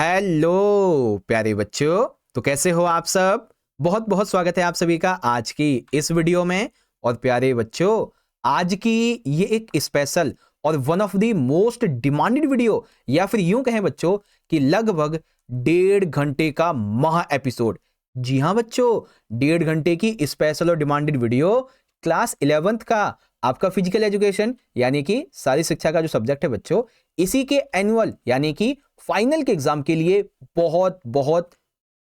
Hello प्यारे बच्चों, तो कैसे हो आप सब। बहुत बहुत स्वागत है आप सभी का आज की इस वीडियो में। और प्यारे बच्चों, आज की ये एक स्पेशल और one of the most demanded video, या फिर यूं कहें बच्चों कि लगभग 1.5 घंटे का महा एपिसोड। जी हाँ बच्चों, 1.5 घंटे की स्पेशल और डिमांडेड वीडियो क्लास 11th का आपका फिजिकल एजुकेशन यानी कि शारीरिक शिक्षा का जो सब्जेक्ट है बच्चों, इसी के एनुअल यानी कि फाइनल के एग्जाम के लिए बहुत बहुत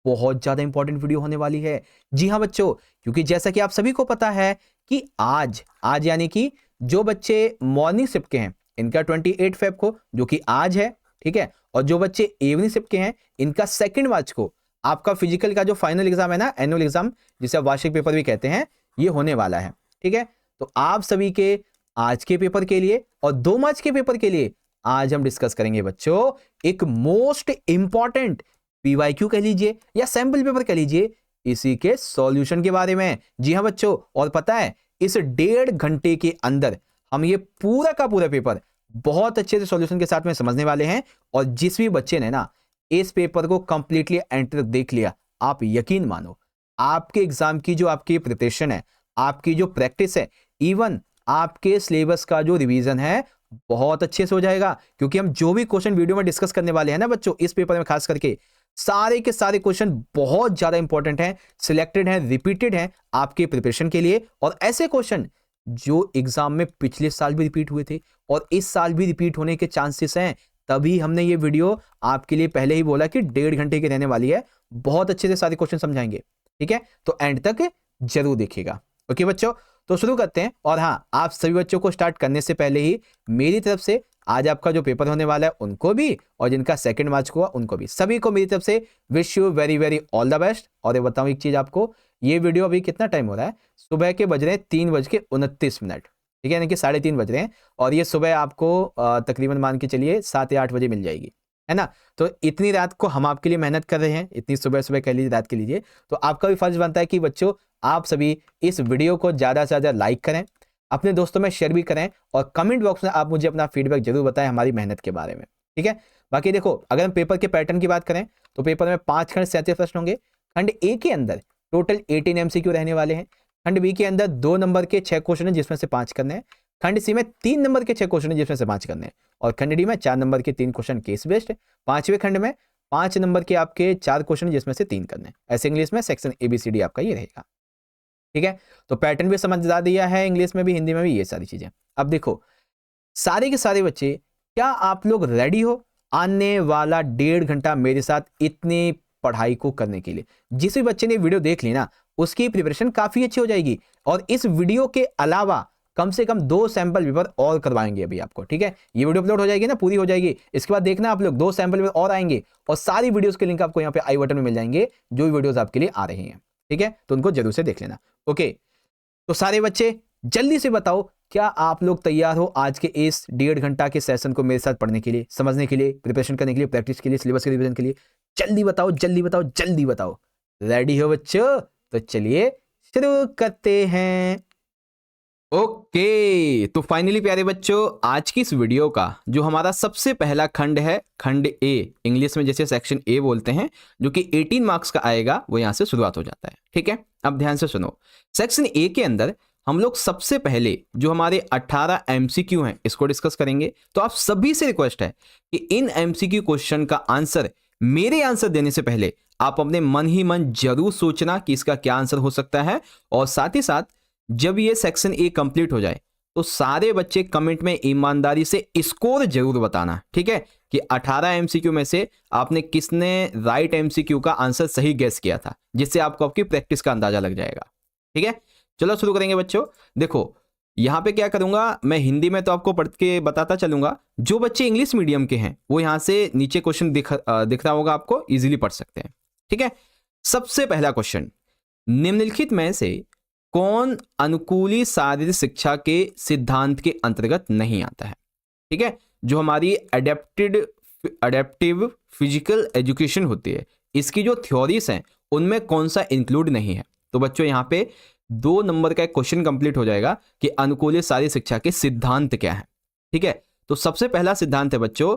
बहुत ज्यादा इंपॉर्टेंट वीडियो होने वाली है। जी हाँ बच्चों, क्योंकि जैसा कि आप सभी को पता है कि आज यानी कि जो बच्चे मॉर्निंग शिफ्ट के हैं इनका 28 फेब को, जो कि आज है, ठीक है, और जो बच्चे इवनिंग शिफ्ट के हैं इनका 2 मार्च को आपका फिजिकल का जो फाइनल एग्जाम है ना, एनुअल एग्जाम जिसे आप वार्षिक पेपर भी कहते हैं, ये होने वाला है। ठीक है, तो आप सभी के आज के पेपर के लिए और 2 मार्च के पेपर के लिए आज हम डिस्कस करेंगे बच्चों एक मोस्ट इंपॉर्टेंट पीवाईक्यू कह लीजिए या सैंपल पेपर कह लीजिए, इसी के सॉल्यूशन के बारे में। जी हां बच्चों, और पता है इस 1.5 घंटे के अंदर हम ये पूरा का पूरा पेपर बहुत अच्छे से सॉल्यूशन के साथ में समझने वाले हैं। और जिस भी बच्चे ने ना इस पेपर को कंप्लीटली एंड तक देख लिया, आप यकीन मानो आपके एग्जाम की जो आपकी प्रिपरेशन है, आपकी जो प्रैक्टिस है, इवन आपके सिलेबस का जो रिवीजन है बहुत अच्छे से हो जाएगा। क्योंकि हम जो भी क्वेश्चन वीडियो में डिस्कस करने वाले हैं ना बच्चों, इस पेपर में खास करके सारे के सारे क्वेश्चन बहुत ज्यादा इंपॉर्टेंट हैं, सिलेक्टेड हैं, रिपीटेड हैं आपके प्रिपरेशन के लिए। और ऐसे क्वेश्चन जो एग्जाम में पिछले साल भी रिपीट हुए थे और इस साल भी रिपीट होने के चांसेस हैं, तभी हमने ये वीडियो आपके लिए पहले ही बोला कि 1.5 घंटे की रहने वाली है। बहुत अच्छे से सारे क्वेश्चन समझाएंगे, ठीक है, तो एंड तक जरूर देखिएगा। ओके बच्चों, तो शुरू करते हैं। और हाँ, आप सभी बच्चों को स्टार्ट करने से पहले ही मेरी तरफ से आज आपका जो पेपर होने वाला है उनको भी, और जिनका 2 मार्च को हुआ उनको भी, सभी को मेरी तरफ से wish you very very all the best. और ये बताऊं एक चीज आपको, ये वीडियो अभी कितना टाइम हो रहा है, सुबह के बज रहे हैं 3:29, ठीक है, यानी कि 3:30 बज रहे हैं। और ये सुबह आपको तकरीबन मान के चलिए 7 या 8 बजे मिल जाएगी, है ना। तो इतनी रात को हम आपके लिए मेहनत कर रहे हैं, इतनी सुबह सुबह कह लीजिए, रात के लीजिए, तो आपका भी फर्ज बनता है कि बच्चों आप सभी इस वीडियो को ज्यादा से ज्यादा लाइक करें, अपने दोस्तों में शेयर भी करें, और कमेंट बॉक्स में आप मुझे अपना फीडबैक जरूर बताएं हमारी मेहनत के बारे में, ठीक है। बाकी देखो, अगर हम पेपर के पैटर्न की बात करें तो पेपर में 5 खंड 37 प्रश्न होंगे। खंड ए के अंदर टोटल 18 MCQ रहने वाले हैं। खंड बी के अंदर 2 नंबर के 6 क्वेश्चन है जिसमें से 5 करने हैं। खंड सी में 3 नंबर के 6 क्वेश्चन है जिसमें से 5 करने हैं। और खंड डी में 4 नंबर के 3 क्वेश्चन केस बेस्ड है। 5वें खंड में 5 नंबर के आपके 4 क्वेश्चन जिसमें से 3 करने हैं। ऐसे इंग्लिश में सेक्शन ABCD आपका ये रहेगा, ठीक है। तो पैटर्न भी समझा दिया है, इंग्लिश में भी हिंदी में भी, ये सारी चीजें। अब देखो सारे के सारे बच्चे, क्या आप लोग रेडी हो आने वाला 1.5 घंटा मेरे साथ इतनी पढ़ाई को करने के लिए? जिस भी बच्चे ने वीडियो देख ली ना, उसकी प्रिपरेशन काफी अच्छी हो जाएगी। और इस वीडियो के अलावा कम से कम 2 सैंपल पेपर और करवाएंगे अभी आपको, ठीक है। ये वीडियो अपलोड हो जाएगी ना, पूरी हो जाएगी, इसके बाद देखना आप लोग 2 सैंपल पेपर और आएंगे, और सारी वीडियोस के लिंक आपको यहाँ पे आई बटन में मिल जाएंगे, जो भी वीडियोस आपके लिए आ रही हैं, ठीक है, तो उनको जरूर से देख लेना। ओके, तो सारे बच्चे जल्दी से बताओ, क्या आप लोग तैयार हो आज के इस 1.5 घंटा के सेशन को मेरे साथ पढ़ने के लिए, समझने के लिए, प्रिपरेशन करने के लिए, प्रैक्टिस के लिए, सिलेबस के रिवीजन के लिए? जल्दी बताओ, जल्दी बताओ, जल्दी बताओ। रेडी हो बच्चों? तो चलिए शुरू करते हैं। ओके, तो फाइनली प्यारे बच्चों, आज की इस वीडियो का जो हमारा सबसे पहला खंड है, खंड ए, इंग्लिश में जैसे सेक्शन ए बोलते हैं, जो कि 18 मार्क्स का आएगा, वो यहां से शुरुआत हो जाता है, ठीक है। अब ध्यान से सुनो, सेक्शन ए के अंदर हम लोग सबसे पहले जो हमारे 18 MCQ हैं इसको डिस्कस करेंगे। तो आप सभी से रिक्वेस्ट है कि इन MCQ क्वेश्चन का आंसर मेरे आंसर देने से पहले आप अपने मन ही मन जरूर सोचना कि इसका क्या आंसर हो सकता है। और साथ ही साथ जब ये सेक्शन ए कंप्लीट हो जाए तो सारे बच्चे कमेंट में ईमानदारी से स्कोर जरूर बताना, ठीक है, कि 18 MCQ में से आपने किसने राइट MCQ का आंसर सही गेस किया था, जिससे आपको आपकी प्रैक्टिस का अंदाजा लग जाएगा, ठीक है। चलो शुरू करेंगे बच्चों। देखो यहां पे क्या करूंगा, मैं हिंदी में तो आपको पढ़ के बताता चलूंगा, जो बच्चे इंग्लिश मीडियम के हैं वो यहां से नीचे क्वेश्चन दिख रहा होगा आपको, इजीली पढ़ सकते हैं, ठीक है। सबसे पहला क्वेश्चन, निम्नलिखित में से कौन अनुकूली शारीरिक शिक्षा के सिद्धांत के अंतर्गत नहीं आता है? ठीक है, जो हमारी अडेप्टिव फिजिकल एजुकेशन होती है, इसकी जो थ्योरीज हैं उनमें कौन सा इंक्लूड नहीं है? तो बच्चों यहां पे 2 नंबर का एक क्वेश्चन कंप्लीट हो जाएगा कि अनुकूली शारीरिक शिक्षा के सिद्धांत क्या है, ठीक है। तो सबसे पहला सिद्धांत है बच्चों,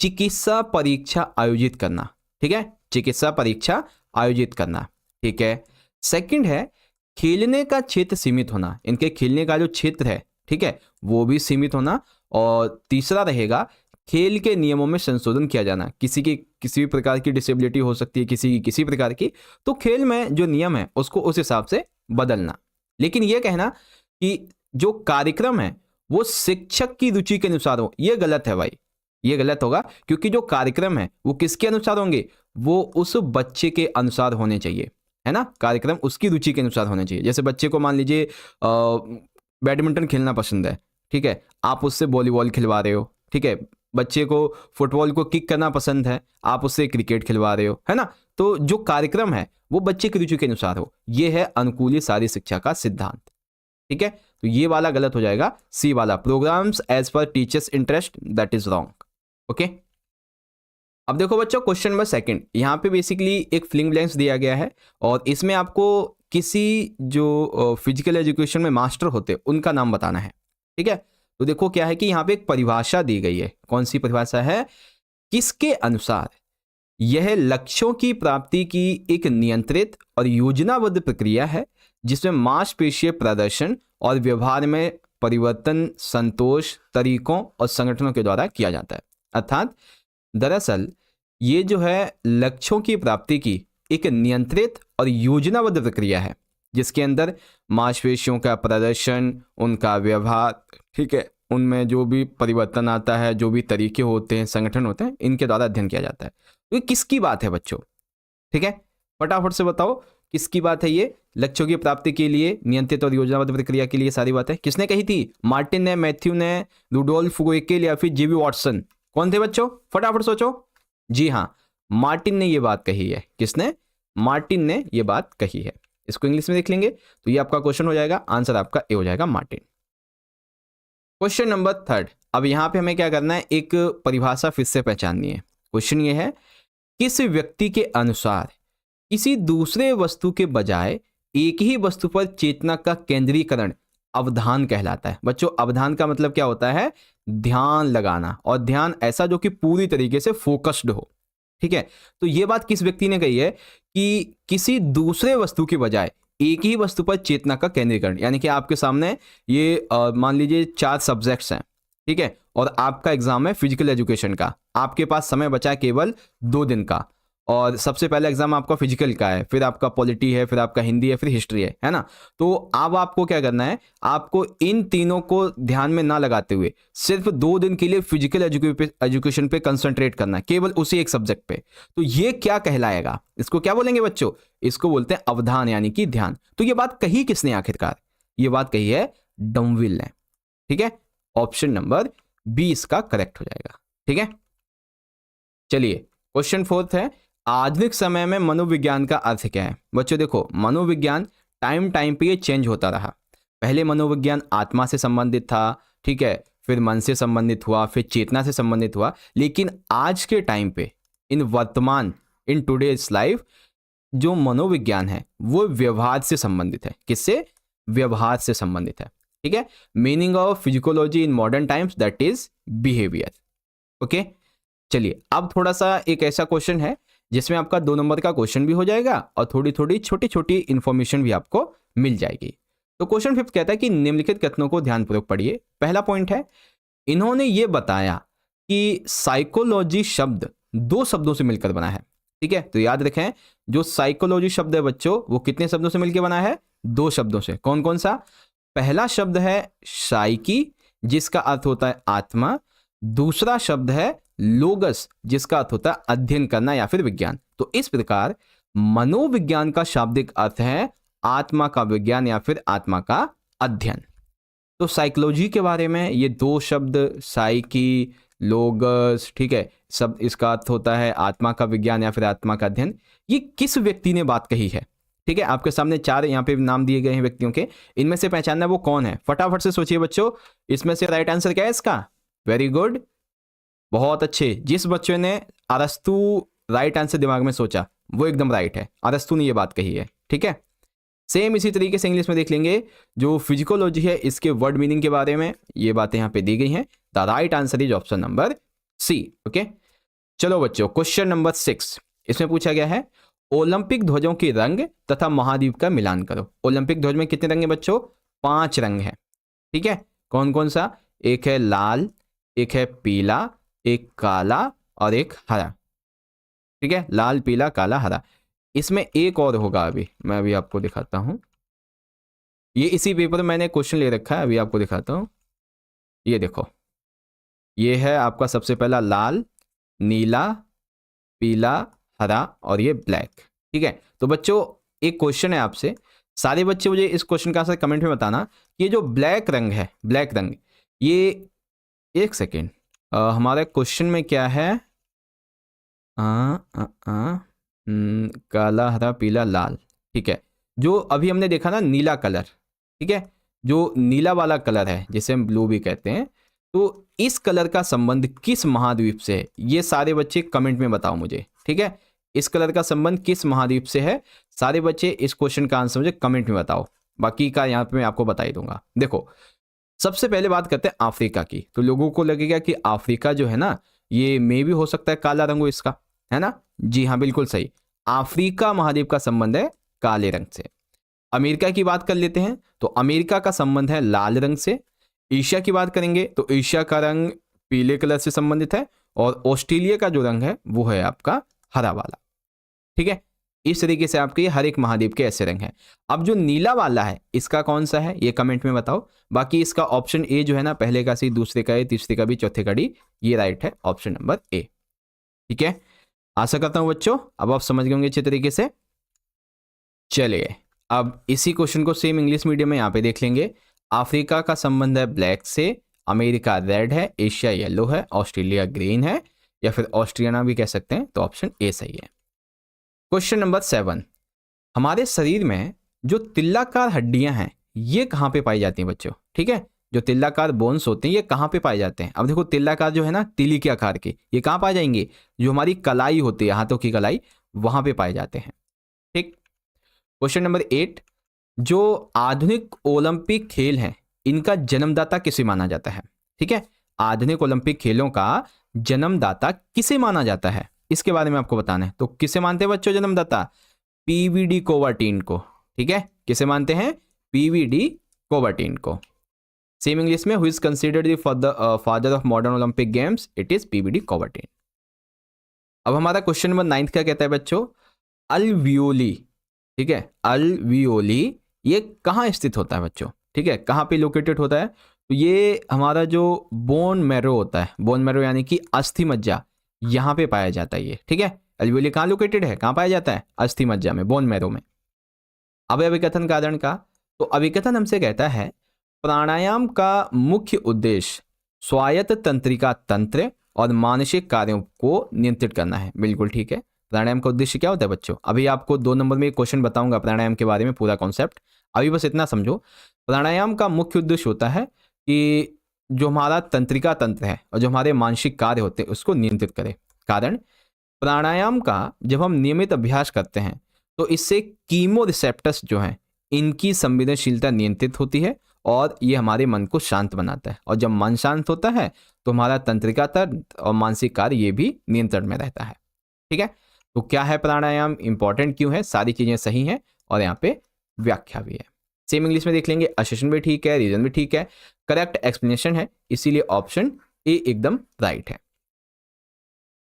चिकित्सा परीक्षा आयोजित करना। ठीक है, चिकित्सा परीक्षा आयोजित करना। ठीक है, सेकंड है खेलने का क्षेत्र सीमित होना, इनके खेलने का जो क्षेत्र है, ठीक है, वो भी सीमित होना। और तीसरा रहेगा खेल के नियमों में संशोधन किया जाना, किसी भी प्रकार की डिसेबिलिटी हो सकती है, किसी प्रकार की, तो खेल में जो नियम है उसको उस हिसाब से बदलना। लेकिन यह कहना कि जो कार्यक्रम है वो शिक्षक की रुचि के अनुसार हो, यह गलत है भाई, ये गलत होगा, क्योंकि जो कार्यक्रम है वो किसके अनुसार होंगे, वो उस बच्चे के अनुसार होने चाहिए, है ना, कार्यक्रम उसकी रुचि के अनुसार होने चाहिए। जैसे बच्चे को मान लीजिए बैडमिंटन खेलना पसंद है, ठीक है, आप उससे वॉलीबॉल खिलवा रहे हो, ठीक है, बच्चे को फुटबॉल को किक करना पसंद है, आप उससे क्रिकेट खिलवा रहे हो, है ना, तो जो कार्यक्रम है वो बच्चे की रुचि के अनुसार हो, ये है अनुकूली शारीरिक शिक्षा का सिद्धांत। ठीक है, तो ये वाला गलत हो जाएगा, सी वाला, programs as per teachers interest, that is wrong. Okay, अब देखो बच्चों क्वेश्चन नंबर सेकंड, यहाँ पे बेसिकली एक फिलिंग ब्लैंक्स दिया गया है और इसमें आपको किसी जो फिजिकल एजुकेशन में मास्टर होते हैं उनका नाम बताना है। ठीक है, तो देखो क्या है कि यहाँ पे एक परिभाषा दी गई है, कौन सी परिभाषा है, किसके अनुसार यह लक्ष्यों की प्राप्ति की एक नियंत्रित और योजनाबद्ध प्रक्रिया है जिसमें मांसपेशीय प्रदर्शन और व्यवहार में परिवर्तन संतोष तरीकों और संगठनों के द्वारा किया जाता है। अर्थात दरअसल ये जो है लक्ष्यों की प्राप्ति की एक नियंत्रित और योजनाबद्ध प्रक्रिया है जिसके अंदर मांसपेशियों का प्रदर्शन, उनका व्यवहार, ठीक है, उनमें जो भी परिवर्तन आता है, जो भी तरीके होते हैं, संगठन होते हैं, इनके द्वारा अध्ययन किया जाता है। तो ये किसकी बात है बच्चों, ठीक है, फटाफट से बताओ किसकी बात है ये, लक्ष्यों की प्राप्ति के लिए नियंत्रित और योजनाबद्ध प्रक्रिया के लिए सारी बातें किसने कही थी, मार्टिन ने, मैथ्यू ने, रुडोल्फ गोएकेल या फिर जीवी वॉटसन, कौन थे बच्चों, फटाफट सोचो। जी हाँ, मार्टिन ने ये बात कही है। किसने, मार्टिन ने ये बात कही है। इसको इंग्लिश में देख लेंगे तो ये आपका क्वेश्चन हो जाएगा, आंसर आपका ए हो जाएगा, मार्टिन। क्वेश्चन नंबर थर्ड, अब यहां पे हमें क्या करना है, एक परिभाषा फिर से पहचाननी है। क्वेश्चन ये है, किस व्यक्ति के अनुसार किसी दूसरे वस्तु के बजाय एक ही वस्तु पर चेतना का केंद्रीकरण अवधान कहलाता है। बच्चों अवधान का मतलब क्या होता है, ध्यान लगाना, और ध्यान ऐसा जो कि पूरी तरीके से फोकस्ड हो। ठीक है, तो ये बात किस व्यक्ति ने कही है कि किसी दूसरे वस्तु के बजाय एक ही वस्तु पर चेतना का केंद्रीकरण, यानी कि आपके सामने ये मान लीजिए 4 सब्जेक्ट्स हैं, ठीक है, और आपका एग्जाम है फिजिकल एजुकेशन का, आपके पास समय बचा है केवल 2 दिन का, और सबसे पहला एग्जाम आपका फिजिकल का है, फिर आपका पॉलिटी है, फिर आपका हिंदी है, फिर हिस्ट्री है ना। तो अब आपको क्या करना है, आपको इन तीनों को ध्यान में ना लगाते हुए सिर्फ 2 दिन के लिए फिजिकल एजुकेशन पे कंसंट्रेट करना है, केवल उसी एक सब्जेक्ट पे। तो ये क्या कहलाएगा, इसको क्या बोलेंगे बच्चों, इसको बोलते हैं अवधान, यानी कि ध्यान। तो ये बात कही किसने आखिरकार, ये बात कही है डमविल ने। ठीक है, ऑप्शन नंबर बी इसका करेक्ट हो जाएगा। ठीक है, चलिए क्वेश्चन 4 है, आधुनिक समय में मनोविज्ञान का अर्थ क्या है। बच्चों देखो, मनोविज्ञान टाइम पे ये चेंज होता रहा। पहले मनोविज्ञान आत्मा से संबंधित था, ठीक है, फिर मन से संबंधित हुआ, फिर चेतना से संबंधित हुआ, लेकिन आज के टाइम पे इन वर्तमान इन टुडेज लाइफ जो मनोविज्ञान है वो व्यवहार से संबंधित है। किससे, व्यवहार से संबंधित है। ठीक है, meaning of psychology in modern times that is behaviour. Okay, चलिए अब थोड़ा सा एक ऐसा क्वेश्चन है जिसमें आपका 2 नंबर का क्वेश्चन भी हो जाएगा और थोड़ी थोड़ी छोटी छोटी इंफॉर्मेशन भी आपको मिल जाएगी। तो क्वेश्चन 5 कहता है कि निम्नलिखित कथनों को ध्यानपूर्वक पढ़िए। पहला पॉइंट है, इन्होंने ये बताया कि साइकोलॉजी शब्द 2 शब्दों से मिलकर बना है। ठीक है, तो याद रखें जो साइकोलॉजी शब्द है बच्चों वो कितने शब्दों से मिलकर बना है, 2 शब्दों से। कौन कौन सा, पहला शब्द है साइकी जिसका अर्थ होता है आत्मा, दूसरा शब्द है लोगस जिसका अर्थ होता है अध्ययन करना या फिर विज्ञान। तो इस प्रकार मनोविज्ञान का शाब्दिक अर्थ है आत्मा का विज्ञान या फिर आत्मा का अध्ययन। तो साइकोलॉजी के बारे में ये 2 शब्द साइकी, लोगस, ठीक है, सब इसका अर्थ होता है आत्मा का विज्ञान या फिर आत्मा का अध्ययन। ये किस व्यक्ति ने बात कही है, ठीक है, आपके सामने 4 यहाँ पे नाम दिए गए हैं व्यक्तियों के, इनमें से पहचानना वो कौन है। फटाफट से सोचिए बच्चों, इसमें से राइट आंसर क्या है इसका, वेरी गुड, बहुत अच्छे। जिस बच्चे ने अरस्तु राइट आंसर दिमाग में सोचा वो एकदम राइट है, अरस्तु ने ये बात कही है। ठीक है, सेम इसी तरीके से इंग्लिश में देख लेंगे, जो फिजिकोलॉजी है इसके वर्ड मीनिंग के बारे में ये बातें यहाँ पे दी गई हैं। The right answer is option number C. Okay, चलो बच्चों क्वेश्चन नंबर 6, इसमें पूछा गया है ओलंपिक ध्वजों के रंग तथा महाद्वीप का मिलान करो। ओलंपिक ध्वज में कितने रंग हैं बच्चों? 5 रंग हैं। ठीक है, कौन कौन सा? एक है लाल, एक है पीला, एक काला और एक हरा। ठीक है, लाल पीला काला हरा। इसमें एक और होगा, अभी मैं अभी आपको दिखाता हूं। ये इसी पेपर में मैंने क्वेश्चन ले रखा है, अभी आपको दिखाता हूं। ये देखो, ये है आपका सबसे पहला लाल, नीला, पीला, हरा और ये ब्लैक। ठीक है, तो बच्चों एक क्वेश्चन है आपसे, सारे बच्चे मुझे इस क्वेश्चन का आंसर कमेंट में बताना। ये जो ब्लैक रंग है, ब्लैक रंग, ये एक सेकेंड, हमारे क्वेश्चन में क्या है? काला हरा पीला लाल। ठीक है, जो अभी हमने देखा ना नीला कलर, ठीक है, जो नीला वाला कलर है जिसे हम ब्लू भी कहते हैं, तो इस कलर का संबंध किस महाद्वीप से है? ये सारे बच्चे कमेंट में बताओ मुझे। ठीक है, इस कलर का संबंध किस महाद्वीप से है? सारे बच्चे इस क्वेश्चन का आंसर मुझे कमेंट में बताओ, बाकी का यहाँ पे मैं आपको बता ही दूंगा। देखो, सबसे पहले बात करते हैं अफ्रीका की। तो लोगों को लगेगा कि अफ्रीका जो है ना, ये मे भी हो सकता है काला रंग हो इसका, है ना? जी हाँ, बिल्कुल सही। अफ्रीका महाद्वीप का संबंध है काले रंग से। अमेरिका की बात कर लेते हैं, तो अमेरिका का संबंध है लाल रंग से। एशिया की बात करेंगे तो एशिया का रंग पीले कलर से संबंधित है, और ऑस्ट्रेलिया का जो रंग है वो है आपका हरा वाला। ठीक है, इस तरीके से आपके हर एक महाद्वीप के ऐसे रंग हैं। अब जो नीला वाला है इसका कौन सा है, ये कमेंट में बताओ। बाकी इसका ऑप्शन ए जो है ना, पहले का सी, दूसरे का ए, तीसरे का भी, चौथे का डी, ये राइट है, ऑप्शन नंबर ए। ठीक है, आशा करता हूं बच्चों अब आप समझ गए होंगे अच्छे तरीके से। चलिए, अब इसी क्वेश्चन को सेम इंग्लिश मीडियम में यहाँ पे देख लेंगे। अफ्रीका का संबंध है ब्लैक से, अमेरिका रेड है, एशिया येलो है, ऑस्ट्रेलिया ग्रीन है, या फिर ऑस्ट्रियाना भी कह सकते हैं, तो ऑप्शन ए सही है। क्वेश्चन नंबर 7, हमारे शरीर में जो तिल्लाकार हड्डियां हैं ये कहाँ पे पाई जाती हैं बच्चों? ठीक है, जो तिल्लाकार बोन्स होते हैं ये कहाँ पे पाए जाते हैं? अब देखो, तिल्लाकार जो है ना, तिली के आकार के, ये कहाँ पाए जाएंगे? जो हमारी कलाई होती है, हाथों की कलाई, वहां पे पाए जाते हैं। ठीक, क्वेश्चन नंबर 8, जो आधुनिक ओलंपिक खेल हैं इनका जन्मदाता किसे माना जाता है? ठीक है, आधुनिक ओलंपिक खेलों का जन्मदाता किसे माना जाता है, इसके बारे में आपको बताना है। तो किसे मानते हैं बच्चों जन्मदाता? पीवीडी कोवर्टीन को। ठीक है, किसे मानते हैं? पीवीडी कोवर्टीन को। सेम इंग्लिश में, who is considered the father of modern Olympic games? It is Pierre de Coubertin. अब हमारा क्वेश्चन नंबर 9 क्या कहता है बच्चों? अल्वियोली। ठीक है, अल्वियोली ये कहाँ स्थित होता है बच्चों? ठीक है, कहाँ पे लोकेटेड होता है? तो ये हमारा जो बोन मैरो होता है, बोन मैरो यानी कि अस्थि मज्जा, यहाँ पे पाया जाता है ये। ठीक है, अल्वियोली कहाँ लोकेटेड है, कहाँ पाया जाता है? अस्थि मज्जा में, बोन मैरो में। अब अभिकथन कारण का, तो अभिकथन हमसे कहता है प्राणायाम का मुख्य उद्देश्य स्वायत्त तंत्रिका तंत्र और मानसिक कार्यों को नियंत्रित करना है। बिल्कुल ठीक है, प्राणायाम का उद्देश्य क्या होता है बच्चों? अभी आपको 2 नंबर में एक क्वेश्चन बताऊंगा प्राणायाम के बारे में, पूरा कॉन्सेप्ट। अभी बस इतना समझो, प्राणायाम का मुख्य उद्देश्य होता है कि जो हमारा तंत्रिका तंत्र है और जो हमारे मानसिक कार्य होते हैं उसको नियंत्रित करे। कारण, प्राणायाम का जब हम नियमित अभ्यास करते हैं तो इससे कीमो रिसेप्टर्स जो हैं इनकी संवेदनशीलता नियंत्रित होती है, और ये हमारे मन को शांत बनाता है। और जब मन शांत होता है तो हमारा तंत्रिका तंत्र और मानसिक कार्य ये भी नियंत्रण में रहता है। ठीक है, तो क्या है प्राणायाम, इंपॉर्टेंट क्यों है, सारी चीजें सही हैं और यहाँ पे व्याख्या भी है। सेम इंग्लिश में देख लेंगे, असेशन भी ठीक है, रीजन भी ठीक है, करेक्ट एक्सप्लेनेशन है, इसीलिए ऑप्शन ए एकदम राइट है।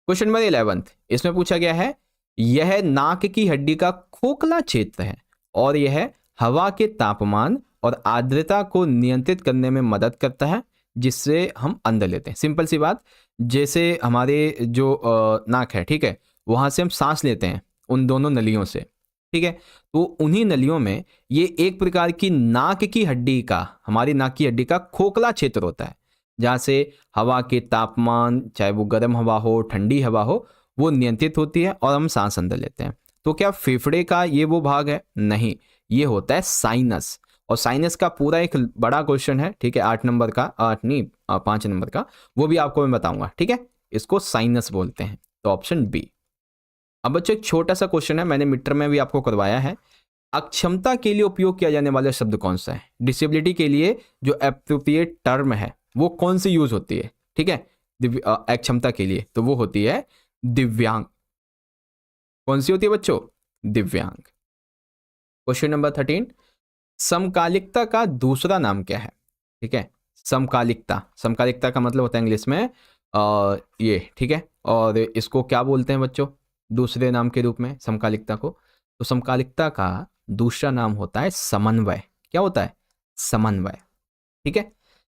क्वेश्चन नंबर 11, इसमें पूछा गया है यह नाक की हड्डी का खोखला क्षेत्र है और यह हवा के तापमान और आर्द्रता को नियंत्रित करने में मदद करता है, जिससे हम अंदर लेते हैं। सिंपल सी बात, जैसे हमारे जो नाक है, ठीक है, वहां से हम सांस लेते हैं उन दोनों नलियों से। ठीक है, तो उन्हीं नलियों में ये एक प्रकार की नाक की हड्डी का, हमारी नाक की हड्डी का खोखला क्षेत्र होता है, जहाँ से हवा के तापमान, चाहे वो गर्म हवा हो ठंडी हवा हो, वो नियंत्रित होती है और हम सांस अंदर लेते हैं। तो क्या फेफड़े का ये वो भाग है? नहीं, ये होता है साइनस। और साइनस का पूरा एक बड़ा क्वेश्चन है, ठीक है, 8 नंबर का, 8 नहीं 5 नंबर का, वो भी आपको मैं बताऊंगा। ठीक है, इसको साइनस बोलते हैं, तो ऑप्शन बी। अब बच्चों एक छोटा सा क्वेश्चन है, मैंने मिड टर्म में भी आपको करवाया है। अक्षमता के लिए उपयोग किया जाने वाला शब्द कौन सा है? डिसेबिलिटी के लिए जो एप्रोप्रिएट टर्म है वो कौन सी यूज होती है? ठीक है, अक्षमता के लिए तो वो होती है दिव्यांग। कौन सी होती है बच्चों? दिव्यांग। क्वेश्चन नंबर 13, समकालिकता का दूसरा नाम क्या है? ठीक है, समकालिकता, समकालिकता का मतलब होता है इंग्लिश में ये, ठीक है, और इसको क्या बोलते हैं बच्चों दूसरे नाम के रूप में समकालिकता को? तो समकालिकता का दूसरा नाम होता है समन्वय। क्या होता है? समन्वय। ठीक है,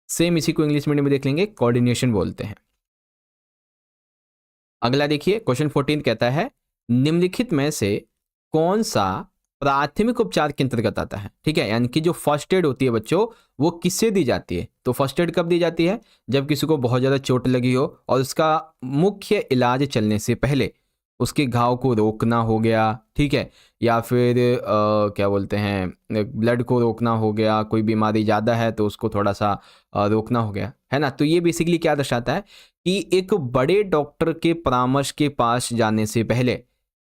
सेम इसी को इंग्लिश मीडियम में देख लेंगे, कोऑर्डिनेशन बोलते हैं। अगला देखिए, क्वेश्चन 14 कहता है निम्नलिखित में से कौन सा प्राथमिक उपचार के अंतर्गत आता है? ठीक है, यानी कि जो फर्स्ट एड होती है बच्चों, वो किससे दी जाती है? तो फर्स्ट एड कब दी जाती है? जब किसी को बहुत ज़्यादा चोट लगी हो और उसका मुख्य इलाज चलने से पहले उसके घाव को रोकना हो गया, ठीक है, या फिर क्या बोलते हैं, ब्लड को रोकना हो गया, कोई बीमारी ज़्यादा है तो उसको थोड़ा सा रोकना हो गया, है ना। तो ये बेसिकली क्या दर्शाता है कि एक बड़े डॉक्टर के परामर्श के पास जाने से पहले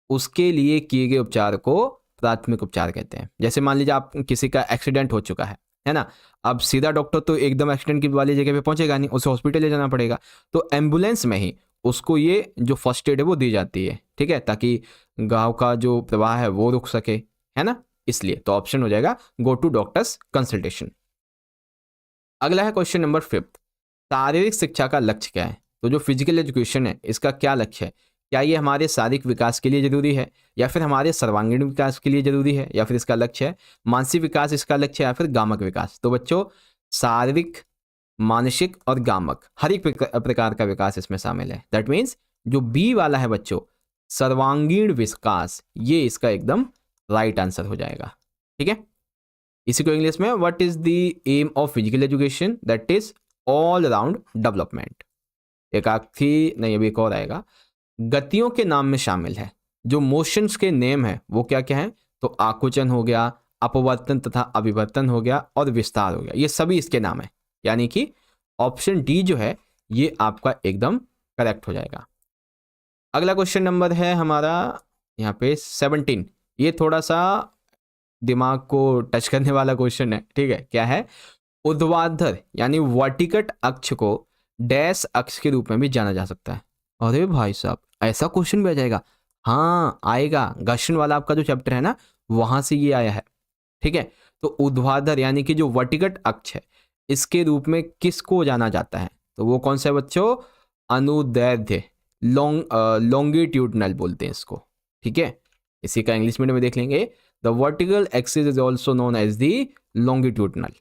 उसके लिए किए गए उपचार को प्राथमिक उपचार कहते हैं। जैसे मान लीजिए आप किसी का एक्सीडेंट हो चुका है ना, अब सीधा डॉक्टर तो एकदम एक्सीडेंट की वाली जगह पे पहुंचेगा नहीं, उसे हॉस्पिटल ले जाना पड़ेगा, तो एम्बुलेंस में ही उसको ये जो फर्स्ट एड है वो दी जाती है, ठीक है, ताकि घाव का जो प्रवाह है वो रुक सके, है ना, इसलिए। तो ऑप्शन हो जाएगा गो टू डॉक्टर्स कंसल्टेशन। अगला है क्वेश्चन नंबर 5, शारीरिक शिक्षा का लक्ष्य क्या है? तो जो फिजिकल एजुकेशन है इसका क्या लक्ष्य है? क्या ये हमारे शारीरिक विकास के लिए जरूरी है, या फिर हमारे सर्वांगीण विकास के लिए जरूरी है, या फिर इसका लक्ष्य है मानसिक विकास इसका लक्ष्य है, या फिर गामक विकास? तो बच्चों शारीरिक, मानसिक और गामक हर एक प्रकार का विकास इसमें शामिल है। दैट मीन्स जो बी वाला है बच्चों, सर्वांगीण विकास, ये इसका एकदम राइट आंसर हो जाएगा। ठीक है, इसी को इंग्लिश में what is the aim of physical education? That is all around development. एक आखिरी नहीं, अभी एक और आएगा, गतियों के नाम में शामिल है, जो मोशंस के नेम है वो क्या क्या है? तो आकुचन हो गया, अपवर्तन तथा अभिवर्तन हो गया, और विस्तार हो गया, ये सभी इसके नाम है। यानी कि ऑप्शन डी जो है ये आपका एकदम करेक्ट हो जाएगा। अगला क्वेश्चन नंबर है हमारा यहाँ पे 17, ये थोड़ा सा दिमाग को टच करने वाला क्वेश्चन है। ठीक है, क्या है? ऊर्ध्वाधर यानी वर्टिकल अक्ष को डैश अक्ष के रूप में भी जाना जा सकता है। अरे भाई साहब, ऐसा क्वेश्चन भी आ जाएगा? हाँ आएगा, घर्षण वाला आपका जो चैप्टर है ना, वहां से ये आया है। ठीक है, तो ऊर्ध्वाधर यानी कि जो वर्टिकल अक्ष है इसके रूप में किसको जाना जाता है? तो वो कौन सा है बच्चों? अनुदैर्ध्य, लॉन्गिट्यूडनल बोलते हैं इसको। ठीक है, इसी का इंग्लिश मीडियम में देख लेंगे, the vertical axis is also known as the longitudinal.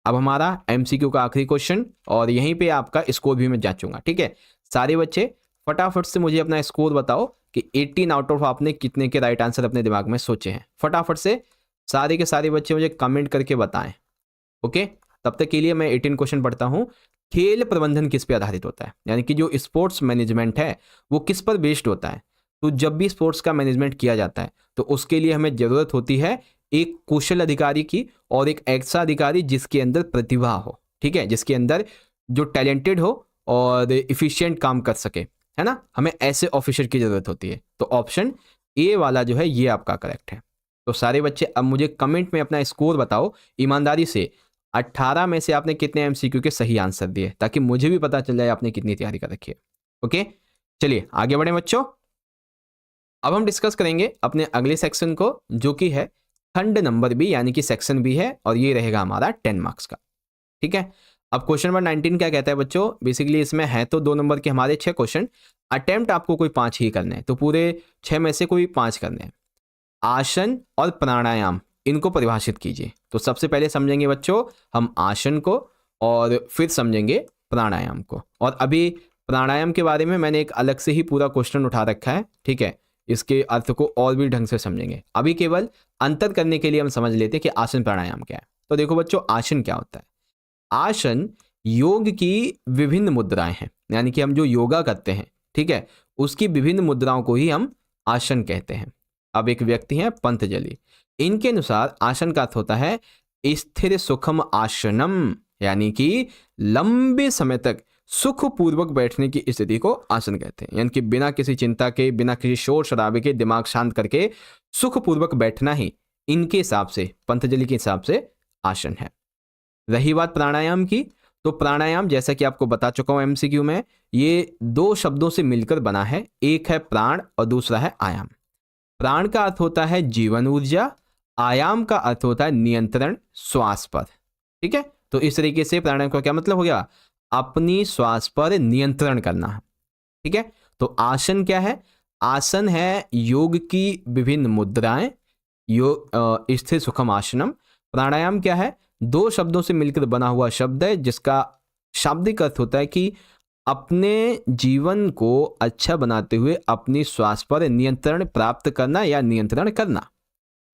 अब हमारा एमसीक्यू का आखिरी क्वेश्चन, और यहीं पे आपका स्कोर भी मैं जांचूंगा। ठीक है, सारे बच्चे फटाफट से मुझे अपना स्कोर बताओ कि 18 आउट ऑफ आपने कितने के राइट आंसर अपने दिमाग में सोचे हैं। फटाफट से सारे के सारे बच्चे मुझे कमेंट करके बताएं। ओके, तब तक के लिए मैं 18 क्वेश्चन पढ़ता हूं। खेल प्रबंधन किस पे आधारित होता है? यानी कि जो स्पोर्ट्स मैनेजमेंट है वो किस पर बेस्ड होता है? तो जब भी स्पोर्ट्स का मैनेजमेंट किया जाता है तो उसके लिए हमें जरूरत होती है एक कुशल अधिकारी की, और एक ऐसा अधिकारी जिसके अंदर प्रतिभा हो। ठीक है, जिसके अंदर जो टैलेंटेड हो और इफिशिएंट काम कर सके, है ना, हमें ऐसे ऑफिसर की जरूरत होती है। तो ऑप्शन ए वाला जो है ये आपका करेक्ट है। तो सारे बच्चे अब मुझे कमेंट में अपना स्कोर बताओ ईमानदारी से, 18 में से आपने कितने एमसीक्यू के सही आंसर दिए, ताकि मुझे भी पता चल जाए आपने कितनी तैयारी कर रखी है। ओके, चलिए आगे बढ़े बच्चों। अब हम डिस्कस करेंगे अपने अगले सेक्शन को, जो कि है खंड नंबर बी, यानी कि सेक्शन बी है, और ये रहेगा हमारा 10 मार्क्स का। ठीक है, अब क्वेश्चन नंबर 19 क्या कहता है बच्चों? बेसिकली इसमें है तो 2 नंबर के हमारे 6 क्वेश्चन, अटेम्प्ट आपको कोई 5 ही करने हैं, तो पूरे 6 में से कोई 5 करने हैं। आसन और प्राणायाम, इनको परिभाषित कीजिए। तो सबसे पहले समझेंगे बच्चों हम आसन को, और फिर समझेंगे प्राणायाम को। और अभी प्राणायाम के बारे में मैंने एक अलग से ही पूरा क्वेश्चन उठा रखा है। ठीक है, इसके अर्थ को और भी ढंग से समझेंगे। अभी केवल अंतर करने के लिए हम समझ लेते हैं कि आसन प्राणायाम क्या है। तो देखो बच्चों, आसन क्या होता है? आसन योग की विभिन्न मुद्राएं हैं, यानी कि हम जो योगा करते हैं, ठीक है, उसकी विभिन्न मुद्राओं को ही हम आसन कहते हैं। अब एक व्यक्ति हैं पतंजलि, इनके अनुसार आसन का अर्थ होता है स्थिर सुखम आसनम, यानी कि लंबे समय तक सुखपूर्वक बैठने की स्थिति को आसन कहते हैं। यानी कि बिना किसी चिंता के, बिना किसी शोर शराबे के, दिमाग शांत करके सुखपूर्वक बैठना ही इनके हिसाब से, पतंजलि के हिसाब से आसन है। रही बात प्राणायाम की, तो प्राणायाम जैसा कि आपको बता चुका हूं एमसीक्यू में, ये 2 शब्दों से मिलकर बना है, एक है प्राण और दूसरा है आयाम। प्राण का अर्थ होता है जीवन ऊर्जा, आयाम का अर्थ होता है नियंत्रण श्वास पर। ठीक है, तो इस तरीके से प्राणायाम का क्या मतलब हो गया, अपनी श्वास पर नियंत्रण करना। ठीक है, तो आसन क्या है, आसन है योग की विभिन्न मुद्राएं, योग स्थिर सुखम आसनम। प्राणायाम क्या है, दो शब्दों से मिलकर बना हुआ शब्द है जिसका शाब्दिक अर्थ होता है कि अपने जीवन को अच्छा बनाते हुए अपनी श्वास पर नियंत्रण प्राप्त करना या नियंत्रण करना।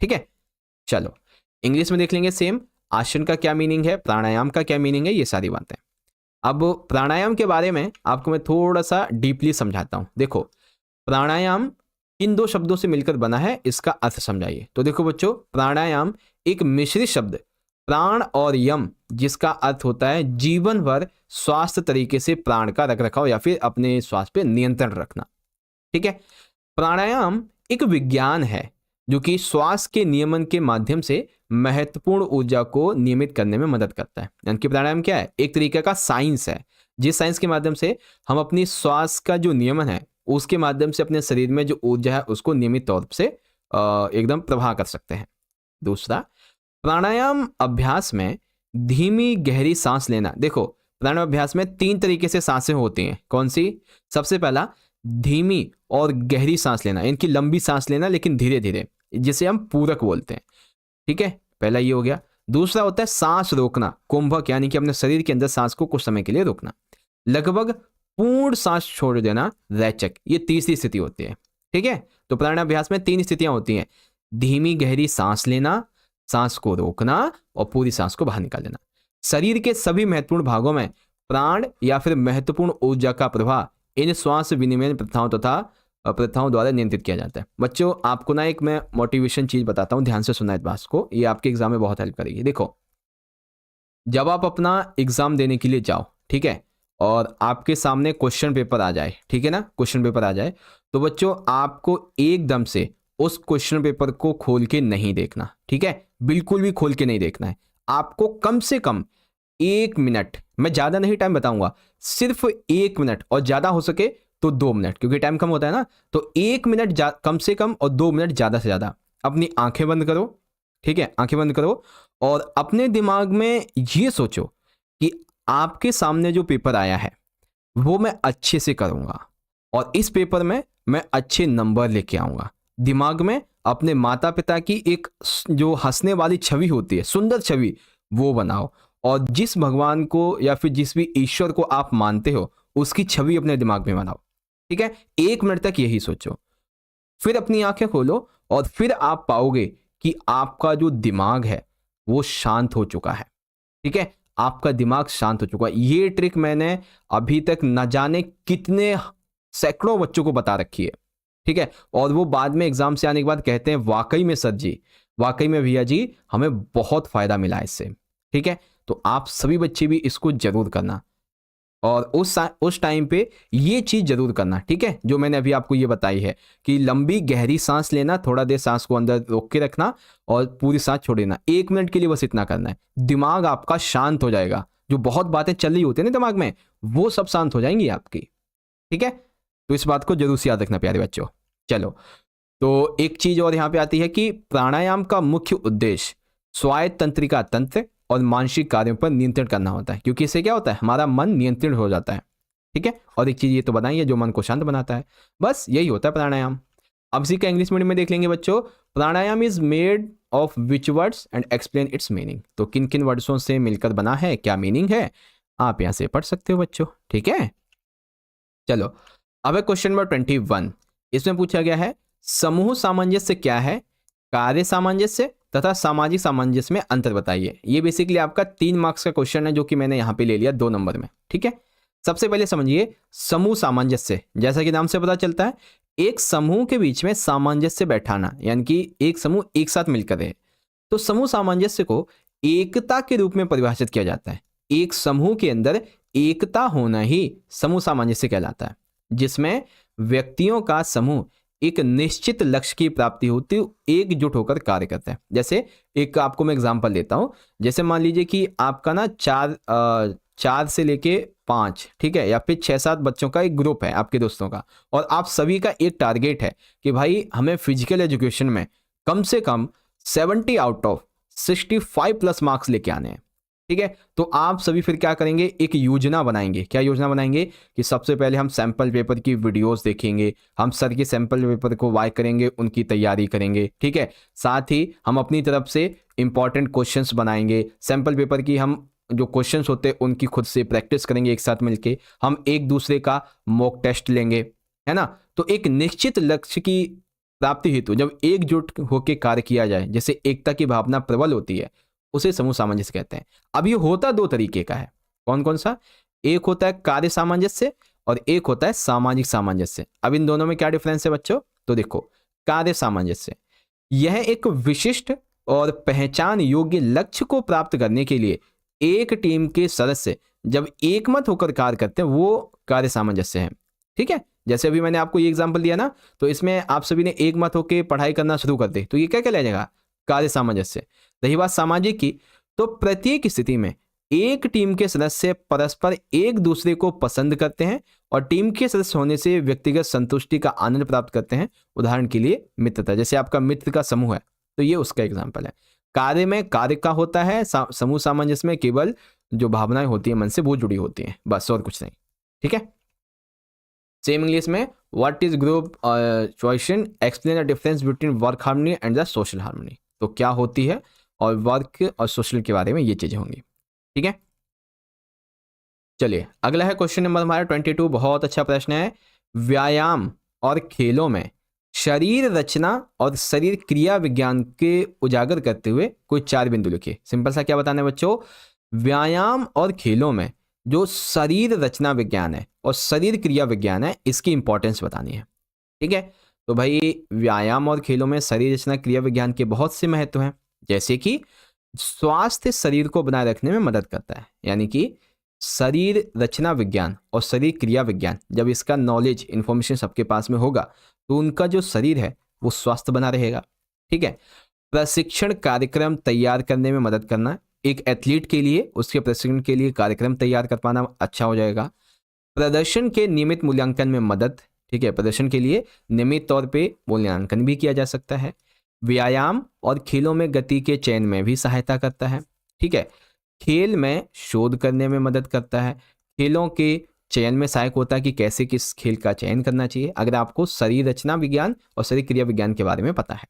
ठीक है, चलो इंग्लिश में देख लेंगे सेम, आसन का क्या मीनिंग है, प्राणायाम का क्या मीनिंग है, ये सारी बातें। अब प्राणायाम के बारे में आपको मैं थोड़ा सा डीपली समझाता हूं। देखो, प्राणायाम इन दो शब्दों से मिलकर बना है, इसका अर्थ समझाइए। तो देखो बच्चों, प्राणायाम एक मिश्रित शब्द प्राण और यम, जिसका अर्थ होता है जीवन भर स्वास्थ्य तरीके से प्राण का रख रखाव या फिर अपने श्वास पे नियंत्रण रखना। ठीक है, प्राणायाम एक विज्ञान है जो कि श्वास के नियमन के माध्यम से महत्वपूर्ण ऊर्जा को नियमित करने में मदद करता है। यानी कि प्राणायाम क्या है, एक तरीके का साइंस है, जिस साइंस के माध्यम से हम अपनी श्वास का जो नियमन है उसके माध्यम से अपने शरीर में जो ऊर्जा है उसको नियमित तौर से एकदम प्रभाव कर सकते हैं। दूसरा, प्राणायाम अभ्यास में धीमी गहरी सांस लेना। देखो, प्राणायाम अभ्यास में 3 तरीके से सांसें होती हैं। कौन सी? सबसे पहला धीमी और गहरी सांस लेना, इनकी लंबी सांस लेना लेकिन धीरे धीरे, जिसे हम पूरक बोलते हैं। ठीक है, पहला ये हो गया। दूसरा होता है सांस रोकना, कुंभक, यानी कि अपने शरीर के अंदर सांस को कुछ समय के लिए रोकना। लगभग पूर्ण सांस छोड़ देना, रैचक, ये तीसरी स्थिति होती है। ठीक है, तो प्राणायाम अभ्यास में 3 स्थितियां होती हैं, धीमी गहरी सांस लेना, सांस को रोकना और पूरी सांस को बाहर निकाल देना। शरीर के सभी महत्वपूर्ण भागों में प्राण या फिर महत्वपूर्ण ऊर्जा का प्रवाह इन श्वास विनिमय प्रथाओं द्वारा नियंत्रित किया जाता है। बच्चों, आपको ना एक मैं मोटिवेशन चीज बताता हूं, ध्यान से सुनना इस बात को, ये आपके एग्जाम में बहुत हेल्प करेगी। देखो, जब आप अपना एग्जाम देने के लिए जाओ, ठीक है, और आपके सामने क्वेश्चन पेपर आ जाए, ठीक है ना, क्वेश्चन पेपर आ जाए, तो बच्चों आपको एकदम से उस क्वेश्चन पेपर को खोल के नहीं देखना। ठीक है, बिल्कुल भी खोल के नहीं देखना है। आपको कम से कम 1 मिनट, मैं ज्यादा नहीं टाइम बताऊंगा, सिर्फ 1 मिनट, और ज्यादा हो सके तो 2 मिनट, क्योंकि टाइम कम होता है ना, तो 1 मिनट कम से कम और 2 मिनट ज्यादा से ज्यादा अपनी आंखें बंद करो। ठीक है, आंखें बंद करो और अपने दिमाग में ये सोचो कि आपके सामने जो पेपर आया है वो मैं अच्छे से करूंगा और इस पेपर में मैं अच्छे नंबर लेके आऊंगा। दिमाग में अपने माता पिता की एक जो हंसने वाली छवि होती है, सुंदर छवि, वो बनाओ, और जिस भगवान को या फिर जिस भी ईश्वर को आप मानते हो उसकी छवि अपने दिमाग में बनाओ। ठीक है, 1 मिनट तक यही सोचो, फिर अपनी आंखें खोलो और फिर आप पाओगे कि आपका जो दिमाग है वो शांत हो चुका है। ठीक है, आपका दिमाग शांत हो चुका है। ये ट्रिक मैंने अभी तक न जाने कितने सैकड़ों बच्चों को बता रखी है। ठीक है, और वो बाद में एग्जाम से आने के बाद कहते हैं वाकई में सर जी, वाकई में भैया जी, हमें बहुत फायदा मिला इससे। ठीक है, तो आप सभी बच्चे भी इसको जरूर करना और उस टाइम पे ये चीज जरूर करना। ठीक है, जो मैंने अभी आपको ये बताई है कि लंबी गहरी सांस लेना, थोड़ा देर सांस को अंदर रोक के रखना और पूरी सांस छोड़ देना, 1 मिनट के लिए बस इतना करना है। दिमाग आपका शांत हो जाएगा, जो बहुत बातें चल रही होती है ना दिमाग में, वो सब शांत हो जाएंगी आपकी। ठीक है, तो इस बात को जरूर से याद रखना प्यारे बच्चों। चलो, तो एक चीज और यहाँ पे आती है कि प्राणायाम का मुख्य उद्देश्य स्वायत्त तंत्रिका तंत्र और मानसिक कार्यों पर नियंत्रण करना होता है, क्योंकि इससे क्या होता है, हमारा मन नियंत्रित हो जाता है। ठीक है, और एक चीज ये तो बताइए, जो मन को शांत बनाता है, बस यही होता है प्राणायाम। अब इसी का इंग्लिश मीडियम में देख लेंगे बच्चों। Pranayam is made of which words and explain its meaning. तो किन किन वर्ड्सों से मिलकर बना है, क्या मीनिंग है, आप यहां से पढ़ सकते हो बच्चों। ठीक है, चलो अब है क्वेश्चन नंबर 21। इसमें पूछा गया है समूह सामंजस्य क्या है, कार्य सामंजस्य तथा सामाजिक सामंजस्य में अंतर बताइए। ये बेसिकली आपका 3 मार्क्स का क्वेश्चन है, जो कि मैंने यहां पे ले लिया 2 नंबर में। ठीक है, सबसे पहले समझिए समूह सामंजस्य। जैसा कि नाम से पता चलता है, एक समूह के बीच में सामंजस्य बैठाना, यानी कि एक समूह एक साथ मिलकर रहे। तो समूह सामंजस्य को एकता के रूप में परिभाषित किया जाता है। एक समूह के अंदर एकता होना ही समूह सामंजस्य कहलाता है, जिसमें व्यक्तियों का समूह एक निश्चित लक्ष्य की प्राप्ति होती है, एकजुट होकर कार्य करते हैं। जैसे एक आपको मैं एग्जांपल देता हूं, जैसे मान लीजिए कि आपका ना 4 से लेके 5, ठीक है, या फिर 6-7 बच्चों का एक ग्रुप है आपके दोस्तों का, और आप सभी का एक टारगेट है कि भाई हमें फिजिकल एजुकेशन में कम से कम 70 आउट ऑफ 65 प्लस मार्क्स लेके आने हैं, ठीक है। तो आप सभी फिर क्या करेंगे, एक योजना बनाएंगे। क्या योजना बनाएंगे कि सबसे पहले हम सैंपल पेपर की वीडियोस देखेंगे, हम सर के सैंपल पेपर को वाच करेंगे, उनकी तैयारी करेंगे, ठीक है। साथ ही हम अपनी तरफ से इंपॉर्टेंट क्वेश्चंस बनाएंगे, सैंपल पेपर की हम जो क्वेश्चंस होते हैं उनकी खुद से प्रैक्टिस करेंगे, एक साथ मिलके हम एक दूसरे का मॉक टेस्ट लेंगे, है ना। तो एक निश्चित लक्ष्य की प्राप्ति हेतु जब एकजुट होकर कार्य किया जाए, जैसे एकता की भावना प्रबल होती है, उसे समूह सामंजस्य कहते हैं। अब ये होता 2 तरीके का है, कौन कौन सा, एक होता है कार्य सामंजस्य और एक होता है सामाजिक सामंजस्य। अब इन दोनों में क्या डिफरेंस है बच्चों, तो देखो कार्य सामंजस्य यह एक विशिष्ट और पहचान योग्य लक्ष्य को प्राप्त करने के लिए एक टीम के सदस्य जब एकमत होकर कार्य करते हैं, वो कार्य सामंजस्य है, ठीक है। जैसे अभी मैंने आपको ये एग्जांपल दिया ना, तो इसमें आप सभी ने एकमत होकर पढ़ाई करना शुरू कर दी, तो ये क्या कहलाएगा, कार्य सामंजस्य। रही बात सामाजिक की, तो प्रत्येक स्थिति में एक टीम के सदस्य परस्पर एक दूसरे को पसंद करते हैं और टीम के सदस्य होने से व्यक्तिगत संतुष्टि का आनंद प्राप्त करते हैं। उदाहरण के लिए मित्रता, जैसे आपका मित्र का समूह है, तो ये उसका एग्जाम्पल है। कार्य में कार्य का होता है, समूह सामंजस्य में केवल जो भावनाएं होती है मन से वो जुड़ी होती हैं, बस और कुछ नहीं, ठीक है। सेम इंग्लिश में, what is group question, explain the difference between work harmony and the social harmony. तो क्या होती है और वर्क और सोशल के बारे में ये चीजें होंगी, ठीक है। चलिए अगला है क्वेश्चन नंबर हमारा 22, बहुत अच्छा प्रश्न है। व्यायाम और खेलों में शरीर रचना और शरीर क्रिया विज्ञान के उजागर करते हुए कोई 4 बिंदु लिखिए। सिंपल सा क्या बताना है बच्चों, व्यायाम और खेलों में जो शरीर रचना विज्ञान है और शरीर क्रिया विज्ञान है, इसकी इंपॉर्टेंस बतानी है, ठीक है। तो भाई व्यायाम और खेलों में शरीर रचना क्रिया विज्ञान के बहुत से महत्व हैं, जैसे कि स्वास्थ्य शरीर को बनाए रखने में मदद करता है, यानी कि शरीर रचना विज्ञान और शरीर क्रिया विज्ञान, जब इसका नॉलेज इंफॉर्मेशन सबके पास में होगा तो उनका जो शरीर है वो स्वस्थ बना रहेगा, ठीक है। प्रशिक्षण कार्यक्रम तैयार करने में मदद करना, एक एथलीट के लिए उसके प्रशिक्षण के लिए कार्यक्रम तैयार कर पाना अच्छा हो जाएगा। प्रदर्शन के नियमित मूल्यांकन में मदद, ठीक है, प्रदर्शन के लिए नियमित तौर पे मूल्यांकन भी किया जा सकता है। व्यायाम और खेलों में गति के चयन में भी सहायता करता है, ठीक है। खेल में शोध करने में मदद करता है, खेलों के चयन में सहायक होता है कि कैसे किस खेल का चयन करना चाहिए, अगर आपको शरीर रचना विज्ञान और शरीर क्रिया विज्ञान के बारे में पता है,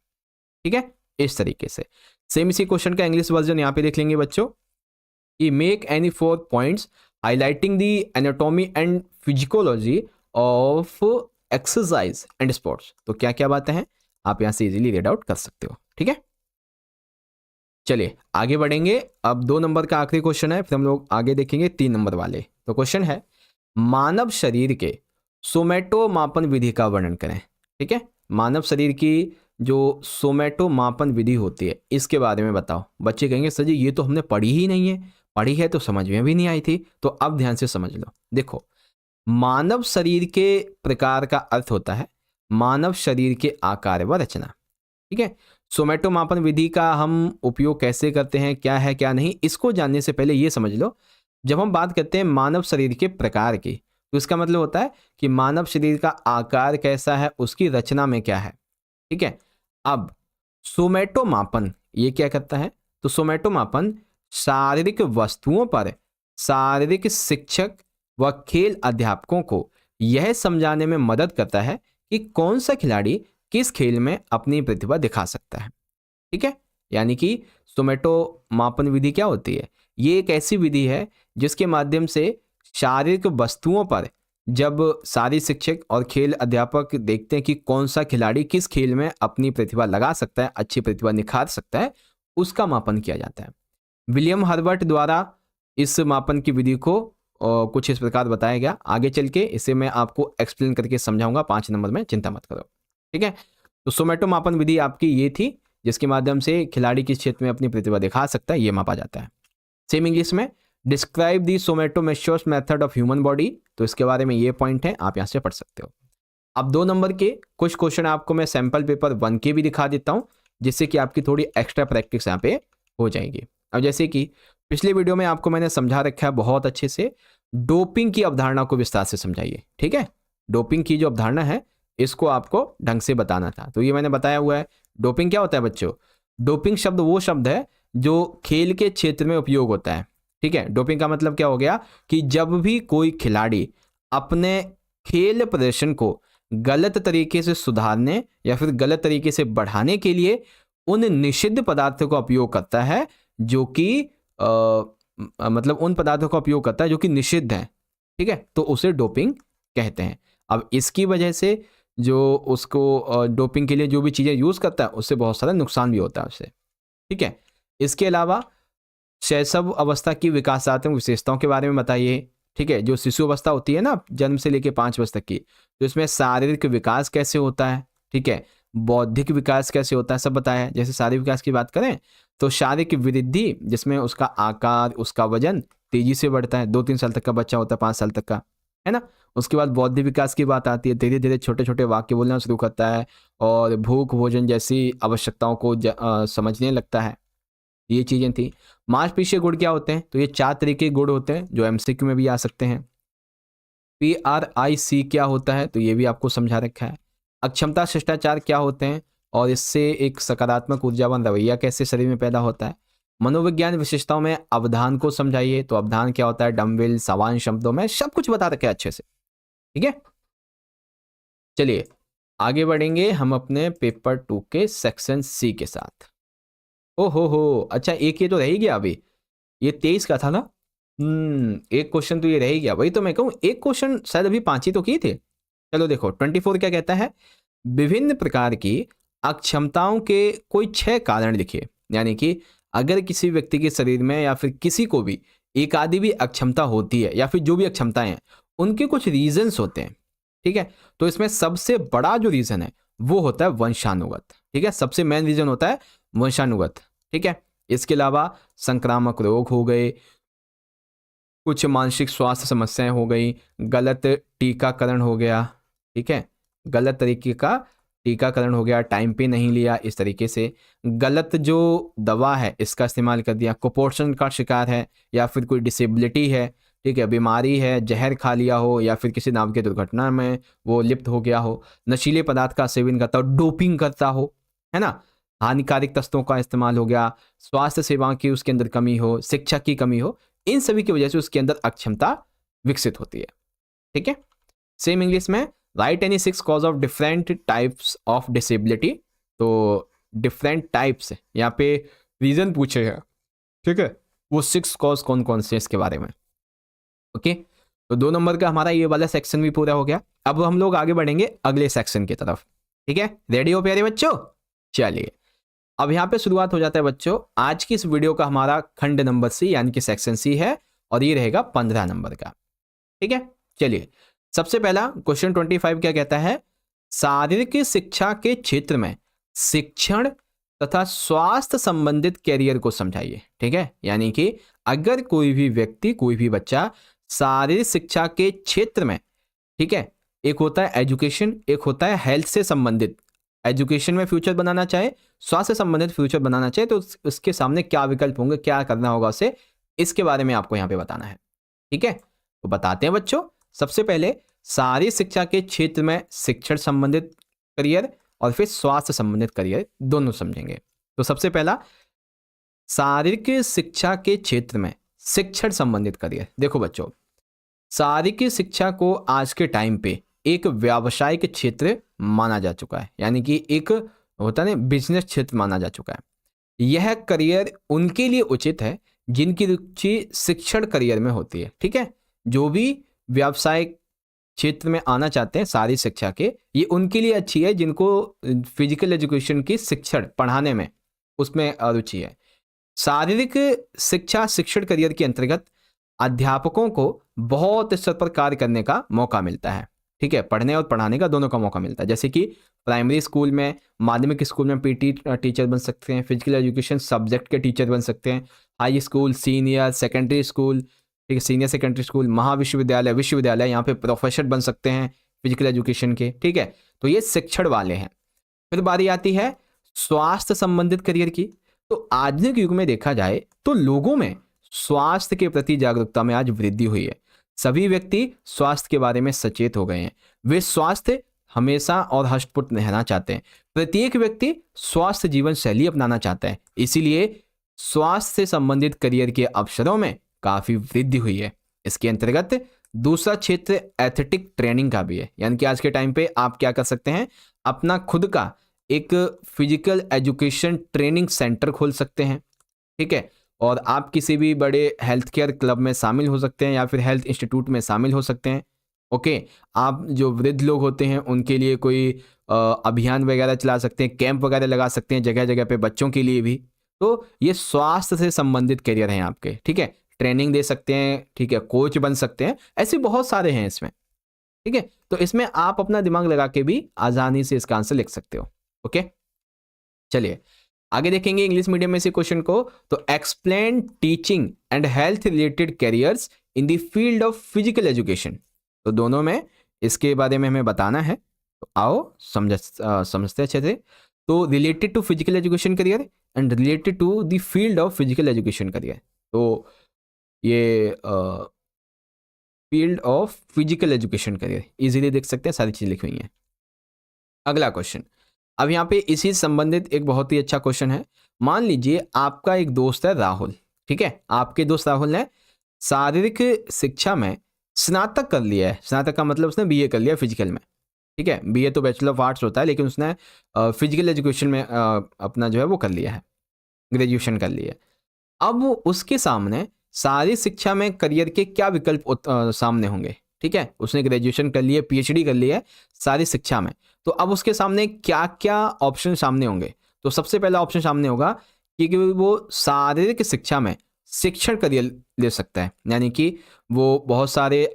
ठीक है। इस तरीके से सेम इसी क्वेश्चन का इंग्लिश वर्जन यहाँ पे देख लेंगे बच्चों, कि make any 4 points highlighting the anatomy and physiology of exercise and sports. तो क्या क्या बातें हैं आप यहां से इजीली रीड आउट कर सकते हो, ठीक है। चलिए आगे बढ़ेंगे, अब 2 नंबर का आखिरी क्वेश्चन है, फिर हम लोग आगे देखेंगे 3 नंबर वाले। तो क्वेश्चन है, मानव शरीर के सोमेटो मापन विधि का वर्णन करें, ठीक है। मानव शरीर की जो सोमेटो मापन विधि होती है इसके बारे में बताओ। बच्चे कहेंगे सर जी ये तो हमने पढ़ी ही नहीं है, पढ़ी है तो समझ में भी नहीं आई थी। तो अब ध्यान से समझ लो, देखो मानव शरीर के प्रकार का अर्थ होता है मानव शरीर के आकार व रचना, ठीक है। सोमेटो मापन विधि का हम उपयोग कैसे करते हैं, क्या है क्या नहीं, इसको जानने से पहले ये समझ लो, जब हम बात करते हैं मानव शरीर के प्रकार की, तो इसका मतलब होता है कि मानव शरीर का आकार कैसा है, उसकी रचना में क्या है, ठीक है। अब सोमेटो मापन ये क्या करता है, तो सोमेटो मापन शारीरिक वस्तुओं पर शारीरिक शिक्षक व खेल अध्यापकों को यह समझाने में मदद करता है कि कौन सा खिलाड़ी किस खेल में अपनी प्रतिभा दिखा सकता है, ठीक है। यानी कि सोमेटो मापन विधि क्या होती है, ये एक ऐसी विधि है जिसके माध्यम से शारीरिक वस्तुओं पर जब सारी शिक्षक और खेल अध्यापक देखते हैं कि कौन सा खिलाड़ी किस खेल में अपनी प्रतिभा लगा सकता है, अच्छी प्रतिभा निखार सकता है, उसका मापन किया जाता है। विलियम हर्बर्ट द्वारा इस मापन की विधि को कुछ इस प्रकार बताया गया, आगे चल के इसे मैं आपको एक्सप्लेन करके समझाऊंगा 5 नंबर में, चिंता मत करो, ठीक है। तो सोमेटो मापन विधि आपकी ये थी जिसके माध्यम से खिलाड़ी किस क्षेत्र में अपनी प्रतिभा दिखा सकता है ये मापा जाता है। सेम इंग्लिश में, describe the somatotypes method of human body, तो इसके बारे में ये पॉइंट है, आप यहाँ से पढ़ सकते हो। अब 2 नंबर के कुछ क्वेश्चन आपको मैं सैंपल पेपर 1 के भी दिखा देता हूँ, जिससे कि आपकी थोड़ी एक्स्ट्रा प्रैक्टिस यहाँ पे हो जाएगी। अब जैसे कि पिछले वीडियो में आपको मैंने समझा रखा है बहुत अच्छे से, डोपिंग की अवधारणा को विस्तार से समझाइए। ठीक है, डोपिंग की जो अवधारणा है इसको आपको ढंग से बताना था। तो ये मैंने बताया हुआ है। डोपिंग क्या होता है बच्चों? डोपिंग शब्द वो शब्द है जो खेल के क्षेत्र में उपयोग होता है। ठीक है, डोपिंग का मतलब क्या हो गया कि जब भी कोई खिलाड़ी अपने खेल प्रदर्शन को गलत तरीके से सुधारने या फिर गलत तरीके से बढ़ाने के लिए उन निषिद्ध पदार्थों का उपयोग करता है जो कि मतलब उन पदार्थों का उपयोग करता है जो कि निषिद्ध है। ठीक है, तो उसे डोपिंग कहते हैं। अब इसकी वजह से जो उसको डोपिंग के लिए जो भी चीज़ें यूज़ करता है उससे बहुत सारा नुकसान भी होता है उससे। ठीक है, इसके अलावा शैशव अवस्था की विकासात्मक विशेषताओं के बारे में बताइए। ठीक है, जो शिशु अवस्था होती है ना जन्म से लेकर 5 वर्ष तक की, तो इसमें शारीरिक विकास कैसे होता है, ठीक है, बौद्धिक विकास कैसे होता है, सब बताया है। जैसे शारीरिक विकास की बात करें तो शारीरिक वृद्धि जिसमें उसका आकार, उसका वजन तेजी से बढ़ता है। 2-3 साल तक का बच्चा होता है, 5 साल तक का, है ना। उसके बाद बौद्धिक विकास की बात आती है, धीरे धीरे छोटे छोटे वाक्य बोलना शुरू करता है और भूख भोजन जैसी आवश्यकताओं को समझने लगता है। ये चीज़ें थी। मांसपेशीय गुण क्या होते हैं? तो ये 4 तरीके के गुण होते हैं जो एमसीक्यू में भी आ सकते हैं। PRIC क्या होता है? तो ये भी आपको समझा रखा है। अक्षमता शिष्टाचार क्या होते हैं और इससे एक सकारात्मक ऊर्जावान रवैया कैसे शरीर में पैदा होता है। मनोविज्ञान विशेषताओं में अवधान को समझाइए। तो अवधान क्या होता है? डम्बेल, समान शब्दों में सब कुछ बता रखे अच्छे से। ठीक है, चलिए आगे बढ़ेंगे हम अपने पेपर 2 के सेक्शन सी के साथ। हो अच्छा, एक ये तो रह ही गया अभी, ये 23 का था ना। एक क्वेश्चन तो ये रह ही गया। वही तो मैं कहूँ, एक क्वेश्चन शायद अभी 5 ही तो किए थे। चलो देखो 24 क्या कहता है? विभिन्न प्रकार की अक्षमताओं के कोई 6 कारण लिखिए। यानी कि अगर किसी व्यक्ति के शरीर में या फिर किसी को भी एक आदि भी अक्षमता होती है या फिर जो भी अक्षमताएं हैं उनके कुछ रीजंस होते हैं। ठीक है, तो इसमें सबसे बड़ा जो रीजन है वो होता है वंशानुगत। ठीक है, सबसे मेन रीजन होता है वंशानुगत। ठीक है, इसके अलावा संक्रामक रोग हो गए, कुछ मानसिक स्वास्थ्य समस्याएं हो गई, गलत टीकाकरण हो गया। ठीक है, गलत तरीके का टीकाकरण हो गया, टाइम पे नहीं लिया, इस तरीके से गलत जो दवा है इसका इस्तेमाल कर दिया, कुपोषण का शिकार है या फिर कोई डिसेबिलिटी है, ठीक है, बीमारी है, जहर खा लिया हो या फिर किसी नाव की दुर्घटना में वो लिप्त हो गया हो, नशीले पदार्थ का सेवन करता हो, डोपिंग करता हो, है ना, हानिकारक तत्वों का इस्तेमाल हो गया, स्वास्थ्य सेवाओं की उसके अंदर कमी हो, शिक्षा की कमी हो, इन सभी की वजह से उसके अंदर अक्षमता विकसित होती है। ठीक है, सेम इंग्लिश में right any 6 cause of different types of disability. तो डिफरेंट टाइप्स यहाँ पे रीजन पूछे हैं। ठीक है, वो 6 कॉज कौन कौन से इसके बारे में। ओके, तो 2 नंबर का हमारा ये वाला सेक्शन भी पूरा हो गया। अब हम लोग आगे बढ़ेंगे अगले सेक्शन की तरफ। ठीक है, रेडी हो प्यारे बच्चों? चलिए अब यहाँ पे शुरुआत हो जाता है बच्चों। आज की इस वीडियो का हमारा खंड नंबर सी यानी कि सेक्शन सी है और ये रहेगा 15 नंबर का। ठीक है, चलिए सबसे पहला क्वेश्चन 25 क्या कहता है? शारीरिक शिक्षा के क्षेत्र में शिक्षण तथा स्वास्थ्य संबंधित कैरियर को समझाइए। ठीक है, यानी कि अगर कोई भी व्यक्ति, कोई भी बच्चा शारीरिक शिक्षा के क्षेत्र में, ठीक है, एक होता है एजुकेशन, एक होता है हेल्थ से संबंधित, एजुकेशन में फ्यूचर बनाना चाहे, स्वास्थ्य संबंधित फ्यूचर बनाना चाहे तो उसके सामने क्या विकल्प होंगे, क्या करना होगा उसे, इसके बारे में आपको यहाँ पे बताना है। ठीक है, तो बताते हैं बच्चों। सबसे पहले शारीरिक शिक्षा के क्षेत्र में शिक्षण संबंधित करियर और फिर स्वास्थ्य संबंधित करियर दोनों समझेंगे। तो सबसे पहला शारीरिक शिक्षा के क्षेत्र में शिक्षण संबंधित करियर। देखो बच्चों, शारीरिक शिक्षा को आज के टाइम पे एक व्यावसायिक क्षेत्र माना जा चुका है, यानी कि एक होता है ना बिजनेस क्षेत्र माना जा चुका है। यह करियर उनके लिए उचित है जिनकी रुचि शिक्षण करियर में होती है। ठीक है, जो भी व्यावसायिक क्षेत्र में आना चाहते हैं शारीरिक शिक्षा के, ये उनके लिए अच्छी है जिनको फिजिकल एजुकेशन की शिक्षण पढ़ाने में उसमें रुचि है। शारीरिक शिक्षा शिक्षण करियर के अंतर्गत अध्यापकों को बहुत स्तर पर कार्य करने का मौका मिलता है। ठीक है, पढ़ने और पढ़ाने का दोनों का मौका मिलता है। जैसे कि प्राइमरी स्कूल में, माध्यमिक स्कूल में पीटी टीचर बन सकते हैं, फिजिकल एजुकेशन सब्जेक्ट के टीचर बन सकते हैं, high school, senior secondary school, ठीक है, सीनियर सेकेंडरी स्कूल, महाविश्वविद्यालय, विश्वविद्यालय, यहाँ पे प्रोफेसर बन सकते हैं फिजिकल एजुकेशन के। ठीक है, तो ये शिक्षण वाले हैं। फिर बारी आती है स्वास्थ्य संबंधित करियर की। तो आधुनिक युग में देखा जाए तो लोगों में स्वास्थ्य के प्रति जागरूकता में आज वृद्धि हुई है। सभी व्यक्ति स्वास्थ्य के बारे में सचेत हो गए हैं। वे स्वास्थ्य हमेशा और हष्टपुष्ट रहना चाहते हैं। प्रत्येक व्यक्ति स्वास्थ्य जीवन शैली अपनाना चाहता है, इसीलिए स्वास्थ्य से संबंधित करियर के अवसरों में काफी वृद्धि हुई है। इसके अंतर्गत दूसरा क्षेत्र एथलेटिक ट्रेनिंग का भी है, यानी कि आज के टाइम पे आप क्या कर सकते हैं, अपना खुद का एक फिजिकल एजुकेशन ट्रेनिंग सेंटर खोल सकते हैं, ठीक है। और आप किसी भी बड़े हेल्थ केयर क्लब में शामिल हो सकते हैं या फिर हेल्थ इंस्टीट्यूट में शामिल हो सकते हैं। ओके, आप जो वृद्ध लोग होते हैं उनके लिए कोई अभियान वगैरह चला सकते हैं, कैंप वगैरह लगा सकते हैं जगह जगह पे, बच्चों के लिए भी। तो ये स्वास्थ्य से संबंधित करियर हैं आपके, ठीक है। ट्रेनिंग दे सकते हैं, ठीक है, कोच बन सकते हैं, ऐसे बहुत सारे हैं इसमें, ठीक है। तो इसमें आप अपना दिमाग लगा के भी आसानी से इसका आंसर लिख सकते हो। ओके, चलिए आगे देखेंगे इंग्लिश मीडियम में से क्वेश्चन को। तो explain teaching and health related carriers in the field of physical education. तो दोनों में इसके बारे में हमें बताना है, तो आओ समझते अच्छे से। तो related to physical education career and related to the field of physical education career. तो ये field of physical education career easily देख सकते हैं, सारी चीज़ लिखी हुई हैं। अगला क्वेश्चन, अब यहाँ पे इसी संबंधित एक बहुत ही अच्छा क्वेश्चन है। मान लीजिए आपका एक दोस्त है राहुल, ठीक है। आपके दोस्त राहुल ने शारीरिक शिक्षा में स्नातक कर लिया है। स्नातक का मतलब उसने बीए कर लिया फिजिकल में, ठीक है। बीए तो बैचलर ऑफ आर्ट्स होता है, लेकिन उसने फिजिकल एजुकेशन में अपना जो है वो कर लिया है, ग्रेजुएशन कर लिया है। अब उसके सामने सारी शिक्षा में करियर के क्या विकल्प सामने होंगे, ठीक है। उसने ग्रेजुएशन कर लिया, पीएचडी कर लिया है सारी शिक्षा में, तो अब उसके सामने क्या क्या ऑप्शन सामने होंगे। तो सबसे पहला ऑप्शन सामने होगा कि वो शारीरिक शिक्षा में शिक्षण करियर ले सकता है, यानी कि वो बहुत सारे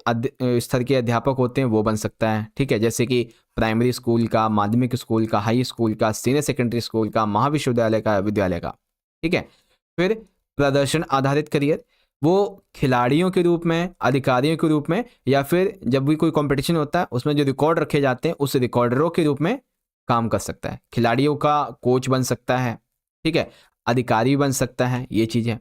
स्तर के अध्यापक होते हैं वो बन सकता है, ठीक है। जैसे कि प्राइमरी स्कूल का, माध्यमिक स्कूल का, हाई स्कूल का, सीनियर सेकेंडरी स्कूल का, महाविश्वविद्यालय का, विद्यालय का, ठीक है। फिर प्रदर्शन आधारित करियर, वो खिलाड़ियों के रूप में, अधिकारियों के रूप में, या फिर जब भी कोई कंपटीशन होता है उसमें जो रिकॉर्ड रखे जाते हैं उस रिकॉर्डरों के रूप में काम कर सकता है। खिलाड़ियों का कोच बन सकता है, ठीक है, अधिकारी बन सकता है, ये चीज़ है।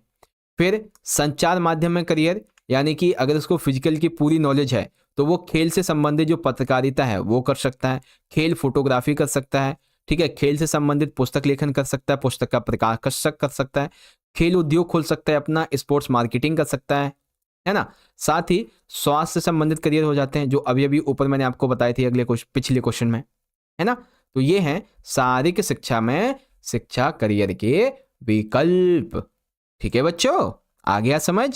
फिर संचार माध्यम में करियर, यानी कि अगर उसको फिजिकल की पूरी नॉलेज है तो वो खेल से संबंधित जो पत्रकारिता है वो कर सकता है, खेल फोटोग्राफी कर सकता है, ठीक है। खेल से संबंधित पुस्तक लेखन कर सकता है, पुस्तक का प्रकाशक कर सकता है, खेल उद्योग खोल सकता है अपना, स्पोर्ट्स मार्केटिंग कर सकता है ना। साथ ही स्वास्थ्य से संबंधित करियर हो जाते हैं, जो अभी अभी ऊपर मैंने आपको बताए थे पिछले क्वेश्चन में, है ना। तो ये है शारीरिक शिक्षा में शिक्षा करियर के विकल्प, ठीक है बच्चों, आ गया समझ।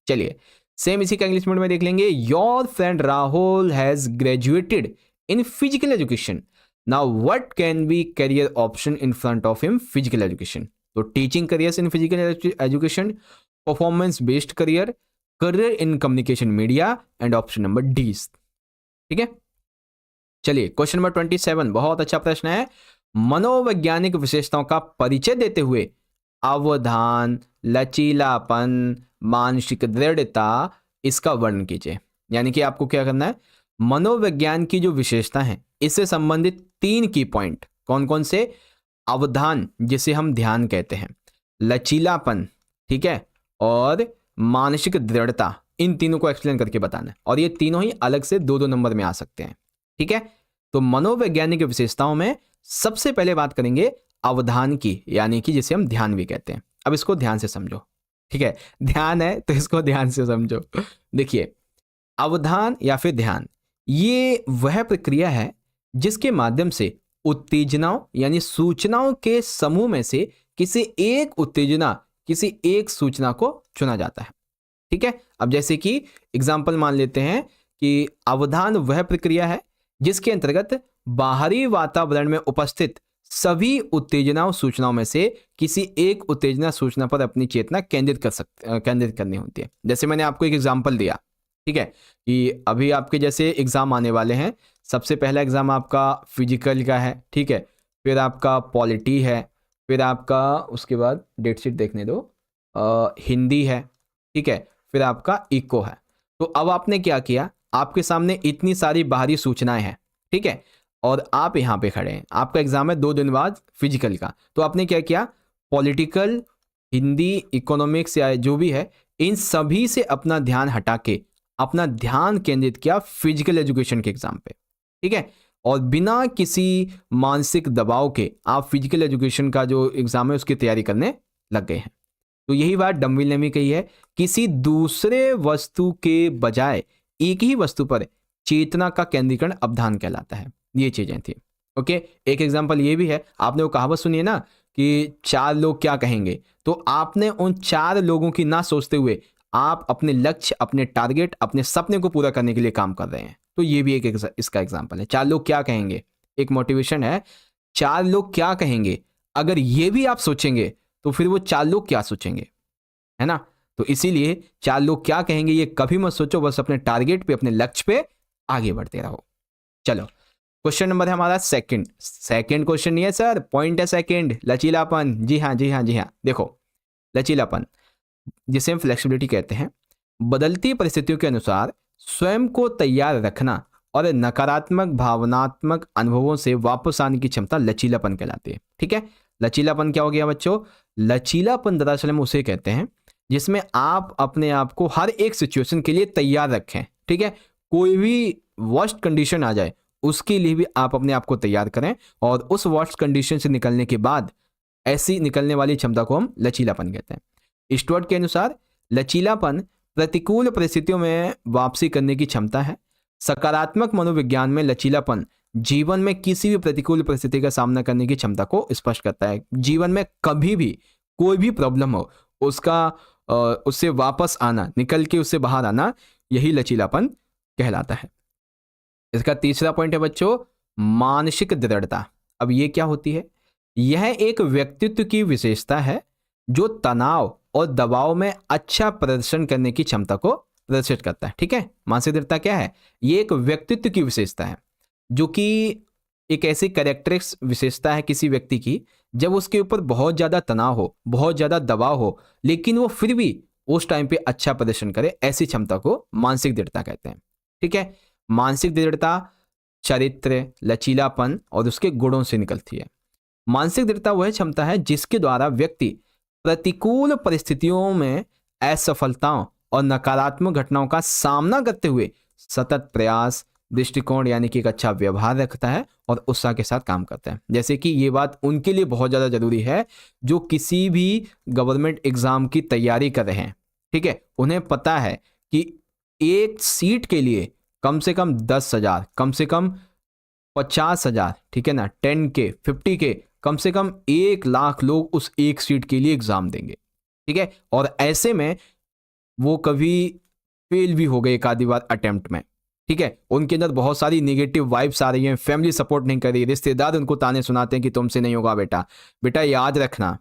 चलिए सेम इसी का इंग्लिश मीडियम में देख लेंगे। Your friend Rahul has graduated in physical education, now what can be career option in front of him physical education. तो teaching careers in physical education, performance based career, career in communication media, and option number D, ठीक है। चलिए question number 27 बहुत अच्छा प्रश्न है। मनोवैज्ञानिक विशेषताओं का परिचय देते हुए अवधान, लचीलापन, मानसिक दृढ़ता, इसका वर्णन कीजिए। यानी कि आपको क्या करना है, मनोविज्ञान की जो विशेषता है इससे संबंधित 3 की पॉइंट, कौन कौन से, अवधान जिसे हम ध्यान कहते हैं, लचीलापन, ठीक है, और मानसिक दृढ़ता, इन तीनों को एक्सप्लेन करके बताना है। और ये तीनों ही अलग से 2-2 नंबर में आ सकते हैं, ठीक है। तो मनोवैज्ञानिक विशेषताओं में सबसे पहले बात करेंगे अवधान की, यानी कि जिसे हम ध्यान भी कहते हैं। अब इसको ध्यान से समझो, ठीक है, ध्यान है तो इसको ध्यान से समझो। देखिए अवधान या फिर ध्यान, ये वह प्रक्रिया है जिसके माध्यम से उत्तेजनाओं यानी सूचनाओं के समूह में से किसी एक उत्तेजना, किसी एक सूचना को चुना जाता है, ठीक है। अब जैसे कि एग्जाम्पल मान लेते हैं कि अवधान वह प्रक्रिया है जिसके अंतर्गत बाहरी वातावरण में उपस्थित सभी उत्तेजनाओं सूचनाओं में से किसी एक उत्तेजना सूचना पर अपनी चेतना केंद्रित करनी होती है। जैसे मैंने आपको एक एग्जाम्पल दिया, ठीक है, कि अभी आपके जैसे एग्जाम आने वाले हैं। सबसे पहला एग्जाम आपका फिजिकल का है, ठीक है, फिर आपका पॉलिटी है, फिर आपका उसके बाद डेट शीट देखने दो, हिंदी है, ठीक है, फिर आपका इको है। तो अब आपने क्या किया, आपके सामने इतनी सारी बाहरी सूचनाएं हैं, ठीक है, और आप यहाँ पे खड़े हैं, आपका एग्जाम है 2 दिन बाद फिजिकल का। तो आपने क्या किया, पॉलिटिकल, हिंदी, इकोनॉमिक्स या जो भी है, इन सभी से अपना ध्यान हटा के अपना ध्यान केंद्रित किया फिजिकल एजुकेशन के एग्जाम पे, ठीक है, और बिना किसी मानसिक दबाव के आप फिजिकल एजुकेशन का जो एग्जाम है उसकी तैयारी करने लग गए हैं। तो यही बात डमविल ने भी कही है, किसी दूसरे वस्तु के बजाय एक ही वस्तु पर चेतना का केंद्रीकरण अवधान कहलाता है। ये चीजें थी। ओके, एक एग्जांपल ये भी है, आपने वो कहावत सुनी है ना कि 4 लोग क्या कहेंगे, तो आपने उन 4 लोगों की ना सोचते हुए आप अपने लक्ष्य, अपने टारगेट, अपने सपने को पूरा करने के लिए काम कर रहे हैं। तो ये भी एक इसका एग्जांपल है। 4 लोग क्या कहेंगे, एक मोटिवेशन है, 4 लोग क्या कहेंगे, अगर ये भी आप सोचेंगे तो फिर वो 4 लोग क्या सोचेंगे, है ना। तो इसीलिए 4 लोग क्या कहेंगे ये कभी मत सोचो, बस अपने टारगेट पे, अपने लक्ष्य पे आगे बढ़ते रहो। चलो, क्वेश्चन नंबर है हमारा सेकंड क्वेश्चन नहीं है सर, पॉइंट है सेकंड, लचीलापन। जी हाँ जी हाँ जी हाँ, देखो लचीलापन जिसे हम फ्लेक्सिबिलिटी कहते हैं, बदलती परिस्थितियों के अनुसार स्वयं को तैयार रखना और नकारात्मक भावनात्मक अनुभवों से वापस आने की क्षमता लचीलापन कहलाती है। ठीक है, लचीलापन क्या हो गया बच्चों, लचीलापन दरअसल हम उसे कहते हैं जिसमें आप अपने आप को हर एक सिचुएशन के लिए तैयार रखें। ठीक है, कोई भी वर्स्ट कंडीशन आ जाए उसके लिए भी आप अपने आप को तैयार करें, और उस वर्स्ट कंडीशन से निकलने के बाद ऐसी निकलने वाली क्षमता को हम लचीलापन कहते हैं। स्टुअर्ट के अनुसार लचीलापन प्रतिकूल परिस्थितियों में वापसी करने की क्षमता है। सकारात्मक मनोविज्ञान में लचीलापन जीवन में किसी भी प्रतिकूल परिस्थिति का सामना करने की क्षमता को स्पष्ट करता है। जीवन में कभी भी कोई भी प्रॉब्लम हो उससे वापस आना, निकल के उससे बाहर आना, यही लचीलापन कहलाता है। इसका तीसरा पॉइंट है बच्चों मानसिक दृढ़ता। अब ये क्या होती है, यह एक व्यक्तित्व की विशेषता है जो तनाव और दबाव में अच्छा प्रदर्शन करने की क्षमता को प्रदर्शित करता है। ठीक है, मानसिक दृढ़ता क्या है, ये एक व्यक्तित्व की विशेषता है जो कि एक ऐसी कैरेक्टरिस्टिक्स विशेषता है किसी व्यक्ति की, जब उसके ऊपर बहुत ज्यादा तनाव हो, बहुत ज्यादा दबाव हो, लेकिन वो फिर भी उस टाइम पे अच्छा प्रदर्शन करे, ऐसी क्षमता को मानसिक दृढ़ता कहते हैं। ठीक है, मानसिक दृढ़ता चरित्र, लचीलापन और उसके गुणों से निकलती है। मानसिक दृढ़ता वह क्षमता है जिसके द्वारा व्यक्ति प्रतिकूल परिस्थितियों में असफलताओं और नकारात्मक घटनाओं का सामना करते हुए सतत प्रयास, दृष्टिकोण यानी कि एक अच्छा व्यवहार रखता है और उत्साह के साथ काम करता है। जैसे कि ये बात उनके लिए बहुत ज़्यादा जरूरी है जो किसी भी गवर्नमेंट एग्जाम की तैयारी कर रहे हैं। ठीक है, उन्हें पता है कि एक सीट के लिए कम से कम 10,000, कम से कम 50,000, ठीक है ना, 10K, 50K, कम से कम 1,00,000 लोग उस एक सीट के लिए एग्जाम देंगे। ठीक है, और ऐसे में वो कभी फेल भी हो गए एक आधी बार अटेम्प्ट में। ठीक है, उनके अंदर बहुत सारी नेगेटिव वाइब्स आ रही हैं, फैमिली सपोर्ट नहीं कर रही, रिश्तेदार उनको ताने सुनाते हैं कि तुमसे नहीं होगा बेटा। बेटा याद रखना,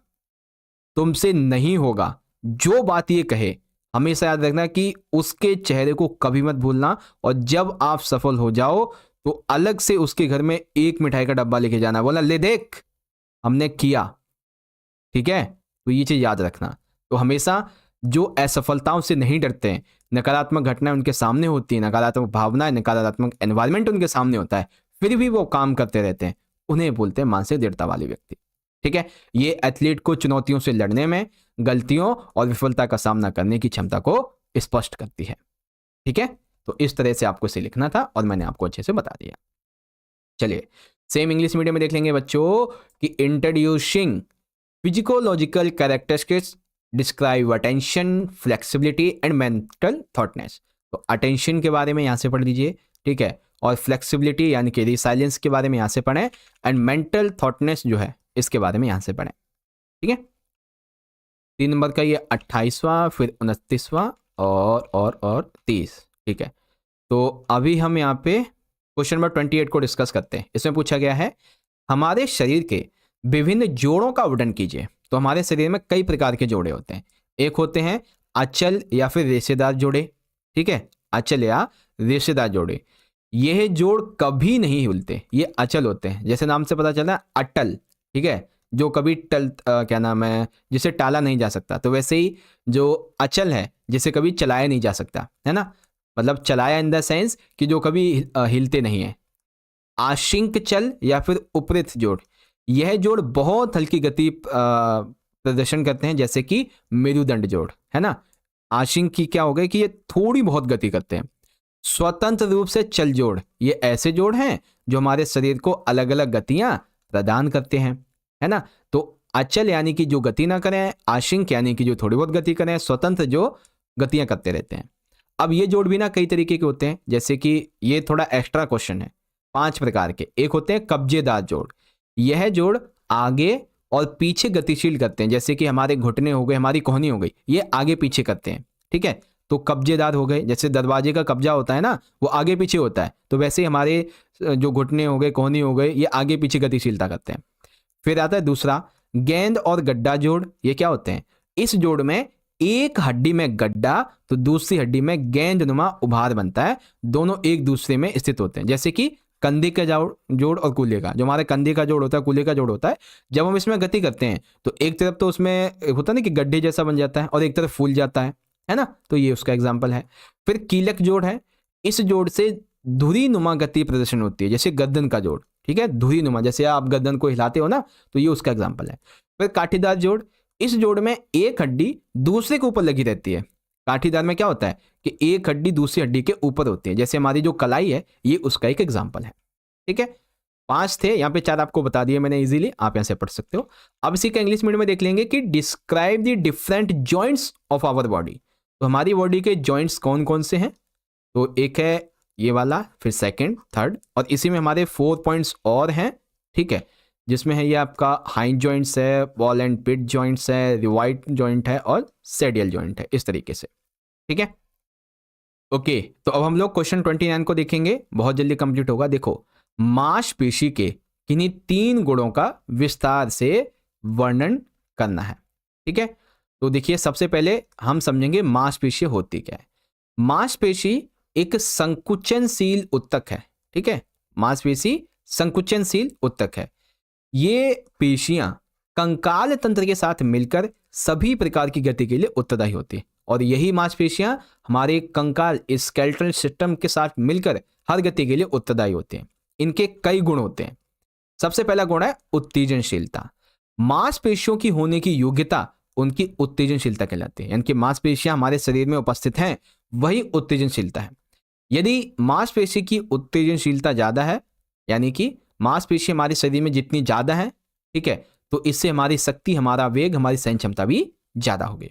तुमसे नहीं होगा, जो बात ये कहे हमेशा याद रखना कि उसके चेहरे को कभी मत भूलना, और जब आप सफल हो जाओ तो अलग से उसके घर में एक मिठाई का डब्बा लेके जाना, बोला ले देख हमने किया। ठीक है, तो ये चीज याद रखना। तो हमेशा जो असफलताओं से नहीं डरते हैं, नकारात्मक घटनाएं उनके सामने होती है, नकारात्मक भावनाएं, नकारात्मक एनवायरनमेंट उनके सामने होता है, फिर भी वो काम करते रहते हैं, उन्हें बोलते हैं मानसिक दृढ़ता वाले व्यक्ति। ठीक है, ये एथलीट को चुनौतियों से लड़ने में, गलतियों और विफलता का सामना करने की क्षमता को स्पष्ट करती है। ठीक है, तो इस तरह से आपको इसे लिखना था और मैंने आपको अच्छे से बता दिया। चलिए सेम इंग्लिश मीडियम में देख लेंगे बच्चों कि introducing psychological characteristics describe attention, flexibility and mental toughness. तो अटेंशन के बारे में यहां से पढ़ लीजिए। ठीक है, और फ्लेक्सिबिलिटी यानी कि रिसाइलेंस के बारे में यहां से पढ़ें, एंड मेंटल थॉटनेस जो है इसके बारे में यहां से पढ़ें। ठीक है, 3 नंबर का ये 28वां, फिर 29वां और 30। ठीक है, तो अभी हम यहाँ पे क्वेश्चन नंबर 28 को डिस्कस करते हैं। इसमें पूछा गया है हमारे शरीर के विभिन्न जोड़ों का वर्णन कीजिए। तो हमारे शरीर में कई प्रकार के जोड़े होते हैं। एक होते हैं अचल या फिर रेशेदार जोड़े। ठीक है, अचल या रेशेदार जोड़े, यह जोड़ कभी नहीं हिलते, ये अचल होते हैं। जैसे नाम से पता चला अटल, ठीक है, जो कभी क्या नाम है, जिसे टाला नहीं जा सकता। तो वैसे ही जो अचल है जिसे कभी चलाया नहीं जा सकता, है ना, मतलब चलाया इन द सेंस कि जो कभी हिलते नहीं है। आशिंक चल या फिर उपरित जोड़, यह जोड़ बहुत हल्की गति प्रदर्शन करते हैं, जैसे कि मेरुदंड जोड़, है ना। आशिंक की क्या हो गई कि ये थोड़ी बहुत गति करते हैं, स्वतंत्र रूप से चल जोड़, ये ऐसे जोड़ हैं जो हमारे शरीर को अलग अलग गतियां प्रदान करते हैं, है ना। तो अचल यानी कि जो गति ना करें, आशिंक यानी कि जो थोड़ी बहुत गति करें, स्वतंत्र जो गतियां करते रहते हैं। अब ये जोड़ भी ना कई तरीके के होते हैं, जैसे कि ये थोड़ा एक्स्ट्रा क्वेश्चन है, 5 प्रकार के। एक होते हैं कब्जेदार जोड़, यह जोड़ आगे और पीछे गतिशील करते हैं, जैसे कि हमारे घुटने हो गए, हमारी कोहनी हो गई, ये आगे पीछे करते हैं, ठीक है। तो कब्जेदार हो गए, जैसे दरवाजे का कब्जा होता है ना, वो आगे पीछे होता है, तो वैसे ही हमारे जो घुटने हो गए, कोहनी हो गए, ये आगे पीछे गतिशीलता करते हैं। फिर आता है दूसरा गेंद और गड्ढा जोड़, ये क्या होते हैं, इस जोड़ में एक हड्डी में गड्ढा तो दूसरी हड्डी में गेंदनुमा उभार बनता है, दोनों एक दूसरे में स्थित होते हैं, जैसे कि कंधे का जोड़ और कूल्हे का, जो हमारे कंधे का जोड़ होता है, कूल्हे का जोड़ होता है, जब हम इसमें गति करते हैं तो एक तरफ तो उसमें होता है ना कि गड्ढे जैसा बन जाता है और एक तरफ फूल जाता है ना, तो ये उसका एग्जाम्पल है। फिर कीलक जोड़ है, इस जोड़ से धुरी नुमा गति प्रदर्शन होती है, जैसे गर्दन का जोड़, ठीक है, धुरी नुमा, जैसे आप गर्दन को हिलाते हो ना, तो ये उसका एग्जाम्पल है। फिर काठीदार जोड़, इस जोड़ में एक हड्डी दूसरे के ऊपर लगी रहती है। काठीदार में क्या होता है कि एक हड्डी दूसरी हड्डी के ऊपर होती है, जैसे हमारी जो कलाई है, ये उसका एक एग्जाम्पल है, ठीक है। 5 थे, यहाँ पे 4 आपको बता दिए मैंने इजीली, आप यहाँ से पढ़ सकते हो। अब इसी का इंग्लिश मीडियम में देख लेंगे कि describe the different joints of our body. तो हमारी बॉडी के जॉइंट्स कौन कौन से हैं, तो एक है ये वाला, फिर सेकंड, थर्ड, और इसी में हमारे 4 पॉइंट्स और हैं, ठीक है, जिसमें है ये आपका हाइंड जॉइंट्स है, बॉल एंड पिट जॉइंट्स है, रिवाइट जॉइंट है और सेडियल जॉइंट है, इस तरीके से, ठीक है। ओके, तो अब हम लोग क्वेश्चन 29 को देखेंगे, बहुत जल्दी कंप्लीट होगा। देखो, मांसपेशी के किन्हीं 3 गुणों का विस्तार से वर्णन करना है, ठीक है। तो देखिए, सबसे पहले हम समझेंगे मांसपेशी होती क्या है। मांसपेशी एक संकुचनशील उत्तक है, ठीक है, मांसपेशी संकुचनशील उत्तक है। ये पेशियां कंकाल तंत्र के साथ मिलकर सभी प्रकार की गति के लिए उत्तरदायी होती है, और यही मांसपेशियां हमारे कंकाल स्केलेटल सिस्टम के साथ मिलकर हर गति के लिए उत्तरदायी होते हैं। इनके कई गुण होते हैं। सबसे पहला गुण है उत्तेजनशीलता। मांसपेशियों की होने की योग्यता उनकी उत्तेजनशीलता कहलाती है, यानी कि मांसपेशियां हमारे शरीर में उपस्थित हैं, वही उत्तेजनशीलता है। यदि मांसपेशी की उत्तेजनशीलता ज्यादा है, यानी कि मांसपेशी हमारे शरीर में जितनी ज्यादा है, ठीक है, तो इससे हमारी शक्ति, हमारा वेग, हमारी सहन क्षमता भी ज्यादा होगी।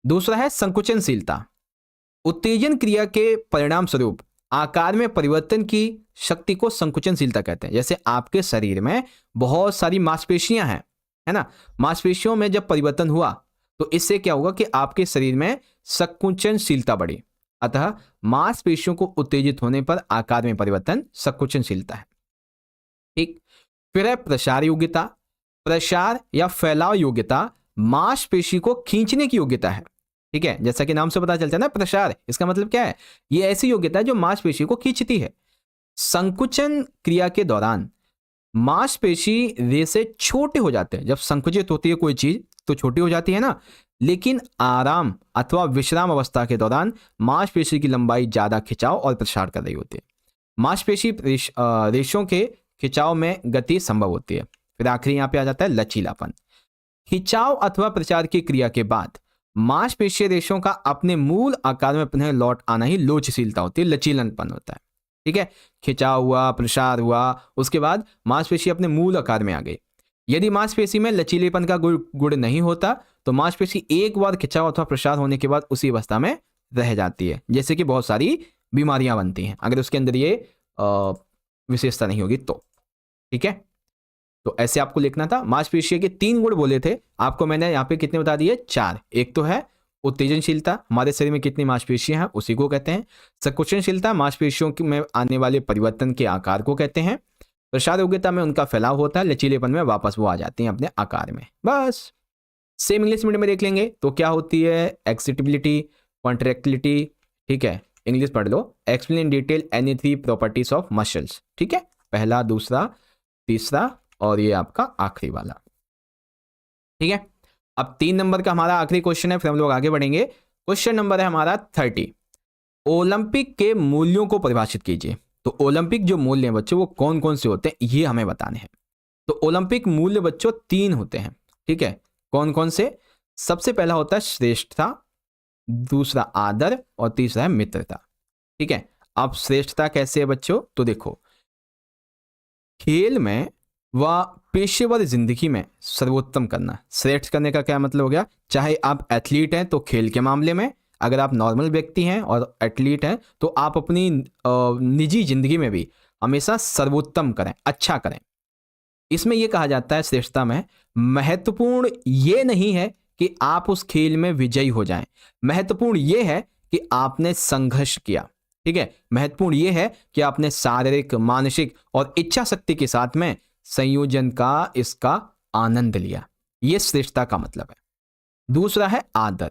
दूसरा है संकुचनशीलता। उत्तेजन क्रिया के परिणाम स्वरूप आकार में परिवर्तन की शक्ति को संकुचनशीलता कहते हैं। जैसे आपके शरीर में बहुत सारी मांसपेशियां हैं, है ना, मांसपेशियों में जब परिवर्तन हुआ तो इससे क्या होगा कि आपके शरीर में संकुचनशीलता बढ़ी। अतः मांसपेशियों को उत्तेजित होने पर आकार में परिवर्तन संकुचनशीलता है, ठीक। फिर है प्रसार योग्यता। प्रसार या फैलाव योग्यता मांसपेशी को खींचने की योग्यता है, ठीक है, जैसा कि नाम से पता चलता है ना, प्रसार, इसका मतलब क्या है, ये ऐसी योग्यता है जो मांसपेशी को खींचती है। संकुचन क्रिया के दौरान मांसपेशी रेशे छोटे हो जाते हैं। जब संकुचित होती है कोई चीज तो छोटी हो जाती है ना, लेकिन आराम अथवा विश्राम अवस्था के दौरान मांसपेशी की लंबाई ज्यादा खिंचाव और प्रसार कर रही होती है। मांसपेशी रेशों के खिंचाव में गति संभव होती है। फिर आखिरी यहां पे आ जाता है लचीलापन। खिंचाव अथवा प्रचार की क्रिया के बाद मांसपेशीय रेशों का अपने मूल आकार में पुनः लौट आना ही लोचशीलता होती है, लचीलनपन होता है, ठीक है। खिंचाव हुआ, प्रसार हुआ, उसके बाद मांसपेशी अपने मूल आकार में आ गई। यदि मांसपेशी में लचीलेपन का गुण नहीं होता तो मांसपेशी एक बार खिंचाव अथवा प्रसार होने के बाद उसी अवस्था में रह जाती है, जैसे कि बहुत सारी बीमारियां बनती हैं अगर उसके अंदर ये विशेषता नहीं होगी तो, ठीक है। तो ऐसे आपको लिखना था। मांसपेशियों के 3 गुण बोले थे आपको मैंने, यहाँ पे कितने बता दिए, 4। एक तो है उत्तेजनशीलता, हमारे शरीर में कितनी मांसपेशियां हैं उसी को कहते हैं। संकुचनशीलता, मांसपेशियों में आने वाले परिवर्तन के आकार को कहते हैं। प्रसार योग्यता में उनका फैलाव होता है, लचीलेपन में वापस वो आ जाती हैं अपने आकार में। बस सेम इंग्लिश मीडियम में देख लेंगे तो क्या होती है, एक्सिटिबिलिटी, कॉन्ट्रैक्टिलिटी, ठीक है, इंग्लिश पढ़ लो। Explain in detail any 3 properties of muscles, ठीक है, पहला, दूसरा, तीसरा और ये आपका आखिरी वाला, ठीक है। अब 3 नंबर का हमारा आखिरी क्वेश्चन है, फिर हम लोग आगे बढ़ेंगे। क्वेश्चन नंबर है हमारा 30। ओलंपिक के मूल्यों को परिभाषित कीजिए। तो ओलंपिक जो मूल्य हैं बच्चों वो कौन कौन से होते हैं ये हमें बताने हैं। तो ओलंपिक मूल्य बच्चों 3 होते हैं, ठीक है। कौन कौन से? सबसे पहला होता है श्रेष्ठता, दूसरा आदर और तीसरा है मित्रता, ठीक है। अब श्रेष्ठता कैसे है बच्चों, तो देखो खेल में व पेशेवर जिंदगी में सर्वोत्तम करना। श्रेष्ठ करने का क्या मतलब हो गया, चाहे आप एथलीट हैं तो खेल के मामले में, अगर आप नॉर्मल व्यक्ति हैं और एथलीट हैं तो आप अपनी निजी जिंदगी में भी हमेशा सर्वोत्तम करें, अच्छा करें। इसमें यह कहा जाता है श्रेष्ठता में महत्वपूर्ण ये नहीं है कि आप उस खेल में विजयी हो जाएं, महत्वपूर्ण ये है कि आपने संघर्ष किया। ठीक है, महत्वपूर्ण ये है कि आपने शारीरिक, मानसिक और इच्छा शक्ति के साथ में संयोजन का इसका आनंद लिया। यह श्रेष्ठता का मतलब है। दूसरा है आदर।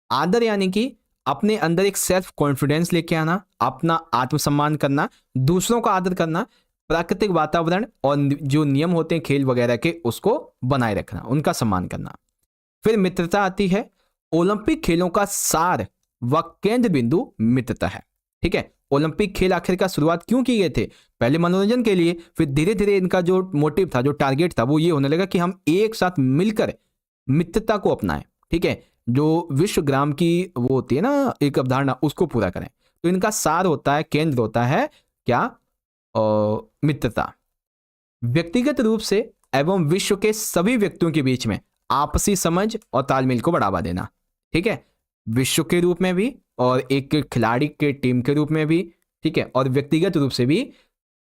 आदर यानी कि अपने अंदर एक सेल्फ कॉन्फिडेंस लेके आना, अपना आत्मसम्मान करना, दूसरों का आदर करना, प्राकृतिक वातावरण और जो नियम होते हैं खेल वगैरह के उसको बनाए रखना, उनका सम्मान करना। फिर मित्रता आती है। ओलंपिक खेलों का सार व केंद्र बिंदु मित्रता है। ठीक है, ओलंपिक खेल आखिर का शुरुआत क्यों की गए थे, पहले मनोरंजन के लिए, फिर धीरे धीरे इनका जो मोटिव था, जो टारगेट था, वो ये होने लगा कि हम एक साथ मिलकर मित्रता को अपनाएं। ठीक है, जो विश्वग्राम की वो होती है ना एक अवधारणा, उसको पूरा करें। तो इनका सार होता है, केंद्र होता है क्या, मित्रता। व्यक्तिगत रूप से एवं विश्व के सभी व्यक्तियों के बीच में आपसी समझ और तालमेल को बढ़ावा देना। ठीक है, विश्व के रूप में भी और एक खिलाड़ी के टीम के रूप में भी। ठीक है, और व्यक्तिगत रूप से भी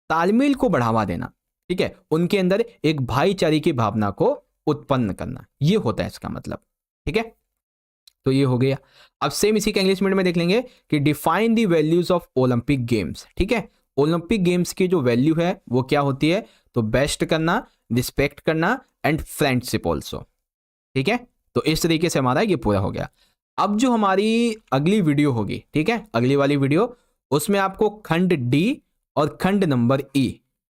तालमेल को बढ़ावा देना। ठीक है, उनके अंदर एक भाईचारे की भावना को उत्पन्न करना, यह होता है इसका मतलब। ठीक है, तो ये हो गया। अब सेम इसी का इंग्लिश मीडियम में देख लेंगे कि define the values of Olympic games. ठीक है, ओलंपिक गेम्स की जो वैल्यू है वो क्या होती है, तो बेस्ट करना, रिस्पेक्ट करना एंड फ्रेंडशिप ऑल्सो। ठीक है, तो इस तरीके से हमारा ये पूरा हो गया। अब जो हमारी अगली वीडियो होगी, ठीक है, अगली वाली वीडियो, उसमें आपको खंड डी और खंड नंबर ई,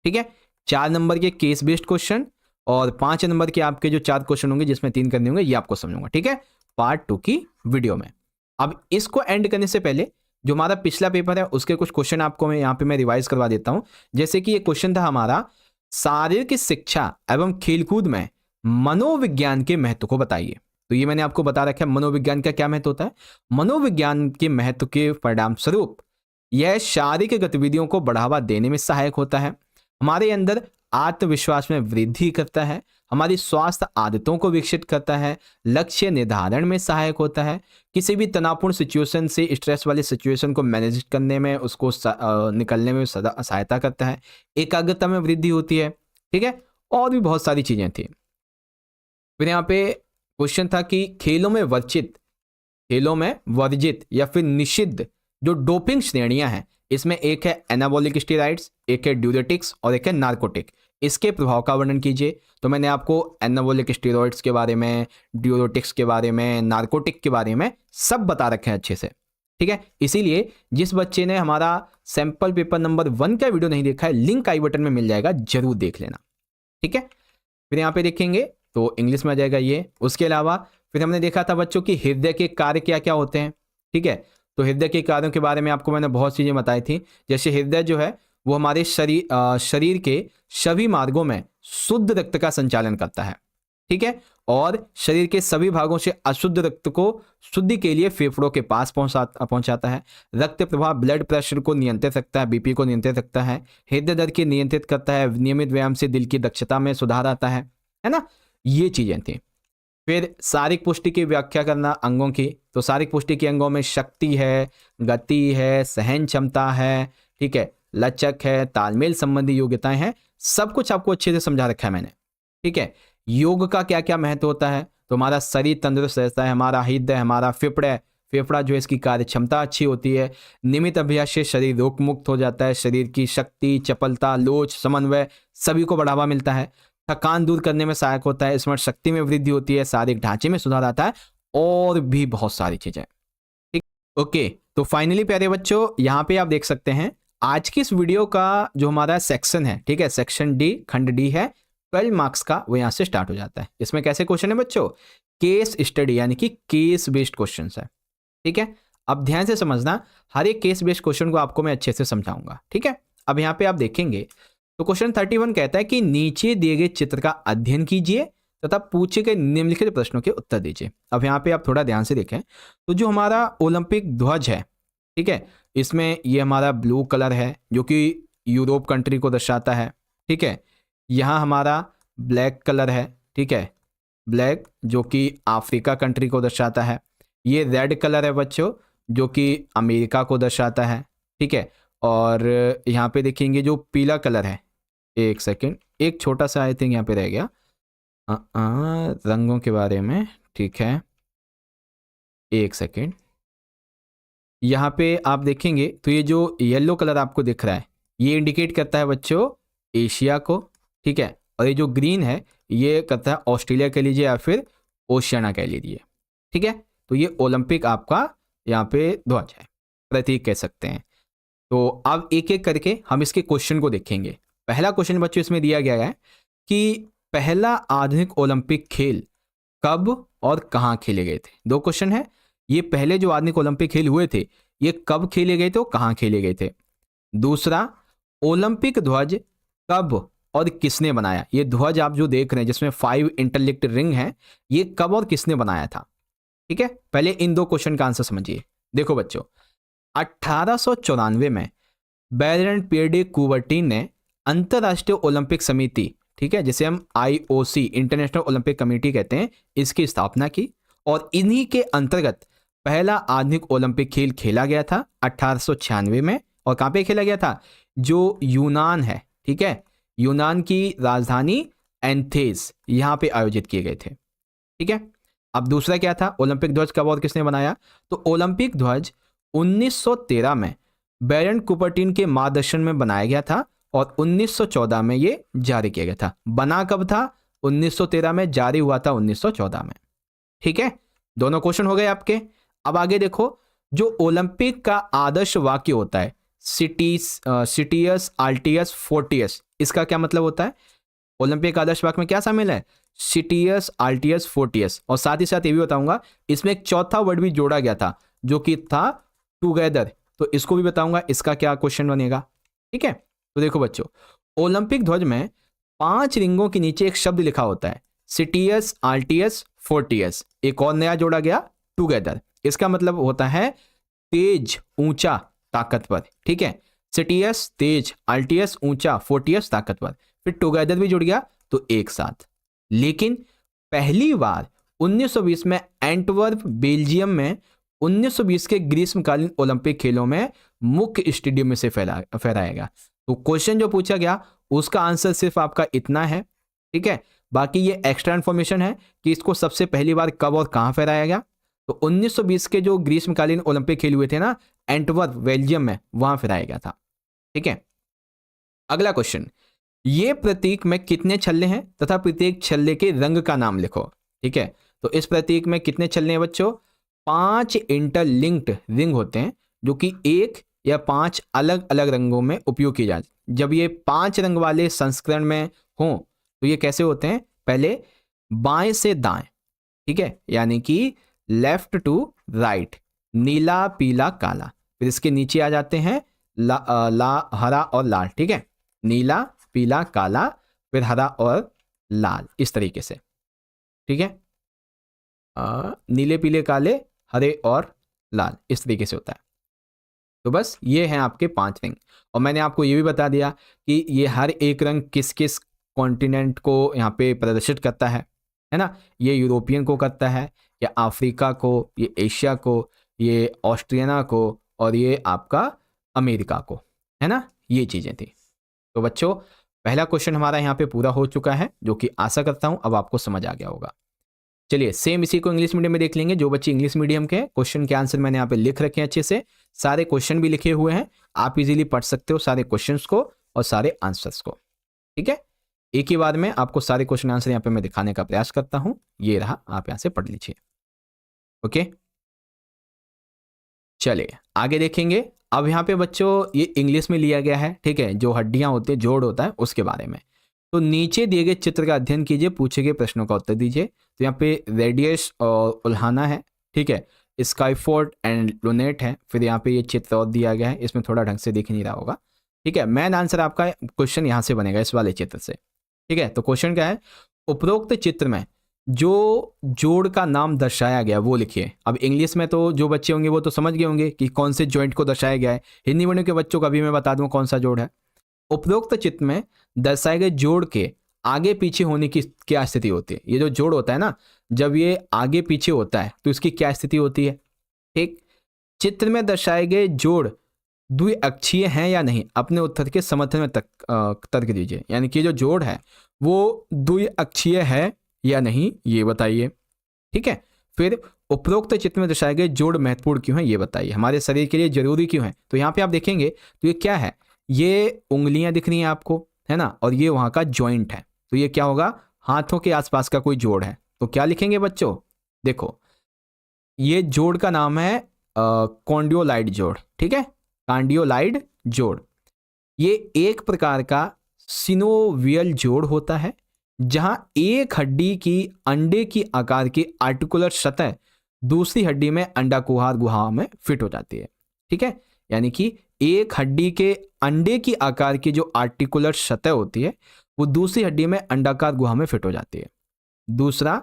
ठीक है, 4 नंबर के केस बेस्ड क्वेश्चन और 5 नंबर के आपके जो 4 क्वेश्चन होंगे जिसमें 3 करने होंगे, ये आपको समझूंगा। ठीक है, पार्ट 2 की वीडियो में। अब इसको एंड करने से पहले जो हमारा पिछला पेपर है उसके कुछ क्वेश्चन आपको मैं यहाँ पे मैं रिवाइज करवा देता हूं। जैसे कि ये क्वेश्चन था हमारा, शारीरिक शिक्षा एवं खेलकूद में मनोविज्ञान के महत्व को बताइए। तो ये मैंने आपको बता रखा है मनोविज्ञान का क्या महत्व होता है। मनोविज्ञान के महत्व के परिणाम स्वरूप यह शारीरिक गतिविधियों को बढ़ावा देने में सहायक होता है, हमारे अंदर आत्मविश्वास में वृद्धि करता है, हमारी स्वास्थ्य आदतों को विकसित करता है, लक्ष्य निर्धारण में सहायक होता है, किसी भी तनावपूर्ण सिचुएशन से, स्ट्रेस वाली सिचुएशन को मैनेज करने में, उसको निकलने में सहायता करता है, एकाग्रता में वृद्धि होती है। ठीक है, और भी बहुत सारी चीजें थी। फिर यहाँ पे क्वेश्चन था कि खेलों में वर्जित या फिर निषिद्ध जो डोपिंग श्रेणियां हैं, इसमें एक है एनाबॉलिक स्टेरॉइड्स, एक है ड्यूरेटिक्स और एक है नार्कोटिक। इसके प्रभाव का वर्णन कीजिए। तो मैंने आपको एनाबॉलिक स्टेरॉइड्स के बारे में, ड्यूरेटिक्स के बारे में, नार्कोटिक के बारे में सब बता रखे हैं अच्छे से। ठीक है, इसीलिए जिस बच्चे ने हमारा सैंपल पेपर नंबर 1 का वीडियो नहीं देखा है, लिंक आई बटन में मिल जाएगा, जरूर देख लेना। ठीक है, फिर यहाँ पे देखेंगे तो इंग्लिश में आ जाएगा ये। उसके अलावा फिर हमने देखा था बच्चों की हृदय के कार्य क्या क्या होते हैं। ठीक है, तो हृदय के कार्यों के बारे में आपको मैंने बहुत चीजें बताई थी। जैसे हृदय जो है वो हमारे शरीर के सभी मार्गों में शुद्ध रक्त का संचालन करता है। ठीक है, और शरीर के सभी भागों से अशुद्ध रक्त को शुद्धि के लिए फेफड़ों के पास पहुंचाता है। रक्त प्रवाह ब्लड प्रेशर को नियंत्रित रखता है, बीपी को नियंत्रित रखता है, हृदय दर को नियंत्रित करता है, नियमित व्यायाम से दिल की दक्षता में सुधार आता है ना, ये चीजें थी। फिर शारीरिक पुष्टि की व्याख्या करना अंगों की। तो शारीरिक पुष्टि के अंगों में शक्ति है, गति है, सहन क्षमता है, ठीक है, लचक है, तालमेल संबंधी योग्यताएं हैं, सब कुछ आपको अच्छे से समझा रखा है मैंने। ठीक है, योग का क्या क्या महत्व होता है, तो हमारा शरीर तंदुरुस्त रहता है, हमारा हृदय, हमारा फेफड़ा जो है इसकी कार्य क्षमता अच्छी होती है। नियमित अभ्यास से शरीर रोग मुक्त हो जाता है, शरीर की शक्ति, चपलता, लोच, समन्वय सभी को बढ़ावा मिलता है। थकान दूर करने में सहायक होता है, स्मरण शक्ति में वृद्धि होती है, शारीरिक ढांचे में सुधार आता है, और भी बहुत सारी चीजें। ठीक, ओके, तो फाइनली प्यारे बच्चों यहाँ पे आप देख सकते हैं आज की इस वीडियो का जो हमारा सेक्शन है, ठीक है, सेक्शन डी, खंड डी है, 12 मार्क्स का, वो यहाँ से स्टार्ट हो जाता है। इसमें कैसे क्वेश्चन है बच्चों, केस स्टडी यानी कि केस बेस्ड क्वेश्चन है। ठीक है, अब ध्यान से समझना, हर एक केस बेस्ड क्वेश्चन को आपको मैं अच्छे से समझाऊंगा। ठीक है, अब यहाँ पे आप देखेंगे तो क्वेश्चन 31 कहता है कि नीचे दिए गए चित्र का अध्ययन कीजिए तथा पूछे गए निम्नलिखित प्रश्नों के उत्तर दीजिए। अब यहाँ पे आप थोड़ा ध्यान से देखें तो जो हमारा ओलंपिक ध्वज है, ठीक है। इसमें ये हमारा ब्लू कलर है जो कि यूरोप कंट्री को दर्शाता है, ठीक है। यहाँ हमारा ब्लैक कलर है, ठीक है, ब्लैक जो कि अफ्रीका कंट्री को दर्शाता है। ये रेड कलर है बच्चों जो कि अमेरिका को दर्शाता है, ठीक है। और यहाँ पे देखेंगे जो पीला कलर है, एक सेकेंड, एक छोटा सा आई थिंक यहाँ पे रह गया रंगों के बारे में, ठीक है, एक सेकेंड। यहाँ पे आप देखेंगे तो ये जो येलो कलर आपको दिख रहा है ये इंडिकेट करता है बच्चों एशिया को, ठीक है। और ये जो ग्रीन है ये करता है ऑस्ट्रेलिया कह लीजिए या फिर ओशियाना कह लीजिए, ठीक है। तो ये ओलंपिक आपका यहाँ पे ध्वज है, प्रतीक कह सकते हैं। तो अब एक एक करके हम इसके क्वेश्चन को देखेंगे। पहला क्वेश्चन बच्चों इसमें दिया गया है कि पहला आधुनिक ओलंपिक खेल कब और कहाँ खेले गए थे। दो क्वेश्चन है, ये पहले जो आधुनिक ओलंपिक खेल हुए थे ये कब खेले गए थे और कहाँ खेले गए थे। दूसरा, ओलंपिक ध्वज कब और किसने बनाया। ये ध्वज आप जो देख रहे हैं जिसमें 5 इंटरलिंक्ड रिंग है, ये कब और किसने बनाया था, ठीक है। पहले इन दो क्वेश्चन का आंसर समझिए। देखो बच्चों, 1894 में बेरेंट पियर डे कुबर्टीन ने अंतरराष्ट्रीय ओलंपिक समिति, ठीक है, जिसे हम IOC इंटरनेशनल ओलंपिक कमेटी कहते हैं, इसकी स्थापना की। और इन्हीं के अंतर्गत पहला आधुनिक ओलंपिक खेल खेला गया था 1896 में। और कहाँ पे खेला गया था, जो यूनान है, ठीक है, यूनान की राजधानी एथेंस, यहाँ पे आयोजित किए गए थे, ठीक है। अब दूसरा क्या था, ओलंपिक ध्वज कब और किसने बनाया। तो ओलंपिक ध्वज 1913 में बेरेंट कुबर्टीन के मार्गदर्शन में बनाया गया था और 1914 में ये जारी किया गया था। बना कब था, 1913 में, जारी हुआ था 1914 में, ठीक है। दोनों क्वेश्चन हो गए आपके। अब आगे देखो, जो ओलंपिक का आदर्श वाक्य होता है सिटियस अल्टियस फोर्टियस, इसका क्या मतलब होता है। ओलंपिक आदर्श वाक्य में क्या शामिल है, सिटियस अल्टियस फोर्टियस। और साथ ही साथ ये भी बताऊंगा इसमें एक चौथा वर्ड भी जोड़ा गया था जो कि था टुगेदर, तो इसको भी बताऊंगा इसका क्या क्वेश्चन बनेगा, ठीक है। तो देखो बच्चों, ओलंपिक ध्वज में 5 रिंगों के नीचे एक शब्द लिखा होता है सिटियस अल्टियस फोर्टियस। एक और नया जोड़ा गया टुगेदर, इसका मतलब होता है तेज, ऊंचा, ताकतवर, ठीक है। सिटियस तेज, अल्टियस ऊंचा, फोर्टियस ताकतवर, फिर टुगेदर भी जुड़ गया तो एक साथ। लेकिन पहली बार 1920 में एंटवर्प बेल्जियम में 1920 के ग्रीष्मकालीन ओलंपिक खेलों में मुख्य स्टेडियम में से फहराया गया। तो क्वेश्चन जो पूछा गया उसका आंसर सिर्फ आपका इतना है, ठीक है। बाकी ये एक्स्ट्रा इंफॉर्मेशन है कि इसको सबसे पहली बार कब और कहां फहराया गया। तो 1920 के जो ग्रीष्मकालीन ओलंपिक खेल हुए थे ना एंटवर्प बेल्जियम में, वहां फहराया गया था, ठीक है। अगला क्वेश्चन, ये प्रतीक में कितने छल्ले हैं तथा प्रत्येक छल्ले के रंग का नाम लिखो, ठीक है। तो इस प्रतीक में कितने छल्ले हैं बच्चों, 5 इंटरलिंक्ड रिंग होते हैं जो कि 1 या 5 अलग अलग रंगों में उपयोग किए जाते हैं। जब ये 5 रंग वाले संस्करण में हों तो ये कैसे होते हैं, पहले बाएं से दाएं, ठीक है, यानी कि लेफ्ट टू राइट, नीला पीला काला। फिर इसके नीचे आ जाते हैं हरा और लाल, ठीक है, नीला पीला काला, फिर हरा और लाल, इस तरीके से, ठीक है। नीले पीले काले हरे और लाल, इस तरीके से होता है। तो बस ये हैं आपके 5 रंग। और मैंने आपको ये भी बता दिया कि ये हर एक रंग किस किस कॉन्टिनेंट को यहाँ पे प्रदर्शित करता है ना। ये यूरोपियन को करता है, या अफ्रीका को, ये एशिया को, ये ऑस्ट्रेलिया को, और ये आपका अमेरिका को, है ना। ये चीज़ें थी। तो बच्चों पहला क्वेश्चन हमारा यहाँ पे पूरा हो चुका है, जो कि आशा करता हूँ अब आपको समझ आ गया होगा। चलिए सेम इसी को इंग्लिश मीडियम में देख लेंगे। जो बच्चे इंग्लिश मीडियम के, क्वेश्चन के आंसर मैंने यहाँ पे लिख रखे हैं अच्छे से, सारे क्वेश्चन भी लिखे हुए हैं, आप इजीली पढ़ सकते हो सारे क्वेश्चंस को और सारे आंसर्स को, ठीक है। एक ही बार में आपको सारे क्वेश्चन आंसर यहाँ पे मैं दिखाने का प्रयास करता हूँ। ये रहा, आप यहाँ से पढ़ लीजिए, ओके। चलिए आगे देखेंगे। अब यहाँ पे बच्चों ये इंग्लिश में लिया गया है, ठीक है, जो हड्डियां होती है, जोड़ होता है, उसके बारे में। तो नीचे दिए गए चित्र का अध्ययन कीजिए, पूछे गए प्रश्नों का उत्तर दीजिए। तो यहाँ पे रेडियस और उल्हाना है, ठीक है, स्काईफोर्ड एंड लुनेट है। फिर यहाँ पे ये चित्र और दिया गया है, इसमें थोड़ा ढंग से दिख नहीं रहा होगा, ठीक है। मेन आंसर आपका क्वेश्चन यहाँ से बनेगा, इस वाले चित्र से, ठीक है। तो क्वेश्चन क्या है, उपरोक्त चित्र में जो जोड़ का नाम दर्शाया गया वो लिखिए। अब इंग्लिश में तो जो बच्चे होंगे वो तो समझ गए होंगे कि कौन से जॉइंट को दर्शाया गया है। हिंदी मीडियम के बच्चों को अभी मैं बता दूं कौन सा जोड़ है। उपरोक्त चित्र में दर्शाए गए जोड़ के आगे पीछे होने की क्या स्थिति होती है। ये जो जोड़ होता है ना, जब ये आगे पीछे होता है तो इसकी क्या स्थिति होती है। ठीक, चित्र में दर्शाए गए जोड़ द्विअक्षीय हैं या नहीं, अपने उत्तर के समर्थन में तर्क दीजिए। यानी कि जो जोड़ है वो द्विअक्षीय है या नहीं ये बताइए। ठीक है, फिर उपरोक्त चित्र में दर्शाए गए जोड़ महत्वपूर्ण क्यों है ये बताइए, हमारे शरीर के लिए जरूरी क्यों है। तो यहाँ पे आप देखेंगे तो ये क्या है, ये उंगलियां दिख रही हैं आपको, है ना, और ये वहां का जॉइंट है। तो ये क्या होगा, हाथों के आसपास का कोई जोड़ है। तो क्या लिखेंगे बच्चों, देखो ये जोड़ का नाम है कॉन्डियोलाइड जोड़। ठीक है, कॉन्डियोलाइड जोड़ ये एक प्रकार का सिनोवियल जोड़ होता है जहां एक हड्डी की अंडे की आकार की आर्टिकुलर सतह दूसरी हड्डी में अंडाकुहार गुहा में फिट हो जाती है। ठीक है, यानी कि एक हड्डी के अंडे की आकार की जो आर्टिकुलर सतह होती है वो दूसरी हड्डी में अंडाकार गुहा में फिट हो जाती है। दूसरा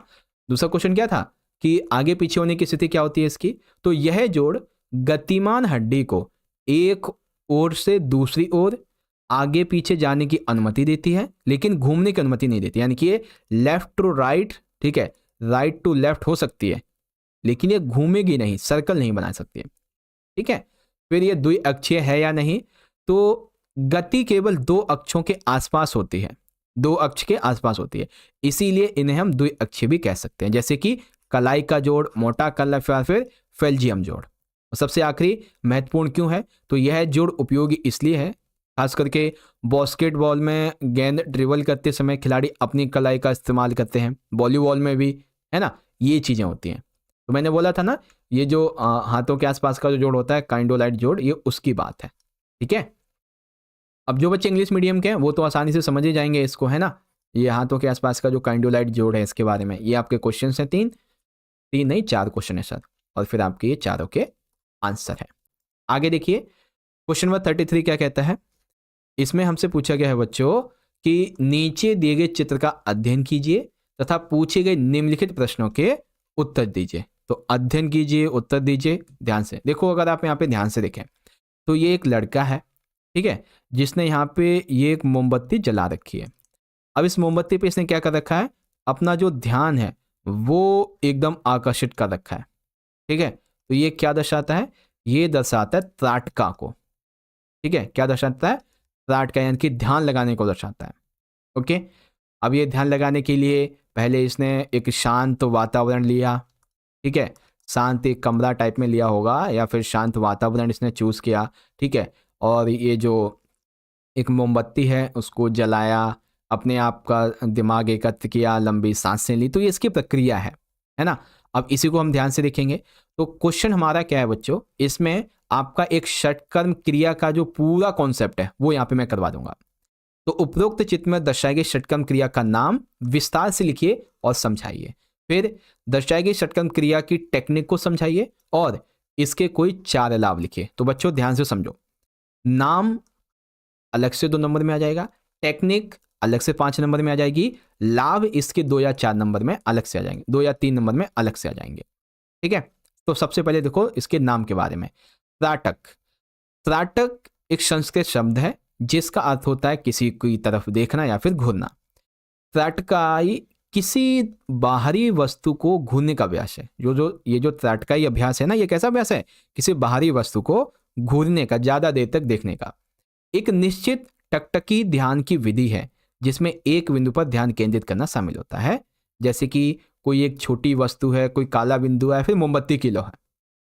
क्वेश्चन क्या था कि आगे पीछे होने की स्थिति क्या होती है इसकी। तो यह जोड़ गतिमान हड्डी को एक ओर से दूसरी ओर आगे पीछे जाने की अनुमति देती है लेकिन घूमने की अनुमति नहीं देती। यानी कि ये लेफ्ट टू राइट, ठीक है, राइट टू लेफ्ट हो सकती है लेकिन ये घूमेगी नहीं, सर्कल नहीं बना सकती है। ठीक है, फिर ये द्विअक्षीय है या नहीं, तो गति केवल दो अक्षों के आसपास होती है, दो अक्ष के आसपास होती है, इसीलिए इन्हें हम द्विअक्षीय भी कह सकते हैं, जैसे कि कलाई का जोड़, मोटा कल, फिर फेल्जियम जोड़। सबसे आखिरी महत्वपूर्ण क्यों है, तो यह जोड़ उपयोगी इसलिए है खास करके बास्केटबॉल में गेंद ड्रिबल करते समय खिलाड़ी अपनी कलाई का इस्तेमाल करते हैं, वॉलीबॉल में भी, है ना, ये चीज़ें होती हैं। तो मैंने बोला था ना ये जो हाथों के आसपास का जो जोड़ होता है काइंडोलाइट जोड़, ये उसकी बात है। ठीक है, अब जो बच्चे इंग्लिश मीडियम के हैं वो तो आसानी से समझ ही जाएंगे इसको, है ना। ये हाथों के आसपास का जो काइंडोलाइट जोड़ है इसके बारे में ये आपके क्वेश्चन हैं, तीन नहीं 4 क्वेश्चन है सर, और फिर आपके ये चारों के आंसर है। आगे देखिए क्वेश्चन नंबर 33 क्या कहता है। इसमें हमसे पूछा गया है बच्चों कि नीचे दिए गए चित्र का अध्ययन कीजिए तथा पूछे गए निम्नलिखित प्रश्नों के उत्तर दीजिए। तो अध्ययन कीजिए, उत्तर दीजिए। ध्यान से देखो, अगर आप यहाँ पे ध्यान से देखें तो ये एक लड़का है, ठीक है, जिसने यहाँ पे ये एक मोमबत्ती जला रखी है। अब इस मोमबत्ती पे इसने क्या कर रखा है, अपना जो ध्यान है वो एकदम आकर्षित कर रखा है। ठीक है, तो ये क्या दर्शाता है, ये दर्शाता है त्राटका को। ठीक है, क्या दर्शाता है, त्राटका, यानी कि ध्यान लगाने को दर्शाता है। ओके, अब ये ध्यान लगाने के लिए पहले इसने एक शांत वातावरण लिया। ठीक है, शांत एक कमरा टाइप में लिया होगा या फिर शांत वातावरण इसने चूज किया। ठीक है, और ये जो एक मोमबत्ती है उसको जलाया, अपने आप का दिमाग एकत्र किया, लंबी सांसें ली, तो ये इसकी प्रक्रिया है ना। अब इसी को हम ध्यान से देखेंगे। तो क्वेश्चन हमारा क्या है बच्चों, इसमें आपका एक षटकर्म क्रिया का जो पूरा कॉन्सेप्ट है वो यहाँ पे मैं करवा दूंगा। तो उपरोक्त चित्र में दर्शाई गई षटकर्म क्रिया का नाम विस्तार से लिखिए और समझाइए। फिर दर्शाई गई षटकर्म क्रिया की टेक्निक को समझाइए और इसके कोई 4 लाभ लिखिए। तो बच्चों ध्यान से समझो, नाम अलग से 2 नंबर में आ जाएगा, टेक्निक अलग से 5 नंबर में आ जाएगी, लाभ इसके 2 या 4 नंबर में अलग से आ जाएंगे, 2 या 3 नंबर में अलग से आ जाएंगे। ठीक है, तो सबसे पहले देखो इसके नाम के बारे में। त्राटक, त्राटक एक संस्कृत शब्द है जिसका अर्थ होता है किसी की तरफ देखना या फिर घूरना। त्राटकाई किसी बाहरी वस्तु को घूरने का अभ्यास है। ये जो त्राटकाई अभ्यास है ना, ये कैसा अभ्यास है, किसी बाहरी वस्तु को घूरने का, ज्यादा देर तक देखने का। एक निश्चित टकटकी ध्यान की विधि है जिसमें एक बिंदु पर ध्यान केंद्रित करना शामिल होता है, जैसे कि कोई एक छोटी वस्तु है, कोई काला बिंदु है, फिर मोमबत्ती की लौ है।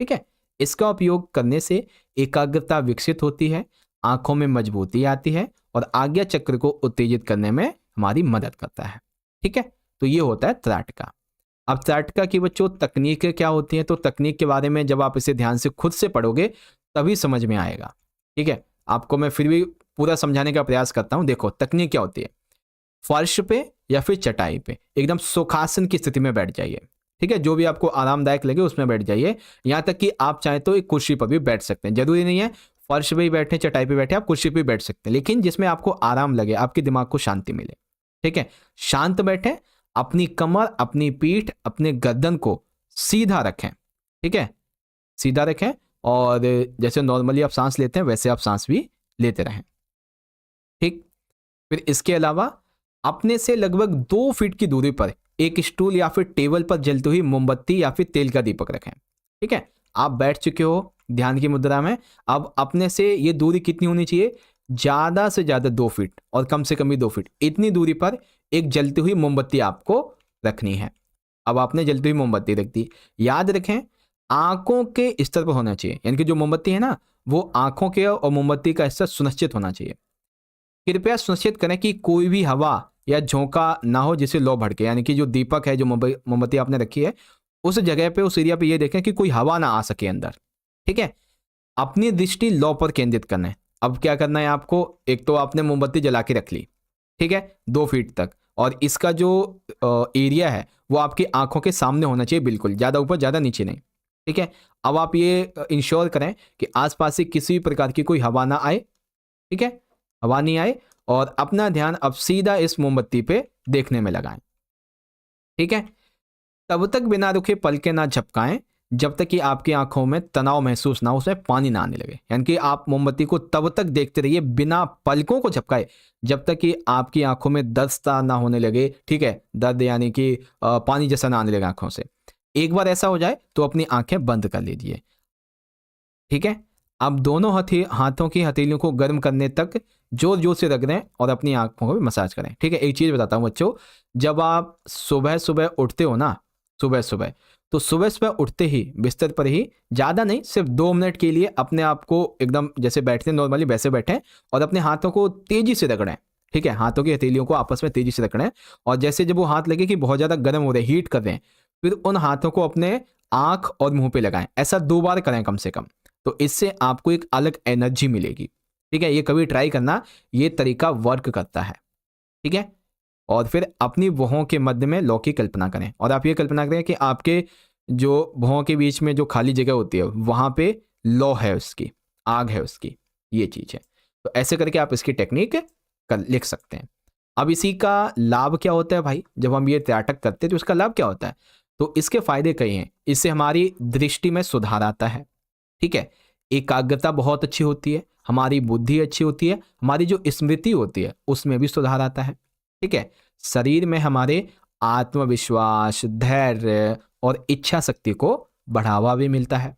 ठीक है, इसका उपयोग करने से एकाग्रता विकसित होती है, आंखों में मजबूती आती है और आज्ञा चक्र को उत्तेजित करने में हमारी मदद करता है। ठीक है, तो ये होता है त्राटका। अब त्राटका की बच्चों तकनीकें क्या होती हैं, तो तकनीक के बारे में जब आप इसे ध्यान से खुद से पढ़ोगे तभी समझ में आएगा। ठीक है, आपको मैं फिर भी पूरा समझाने का प्रयास करता हूं। देखो तकनीक क्या होती है, फर्श पे या फिर चटाई पे एकदम सुखासन की स्थिति में बैठ जाइए। ठीक है, जो भी आपको आरामदायक लगे उसमें बैठ जाइए। यहां तक कि आप चाहे तो एक कुर्सी पर भी बैठ सकते हैं, जरूरी नहीं है फर्श पे ही बैठे, चटाई पे बैठे, आप कुर्सी पे बैठ सकते हैं, लेकिन जिसमें आपको आराम लगे, आपके दिमाग को शांति मिले। ठीक है, शांत बैठे, अपनी कमर, अपनी पीठ, अपने गर्दन को सीधा रखें, ठीक है, सीधा रखें, और जैसे नॉर्मली आप सांस लेते हैं वैसे आप सांस भी लेते रहें, ठीक। फिर इसके अलावा अपने से लगभग 2 फीट की दूरी पर एक स्टूल या फिर टेबल पर जलती हुई मोमबत्ती या फिर तेल का दीपक रखें, ठीक है। आप बैठ चुके हो ध्यान की मुद्रा में, अब अपने से ये दूरी कितनी होनी चाहिए, ज्यादा से ज्यादा 2 फीट और कम से कम भी 2 फीट, इतनी दूरी पर एक जलती हुई मोमबत्ती आपको रखनी है। अब आपने जलती हुई मोमबत्ती रख दी, याद रखें आंखों के स्तर पर होना चाहिए, यानी कि जो मोमबत्ती है ना वो आंखों के और मोमबत्ती का स्तर सुनिश्चित होना चाहिए। कृपया सुनिश्चित करें कि कोई भी हवा या झोंका ना हो जिससे लौ भड़के, यानी कि जो दीपक है, जो मोमबत्ती आपने रखी है, उस जगह पे, उस एरिया पे ये देखें कि कोई हवा ना आ सके अंदर, ठीक है। अपनी दृष्टि लौ पर केंद्रित करना है। अब क्या करना है आपको, एक तो आपने मोमबत्ती जला के रख ली, ठीक है, 2 फीट तक, और इसका जो एरिया है वो आपकी आंखों के सामने होना चाहिए, बिल्कुल ज़्यादा ऊपर ज़्यादा नीचे नहीं, ठीक है। अब आप ये इंश्योर करें कि आसपास से किसी भी प्रकार की कोई हवा ना आए, ठीक है, हवा नहीं आए, और अपना ध्यान अब सीधा इस मोमबत्ती पे देखने में लगाएं, ठीक है। तब तक बिना रुके पलकें ना झपकाएं जब तक कि आपकी आंखों में तनाव महसूस ना हो, उसमें पानी ना आने लगे, यानी कि आप मोमबत्ती को तब तक देखते रहिए बिना पलकों को झपकाए जब तक कि आपकी आंखों में दर्द ना होने लगे, ठीक है, दर्द यानी कि पानी जैसा ना आने लगे आंखों से। एक बार ऐसा हो जाए तो अपनी आंखें बंद कर लीजिए, ठीक है। अब दोनों हाथों की हथेलियों को गर्म करने तक जोर जोर से रगड़ें और अपनी आंखों को भी मसाज करें, ठीक है। एक चीज बताता हूँ बच्चों, जब आप सुबह सुबह उठते हो ना, सुबह सुबह, तो सुबह सुबह उठते ही बिस्तर पर ही, ज़्यादा नहीं, सिर्फ 2 मिनट के लिए अपने आप को एकदम जैसे बैठते नॉर्मली वैसे बैठें और अपने हाथों को तेजी से रगड़ें, ठीक है, हाथों की हथेलियों को आपस में तेजी से रगड़ें, और जैसे जब वो हाथ लगे कि बहुत ज़्यादा गर्म हो रहे हैं, हीट कर रहे हैं, फिर उन हाथों को अपने आँख और मुंह पे लगाएं, ऐसा 2 बार करें कम से कम, तो इससे आपको एक अलग एनर्जी मिलेगी, ठीक है। ये कभी ट्राई करना, ये तरीका वर्क करता है, ठीक है। और फिर अपनी भौहों के मध्य में लौ की कल्पना करें, और आप ये कल्पना करें कि आपके जो भौहों के बीच में जो खाली जगह होती है वहां पे लौ है, उसकी आग है उसकी, ये चीज है। तो ऐसे करके आप इसकी टेक्निक लिख सकते हैं। अब इसी का लाभ क्या होता है भाई, जब हम ये त्राटक करते हैं तो इसका लाभ क्या होता है, तो इसके फायदे कई हैं। इससे हमारी दृष्टि में सुधार आता है, ठीक है, एकाग्रता बहुत अच्छी होती है, हमारी बुद्धि अच्छी होती है, हमारी जो स्मृति होती है उसमें भी सुधार आता है, ठीक है। शरीर में हमारे आत्मविश्वास, धैर्य और इच्छा शक्ति को बढ़ावा भी मिलता है,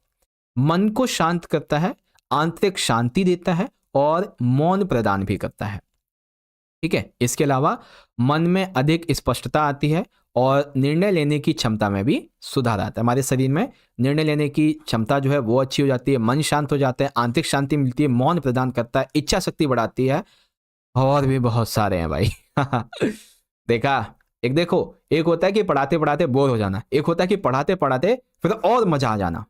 मन को शांत करता है, आंतरिक शांति देता है और मौन प्रदान भी करता है, ठीक है। इसके अलावा मन में अधिक स्पष्टता आती है और निर्णय लेने की क्षमता में भी सुधार आता है। हमारे शरीर में निर्णय लेने की क्षमता जो है वो अच्छी हो जाती है, मन शांत हो जाता है, आंतरिक शांति मिलती है, मौन प्रदान करता है, इच्छा शक्ति बढ़ाती है, और भी बहुत सारे हैं भाई देखा, एक देखो, एक होता है कि पढ़ाते पढ़ाते बोर हो जाना, एक होता है कि पढ़ाते पढ़ाते फिर और मजा आ जाना,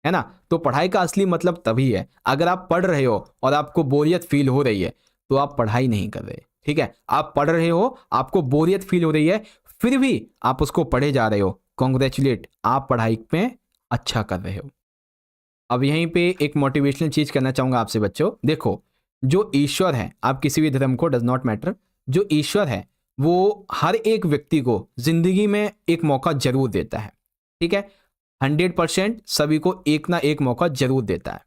है ना। तो पढ़ाई का असली मतलब तभी है, अगर आप पढ़ रहे हो और आपको बोरियत फील हो रही है तो आप पढ़ाई नहीं कर रहे, ठीक है। आप पढ़ रहे हो, आपको बोरियत फील हो रही है, फिर भी आप उसको पढ़े जा रहे हो, कॉन्ग्रेचुलेट, आप पढ़ाई में अच्छा कर रहे हो। अब यहीं पे एक मोटिवेशनल चीज करना चाहूंगा आपसे बच्चों, देखो, जो ईश्वर है, आप किसी भी धर्म को, डज नॉट मैटर, जो ईश्वर है वो हर एक व्यक्ति को जिंदगी में एक मौका जरूर देता है, ठीक है। 100% सभी को एक ना एक मौका जरूर देता है,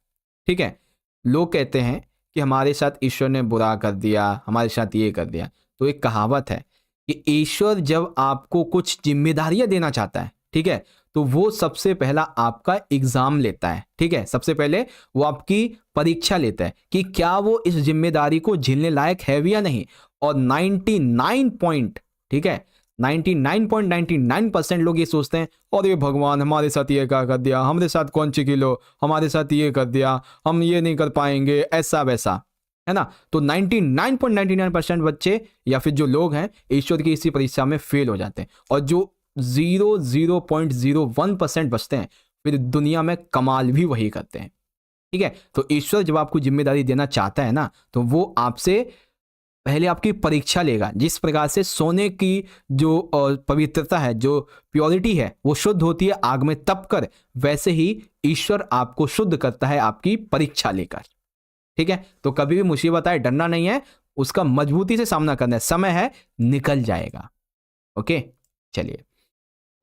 ठीक है। लोग कहते हैं कि हमारे साथ ईश्वर ने बुरा कर दिया, हमारे साथ ये कर दिया, तो एक कहावत है कि ईश्वर जब आपको कुछ जिम्मेदारियां देना चाहता है, ठीक है, तो वो सबसे पहला आपका एग्जाम लेता है, ठीक है। सबसे पहले वो आपकी परीक्षा लेता है कि क्या वो इस जिम्मेदारी को झेलने लायक है भी या नहीं, और 99.99% लोग ये सोचते हैं, और ये भगवान हमारे साथ ये क्या कर दिया, हमारे साथ कौन सी किलो, हमारे साथ ये कर दिया, हम ये नहीं कर पाएंगे, ऐसा वैसा, है ना। तो 99.99% बच्चे या फिर जो लोग हैं ईश्वर की इसी परीक्षा में फेल हो जाते हैं, और जो 0.01% बचते हैं फिर दुनिया में कमाल भी वही करते हैं, ठीक है। तो ईश्वर जब आपको जिम्मेदारी देना चाहता है ना, तो वो आपसे पहले आपकी परीक्षा लेगा। जिस प्रकार से सोने की जो पवित्रता है, जो प्योरिटी है, वो शुद्ध होती है आग में तप कर, वैसे ही ईश्वर आपको शुद्ध करता है आपकी परीक्षा लेकर, ठीक है। तो कभी भी मुसीबत आए डरना नहीं है, उसका मजबूती से सामना करना है, समय है, निकल जाएगा, ओके। चलिए,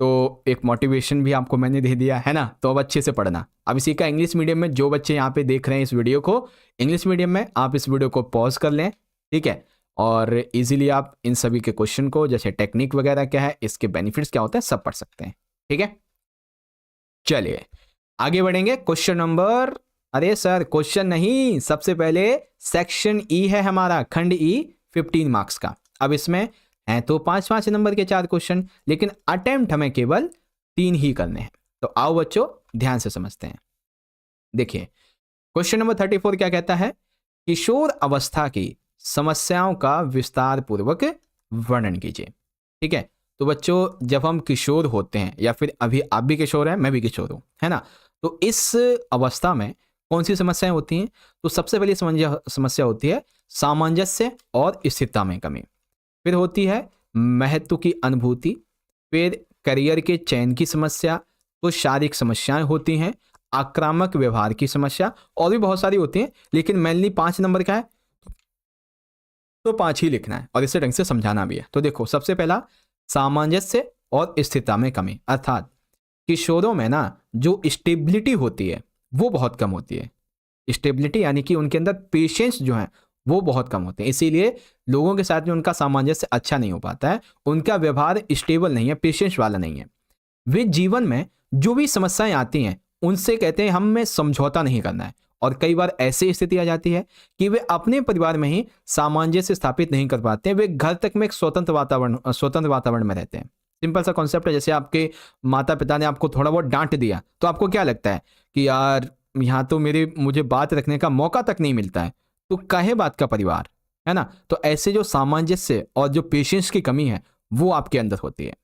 तो एक मोटिवेशन भी आपको मैंने दे दिया है ना, तो अब अच्छे से पढ़ना। अब इसी का इंग्लिश मीडियम में जो बच्चे यहाँ पे देख रहे हैं इस वीडियो को इंग्लिश मीडियम में, आप इस वीडियो को पॉज कर लें, ठीक है, और इजीली आप इन सभी के क्वेश्चन को, जैसे टेक्निक वगैरह क्या है, इसके बेनिफिट्स क्या होते हैं, सब पढ़ सकते हैं, ठीक है। चलिए आगे बढ़ेंगे। क्वेश्चन नंबर, अरे सर क्वेश्चन नहीं, सबसे पहले सेक्शन ई है हमारा, खंड ई, 15 मार्क्स का। अब इसमें हैं तो 5-5 नंबर के 4 क्वेश्चन, लेकिन अटेम्प्ट हमें केवल 3 ही करने हैं। तो आओ बच्चों ध्यान से समझते हैं। देखिए क्वेश्चन नंबर 34 क्या कहता है, किशोर अवस्था की समस्याओं का विस्तार पूर्वक वर्णन कीजिए, ठीक है। तो बच्चों जब हम किशोर होते हैं, या फिर अभी आप भी किशोर हैं, मैं भी किशोर हूं, है ना, तो इस अवस्था में कौन सी समस्याएं होती हैं, तो सबसे पहली समस्या होती है सामंजस्य और स्थिरता में कमी, फिर होती है महत्व की अनुभूति, फिर करियर के चयन की समस्या, तो शारीरिक समस्याएं होती हैं, आक्रामक व्यवहार की समस्या, और भी बहुत सारी होती हैं, लेकिन मेनली 5 नंबर का है तो 5 ही लिखना है और इसे ढंग से समझाना भी है। तो देखो सबसे पहला सामंजस्य और स्थिरता में कमी, अर्थात किशोरों में ना जो स्टेबिलिटी होती है वो बहुत कम होती है। स्टेबिलिटी यानी कि उनके अंदर पेशेंस जो है वो बहुत कम होते हैं, इसीलिए लोगों के साथ में उनका सामंजस्य अच्छा नहीं हो पाता है, उनका व्यवहार स्टेबल नहीं है, पेशेंस वाला नहीं है। वे जीवन में जो भी समस्याएं आती हैं उनसे कहते हैं हमें समझौता नहीं करना है, और कई बार ऐसी स्थिति आ जाती है कि वे अपने परिवार में ही सामंजस्य स्थापित नहीं कर पाते हैं, वे घर तक में एक स्वतंत्र वातावरण में रहते हैं। सिंपल सा कॉन्सेप्ट है, जैसे आपके माता पिता ने आपको थोड़ा बहुत डांट दिया तो आपको क्या लगता है कि यार यहाँ तो मुझे बात रखने का मौका तक नहीं मिलता है, तो काहे बात का परिवार, है ना। तो ऐसे जो सामंजस्य और जो पेशेंस की कमी है वो आपके अंदर होती है।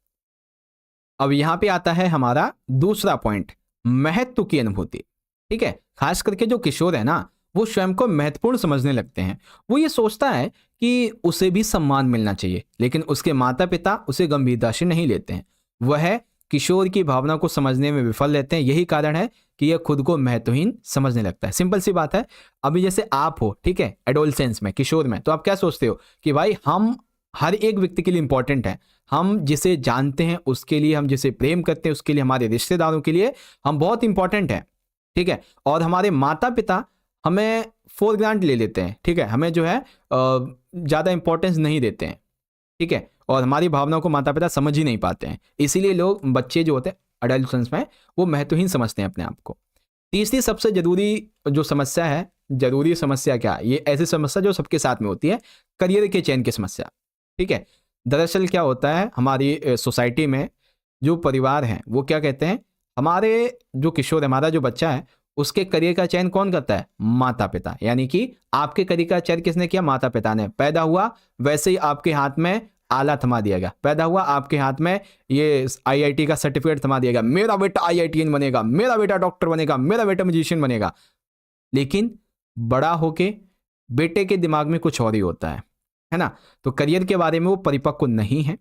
अब यहां पे आता है हमारा दूसरा पॉइंट, महत्व की अनुभूति, ठीक है। खास करके जो किशोर है ना वो स्वयं को महत्वपूर्ण समझने लगते हैं, वो ये सोचता है कि उसे भी सम्मान मिलना चाहिए, लेकिन उसके माता पिता उसे गंभीरता से नहीं लेते हैं, वह किशोर की भावना को समझने में विफल रहते हैं। यही कारण है कि यह खुद को महत्वहीन समझने लगता है। सिंपल सी बात है, अभी जैसे आप हो, ठीक है, एडोलसेंस में, किशोर में, तो आप क्या सोचते हो कि भाई हम हर एक व्यक्ति के लिए इंपॉर्टेंट है, हम जिसे जानते हैं उसके लिए, हम जिसे प्रेम करते हैं उसके लिए, हमारे रिश्तेदारों के लिए हम बहुत इंपॉर्टेंट हैं, ठीक है। और हमारे माता पिता हमें फॉर ग्रांट ले लेते हैं, ठीक है, हमें जो है ज़्यादा इंपॉर्टेंस नहीं देते हैं, ठीक है, और हमारी भावनाओं को माता पिता समझ ही नहीं पाते हैं, इसीलिए लोग, बच्चे जो होते हैं एडोलसेंस में, वो महत्वहीन समझते हैं अपने आप को। तीसरी सबसे जरूरी जो समस्या है, जरूरी समस्या क्या, ये ऐसी समस्या जो सबके साथ में होती है, करियर के चयन की समस्या, ठीक है। दरअसल क्या होता है हमारी सोसाइटी में जो परिवार हैं वो क्या कहते हैं, हमारे जो किशोर है, हमारा जो बच्चा है, उसके करियर का चयन कौन करता है, माता पिता। यानी कि आपके करियर का चयन किसने किया, माता पिता ने। पैदा हुआ वैसे ही आपके हाथ में आला थमा दिया गया, पैदा हुआ आपके हाथ में ये IIT का सर्टिफिकेट थमा दिया गया, मेरा बेटा IITian बनेगा, मेरा बेटा डॉक्टर बनेगा, मेरा बेटा म्यूजिशियन बनेगा। लेकिन बड़ा होके बेटे के दिमाग में कुछ और ही होता है ना। तो करियर के बारे में वो परिपक्व नहीं है,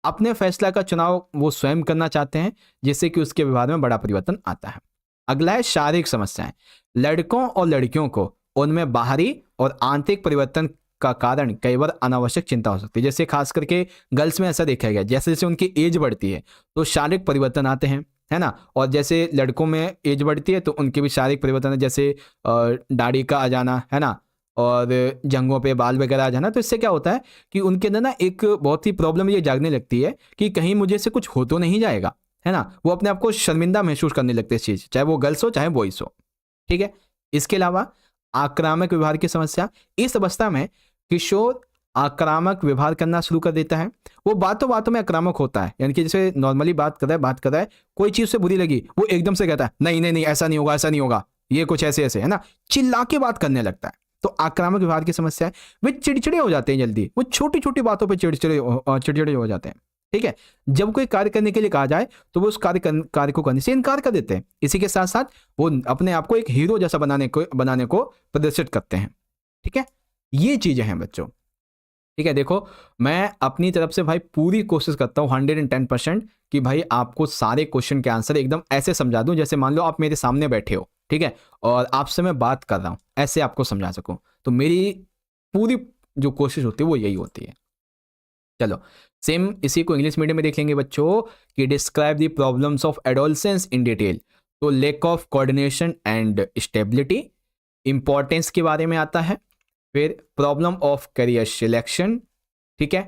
अपने फैसला का चुनाव वो स्वयं करना चाहते हैं, जिससे कि उसके व्यवहार में बड़ा परिवर्तन आता है। अगला है शारीरिक समस्याएं। लड़कों और लड़कियों को उनमें बाहरी और आंतरिक परिवर्तन का कारण कई बार अनावश्यक चिंता हो सकती है। जैसे खास करके गर्ल्स में ऐसा देखा गया, जैसे जैसे उनकी एज बढ़ती है तो शारीरिक परिवर्तन आते हैं, है ना। और जैसे लड़कों में एज बढ़ती है तो उनके भी शारीरिक परिवर्तन है, जैसे दाढ़ी का आ जाना, है ना, और जंघों पे बाल वगैरह आ जाना। तो इससे क्या होता है कि उनके अंदर ना एक बहुत ही प्रॉब्लम ये जागने लगती है कि कहीं मुझे से कुछ हो तो नहीं जाएगा, है ना। वो अपने आप को शर्मिंदा महसूस करने लगते हैं इस चीज़, चाहे वो गर्ल्स हो चाहे बॉयज हो, ठीक है। इसके अलावा आक्रामक व्यवहार की समस्या, इस अवस्था में किशोर आक्रामक व्यवहार करना शुरू कर देता है। वो बातों बातों में आक्रामक होता है, यानी कि जैसे नॉर्मली बात कर रहा है, कोई चीज़ से बुरी लगी वो एकदम से कहता है नहीं नहीं नहीं ऐसा नहीं होगा, ऐसा नहीं होगा, ये कुछ ऐसे ऐसे, है ना, चिल्ला के बात करने लगता है। तो आक्रामक व्यवहार की समस्या है, वे चिड़चिड़े हो जाते हैं जल्दी, वो छोटी छोटी बातों पे चिड़चिड़े हो जाते हैं, ठीक है। जब कोई कार्य करने के लिए कहा जाए तो वो उस कार्य को करने से इनकार कर देते हैं। इसी के साथ साथ वो अपने आप को एक हीरो जैसा बनाने को प्रदर्शित करते हैं, ठीक है। ये चीजें हैं बच्चों, ठीक है। देखो मैं अपनी तरफ से भाई पूरी कोशिश करता हूँ 110% कि भाई आपको सारे क्वेश्चन के आंसर एकदम ऐसे समझा दूं जैसे मान लो आप मेरे सामने बैठे हो, ठीक है, और आपसे मैं बात कर रहा हूँ, ऐसे आपको समझा सकूं। तो मेरी पूरी जो कोशिश होती है वो यही होती है। चलो सेम इसी को इंग्लिश मीडियम में देख लेंगे बच्चों कि describe the problems of adolescence in detail. तो lack of coordination and stability, importance के बारे में आता है, फिर प्रॉब्लम ऑफ करियर सिलेक्शन, ठीक है,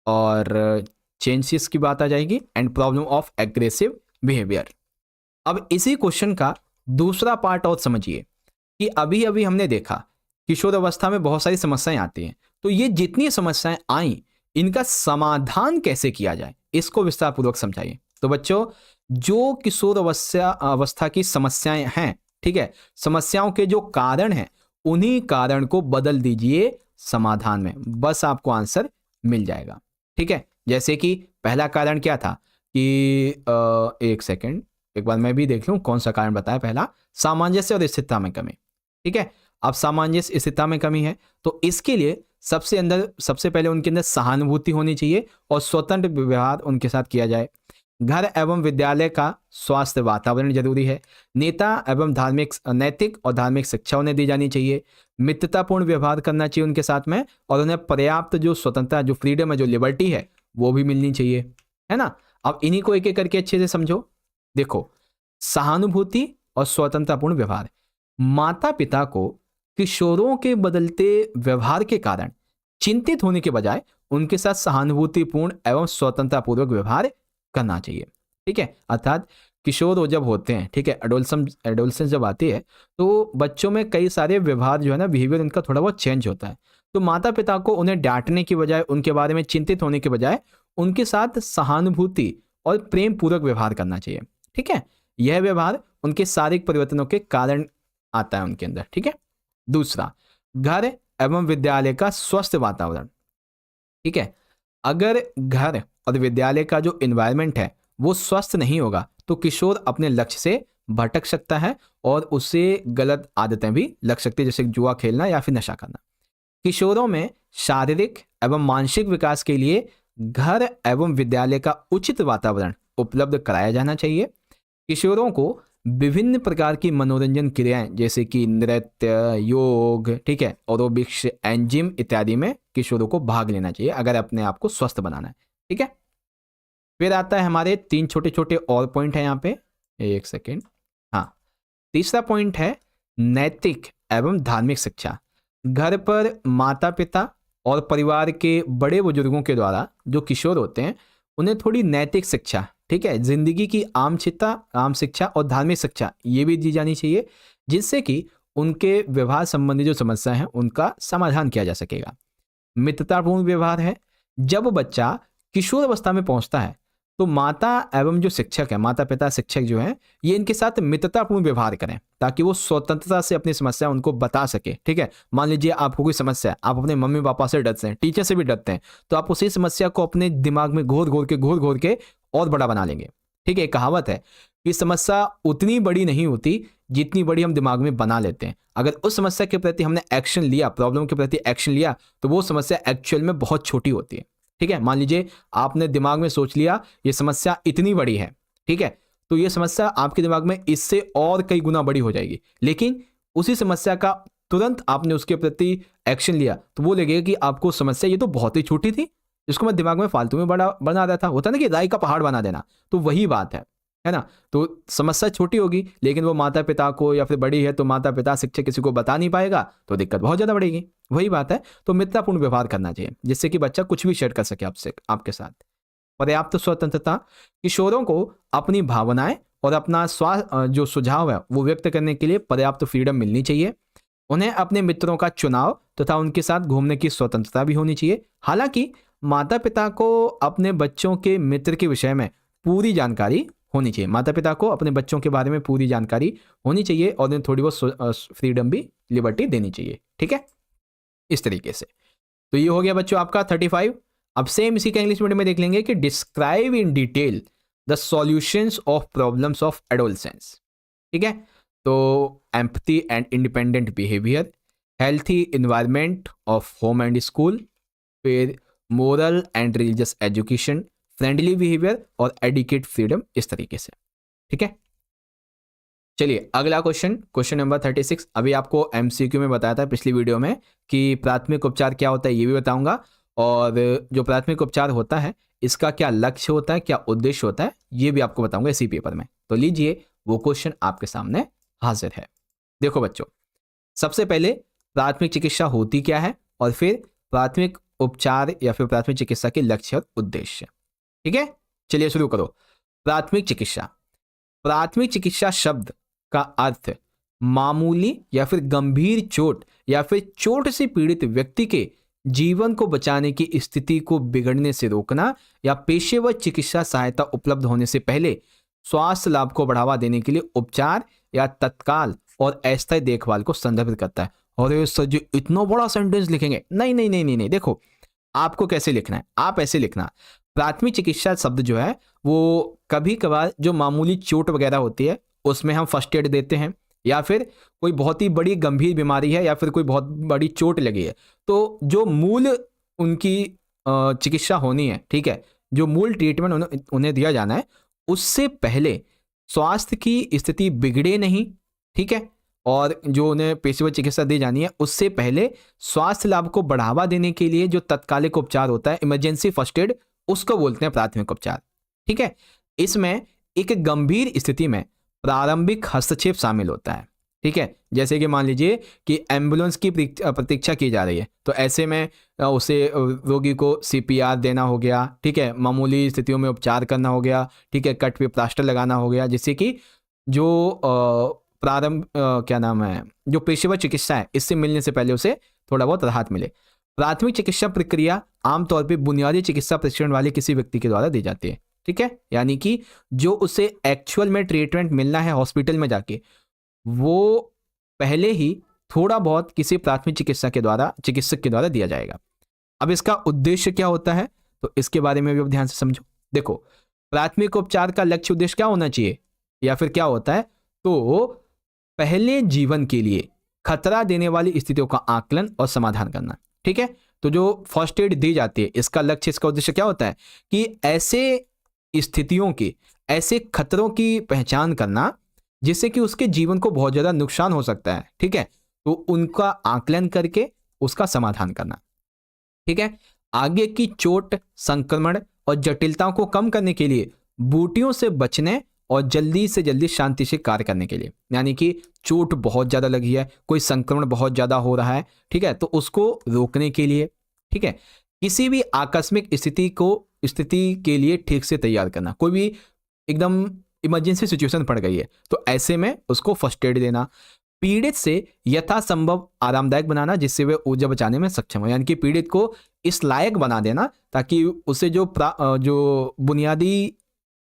और चेंजेस की बात आ जाएगी, and problem of aggressive behaviour. अब इसी क्वेश्चन का दूसरा पार्ट और समझिए कि अभी अभी हमने देखा किशोर अवस्था में बहुत सारी समस्याएं आती हैं, तो ये जितनी समस्याएं आई इनका समाधान कैसे किया जाए इसको विस्तार पूर्वक समझाइए। तो बच्चों जो किशोर अवस्था की समस्याएं हैं, ठीक है, समस्याओं के जो कारण हैं उन्हीं कारण को बदल दीजिए समाधान में, बस आपको आंसर मिल जाएगा। ठीक है, जैसे कि पहला कारण क्या था कि एक सेकंड, एक बार मैं भी देख लूं कौन सा कारण बताया पहला, सामंजस्य और स्थिरता में कमी। ठीक है, अब सामंजस्य स्थिरता में कमी है तो इसके लिए सबसे पहले उनके अंदर सहानुभूति होनी चाहिए और स्वतंत्र व्यवहार उनके साथ किया जाए। घर एवं विद्यालय का स्वास्थ्य वातावरण जरूरी है। नेता एवं नैतिक और धार्मिक शिक्षा उन्हें दी जानी चाहिए। मित्रतापूर्ण व्यवहार करना चाहिए उनके साथ में, और उन्हें पर्याप्त जो स्वतंत्रता, जो फ्रीडम है, जो लिबर्टी है वो भी मिलनी चाहिए, है ना। अब इन्हीं को एक एक करके अच्छे से समझो। देखो, सहानुभूति और स्वतंत्रतापूर्ण व्यवहार, माता पिता को किशोरों के बदलते व्यवहार के कारण चिंतित होने के बजाय उनके साथ सहानुभूतिपूर्ण एवं स्वतंत्रतापूर्वक व्यवहार करना चाहिए। ठीक है, अर्थात किशोर जब होते हैं, ठीक है, एडोलसेंस जब आती है तो बच्चों में कई सारे व्यवहार जो है ना, बिहेवियर उनका थोड़ा बहुत चेंज होता है। तो माता पिता को उन्हें डांटने की बजाय, उनके बारे में चिंतित होने के बजाय उनके साथ सहानुभूति और प्रेम पूर्वक व्यवहार करना चाहिए। ठीक है, यह व्यवहार उनके शारीरिक परिवर्तनों के कारण आता है उनके अंदर। ठीक है, दूसरा, घर एवं विद्यालय का स्वस्थ वातावरण। ठीक है, अगर घर और विद्यालय का जो एनवायरनमेंट है वो स्वस्थ नहीं होगा तो किशोर अपने लक्ष्य से भटक सकता है और उसे गलत आदतें भी लग सकती है, जैसे जुआ खेलना या फिर नशा करना। किशोरों में शारीरिक एवं मानसिक विकास के लिए घर एवं विद्यालय का उचित वातावरण उपलब्ध कराया जाना चाहिए। किशोरों को विभिन्न प्रकार की मनोरंजन क्रियाएं जैसे कि नृत्य, योग, ठीक है, एरोबिक्स एंड जिम इत्यादि में किशोरों को भाग लेना चाहिए अगर अपने आप को स्वस्थ बनाना है। ठीक है, फिर आता है हमारे 3 छोटे छोटे और पॉइंट है यहाँ पे, एक सेकेंड, हाँ, तीसरा पॉइंट है नैतिक एवं धार्मिक शिक्षा। घर पर माता पिता और परिवार के बड़े बुजुर्गों के द्वारा जो किशोर होते हैं उन्हें थोड़ी नैतिक शिक्षा, ठीक है, जिंदगी की आम शिक्षा और धार्मिक शिक्षा ये भी दी जानी चाहिए, जिससे कि उनके व्यवहार संबंधी जो समस्या है उनका समाधान किया जा सकेगा। मित्रतापूर्ण व्यवहार है, जब बच्चा किशोर अवस्था में पहुंचता है तो माता एवं जो शिक्षक है, माता पिता शिक्षक जो है, ये इनके साथ मित्रतापूर्ण व्यवहार करें ताकि वो स्वतंत्रता से अपनी समस्या उनको बता सके। ठीक है, मान लीजिए आपको कोई समस्या है, आप अपने मम्मी पापा से डरते हैं, टीचर से भी डरते हैं, तो आप उसी समस्या को अपने दिमाग में घोर घोर के और बड़ा बना लेंगे। ठीक है, एक कहावत है कि समस्या उतनी बड़ी नहीं होती जितनी बड़ी हम दिमाग में बना लेते हैं। अगर उस समस्या के प्रति हमने एक्शन लिया, प्रॉब्लम के प्रति एक्शन लिया, तो वो समस्या एक्चुअल में बहुत छोटी होती है। ठीक है, मान लीजिए आपने दिमाग में सोच लिया ये समस्या इतनी बड़ी है, ठीक है, तो ये समस्या आपके दिमाग में इससे और कई गुना बड़ी हो जाएगी, लेकिन उसी समस्या का तुरंत आपने उसके प्रति एक्शन लिया तो वो लगेगा कि आपको समस्या ये तो बहुत ही छोटी थी, जिसको मैं दिमाग में फालतू में बड़ा बना रहा था। होता ना कि राई का पहाड़ बना देना, तो वही बात है ना। तो समस्या छोटी होगी लेकिन वो माता पिता को, या फिर बड़ी है तो माता पिता शिक्षक किसी को बता नहीं पाएगा तो दिक्कत बहुत ज़्यादा बढ़ेगी। वही बात है, तो मित्रतापूर्ण व्यवहार करना चाहिए जिससे कि बच्चा कुछ भी शेयर कर सके आपके साथ। पर्याप्त स्वतंत्रता, किशोरों को अपनी भावनाएं और अपना जो सुझाव है वो व्यक्त करने के लिए पर्याप्त फ्रीडम मिलनी चाहिए। उन्हें अपने मित्रों का चुनाव तथा उनके साथ घूमने की स्वतंत्रता भी होनी चाहिए। हालांकि माता पिता को अपने बच्चों के मित्र के विषय में पूरी जानकारी होनी चाहिए। माता पिता को अपने बच्चों के बारे में पूरी जानकारी होनी चाहिए और उन्हें थोड़ी बहुत फ्रीडम भी, लिबर्टी देनी चाहिए। ठीक है, इस तरीके से। तो ये हो गया बच्चों आपका 35। अब सेम इसी का इंग्लिश मीडियम में देख लेंगे कि describe in detail the solutions of problems of adolescence. ठीक है, तो empathy and independent behaviour, healthy environment of home and school, फिर moral and religious education, friendly behaviour और एडिकेट फ्रीडम, इस तरीके से। ठीक है, चलिए अगला क्वेश्चन नंबर 36। अभी आपको एमसीक्यू में बताया था पिछली वीडियो में कि प्राथमिक उपचार क्या होता है ये भी बताऊंगा, और जो प्राथमिक उपचार होता है इसका क्या लक्ष्य होता है, क्या उद्देश्य होता है, ये भी आपको बताऊंगा इसी पेपर में। तो लीजिए वो क्वेश्चन आपके सामने हाजिर है। देखो बच्चों, सबसे पहले प्राथमिक चिकित्सा होती क्या है और फिर प्राथमिक उपचार या फिर प्राथमिक चिकित्सा के लक्ष्य और उद्देश्य। ठीक है, चलिए शुरू करो। प्राथमिक चिकित्सा। प्राथमिक चिकित्सा शब्द का अर्थ मामूली या फिर गंभीर चोट या फिर चोट से पीड़ित व्यक्ति के जीवन को बचाने की स्थिति को बिगड़ने से रोकना या पेशेवर चिकित्सा सहायता उपलब्ध होने से पहले स्वास्थ्य लाभ को बढ़ावा देने के लिए उपचार या तत्काल और अस्थायी देखभाल को संदर्भित करता है। और सर जी इतना बड़ा सेंटेंस लिखेंगे? नहीं नहीं नहीं नहीं नहीं, देखो आपको कैसे लिखना है, आप ऐसे लिखना, प्राथमिक चिकित्सा शब्द जो है वो कभी कभार जो मामूली चोट वगैरह होती है उसमें हम फर्स्ट एड देते हैं, या फिर कोई बहुत ही बड़ी गंभीर बीमारी है या फिर कोई बहुत बड़ी चोट लगी है, तो जो मूल उनकी चिकित्सा होनी है, ठीक है, जो मूल ट्रीटमेंट उन्हें दिया जाना है, उससे पहले स्वास्थ्य की स्थिति बिगड़े नहीं, ठीक है, और जो उन्हें पेशेवर चिकित्सा दी जानी है उससे पहले स्वास्थ्य लाभ को बढ़ावा देने के लिए जो तत्कालिक उपचार होता है, इमरजेंसी फर्स्ट एड, उसको बोलते हैं प्राथमिक उपचार। ठीक है, इसमें एक गंभीर स्थिति में प्रारंभिक हस्तक्षेप शामिल होता है। ठीक है, जैसे कि मान लीजिए कि एम्बुलेंस की प्रतीक्षा की जा रही है, तो ऐसे में उसे रोगी को CPR देना हो गया, ठीक है, मामूली स्थितियों में उपचार करना हो गया, ठीक है, कट पे प्लास्टर लगाना हो गया, जिससे कि जो क्या नाम है, जो पेशेवर चिकित्सा है इससे मिलने से पहले उसे थोड़ा बहुत राहत मिले। प्राथमिक चिकित्सा प्रक्रिया आमतौर पर बुनियादी चिकित्सा प्रशिक्षण वाले किसी व्यक्ति के द्वारा दी जाती है। ठीक है, यानी कि जो उसे एक्चुअल में ट्रीटमेंट मिलना है हॉस्पिटल में जाके, वो पहले ही थोड़ा बहुत किसी प्राथमिक चिकित्सक के द्वारा दिया जाएगा। अब इसका उद्देश्य क्या होता है, तो इसके बारे में भी अब ध्यान से समझो। देखो, प्राथमिक उपचार का लक्ष्य उद्देश्य क्या होना चाहिए या फिर क्या होता है, तो पहले जीवन के लिए खतरा देने वाली स्थितियों का आकलन और समाधान करना। ठीक है, तो जो फर्स्ट एड दी जाती है इसका लक्ष्य, इसका उद्देश्य क्या होता है कि ऐसे स्थितियों की, ऐसे खतरों की पहचान करना जिससे कि उसके जीवन को बहुत ज्यादा नुकसान हो सकता है। ठीक है, तो उनका आकलन करके उसका समाधान करना। ठीक है, आगे की चोट, संक्रमण और जटिलताओं को कम करने के लिए बूटियों से बचने और जल्दी से जल्दी शांति से कार्य करने के लिए, यानी कि चोट बहुत ज्यादा लगी है, कोई संक्रमण बहुत ज्यादा हो रहा है, ठीक है, तो उसको रोकने के लिए, ठीक है, किसी भी आकस्मिक स्थिति के लिए ठीक से तैयार करना। कोई भी एकदम इमरजेंसी सिचुएशन पड़ गई है तो ऐसे में उसको फर्स्ट एड देना। पीड़ित से यथासंभव आरामदायक बनाना जिससे वे ऊर्जा बचाने में सक्षम हो, यानी कि पीड़ित को इस लायक बना देना ताकि उसे जो बुनियादी